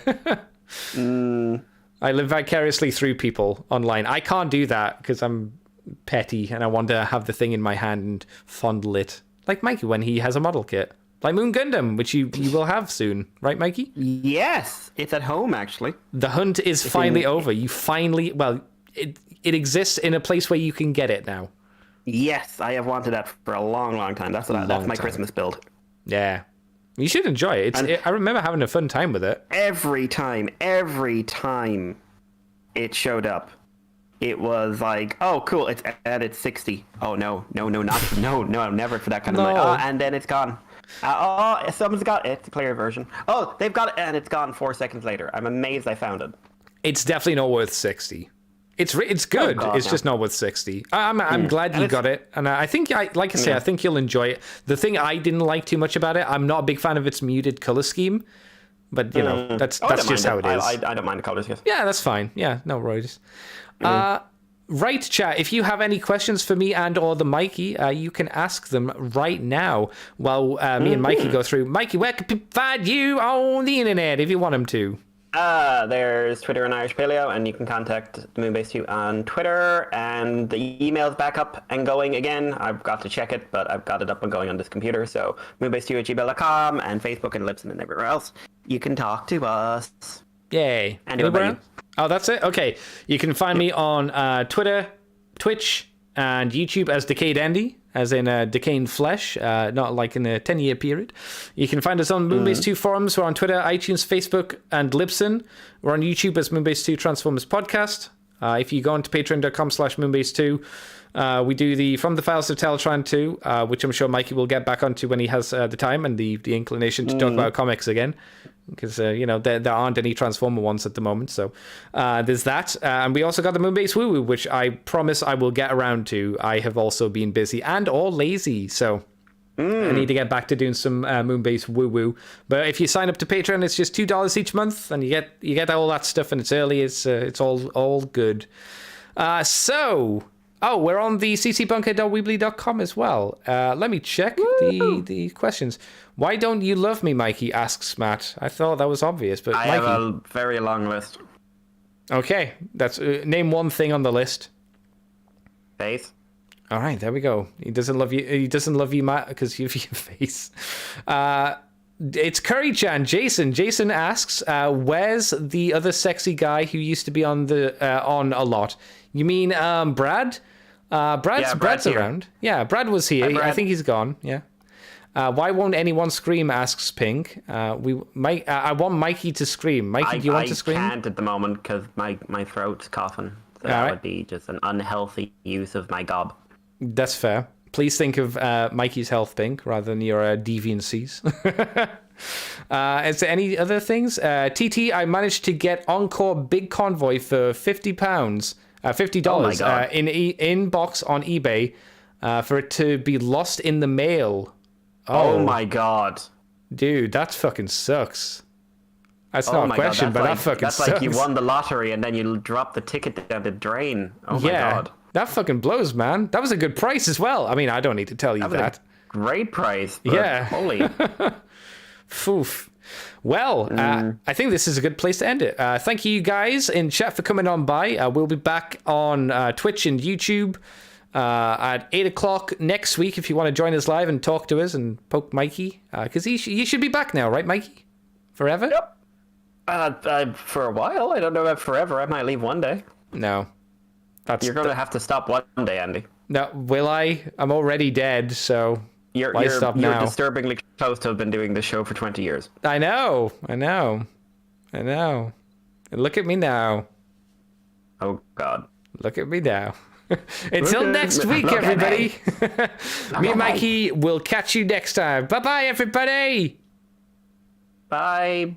I live vicariously through people online. I can't do that because I'm petty and I want to have the thing in my hand and fondle it. Like Mikey when he has a model kit. Like Moon Gundam, which you will have soon. Right, Mikey? Yes, it's at home, actually. The hunt is finally over. You finally... Well, it exists in a place where you can get it now. Yes, I have wanted that for a long, long time. That's my Christmas build. Yeah. You should enjoy it. I remember having a fun time with it. Every time it showed up, it was like, oh, cool, it's at 60. Oh, no, never for that kind of money. Oh, and then it's gone. Someone's got it. It's a player version. Oh, they've got it, and it's gone 4 seconds later. I'm amazed I found it. It's definitely not worth 60. It's good. Oh God, it's just not worth 60. I'm glad you got it, and I think I think you'll enjoy it. The thing I didn't like too much about it, I'm not a big fan of its muted color scheme, but you know that's just how it is. I don't mind the colors. Yes. Yeah, that's fine. Yeah, no worries. Right, chat. If you have any questions for me and or the Mikey, you can ask them right now while me and Mikey go through. Mikey, where can people find you on the internet if you want them to? There's Twitter and Irish Paleo, and you can contact the Moonbase 2 on Twitter, and the email's back up and going again. I've got to check it, but I've got it up and going on this computer, so moonbase2@gmail.com, and Facebook and Libsyn and everywhere else. You can talk to us. Yay. Anywhere else? Oh, that's it? Okay. You can find me on Twitter, Twitch, and YouTube as Decayed Andy, as in decaying flesh, not like in a 10-year period. You can find us on Moonbase 2 forums. We're on Twitter, iTunes, Facebook, and Libsyn. We're on YouTube as Moonbase 2 Transformers Podcast. If you go onto patreon.com/Moonbase2, we do the From the Files of Teletron 2, which I'm sure Mikey will get back onto when he has the time and the inclination to talk about comics again. Because, there aren't any Transformer ones at the moment. So there's that. And we also got the Moonbase Woo Woo, which I promise I will get around to. I have also been busy and or lazy. So I need to get back to doing some Moonbase Woo Woo. But if you sign up to Patreon, it's just $2 each month. And you get all that stuff. And it's early. It's all good. We're on the ccbunker.weebly.com as well. Let me check the questions. Why don't you love me, Mikey? Asks Matt. I thought that was obvious, but I Mikey... have a very long list. Okay, that's name one thing on the list. Face. All right, there we go. He doesn't love you. He doesn't love you, Matt, because you have your face. It's Curry-chan. Jason asks, "Where's the other sexy guy who used to be on a lot? You mean Brad? Brad's around. Yeah, Brad was here. Hi, Brad. I think he's gone. Yeah. Why won't anyone scream? Asks Pink. I want Mikey to scream. Mikey, do you want to scream? I can't at the moment because my throat's coughing. So that would be just an unhealthy use of my gob. That's fair. Please think of Mikey's health, Pink, rather than your deviancies. Is there any other things? TT, I managed to get Encore Big Convoy for £50. $50 in box on eBay for it to be lost in the mail. Oh my god. Dude, that fucking sucks. That's not a question, but that fucking sucks. That's like you won the lottery and then you drop the ticket down the drain. Oh my god. That fucking blows, man. That was a good price as well. I mean, I don't need to tell you that. Great price. But holy. Foof. Well, I think this is a good place to end it. Thank you guys in chat for coming on by. We'll be back on Twitch and YouTube at 8 o'clock next week if you want to join us live and talk to us and poke Mikey. Because you should be back now, right, Mikey? Forever? Yep. For a while. I don't know about forever. I might leave one day. No. You're going to have to stop one day, Andy. No, will I? I'm already dead, so why stop now? You're disturbingly close to have been doing this show for 20 years. I know. And look at me now. Oh, God. Look at me now. Until next week, everybody. Me and Mikey will catch you next time. Bye-bye, everybody. Bye.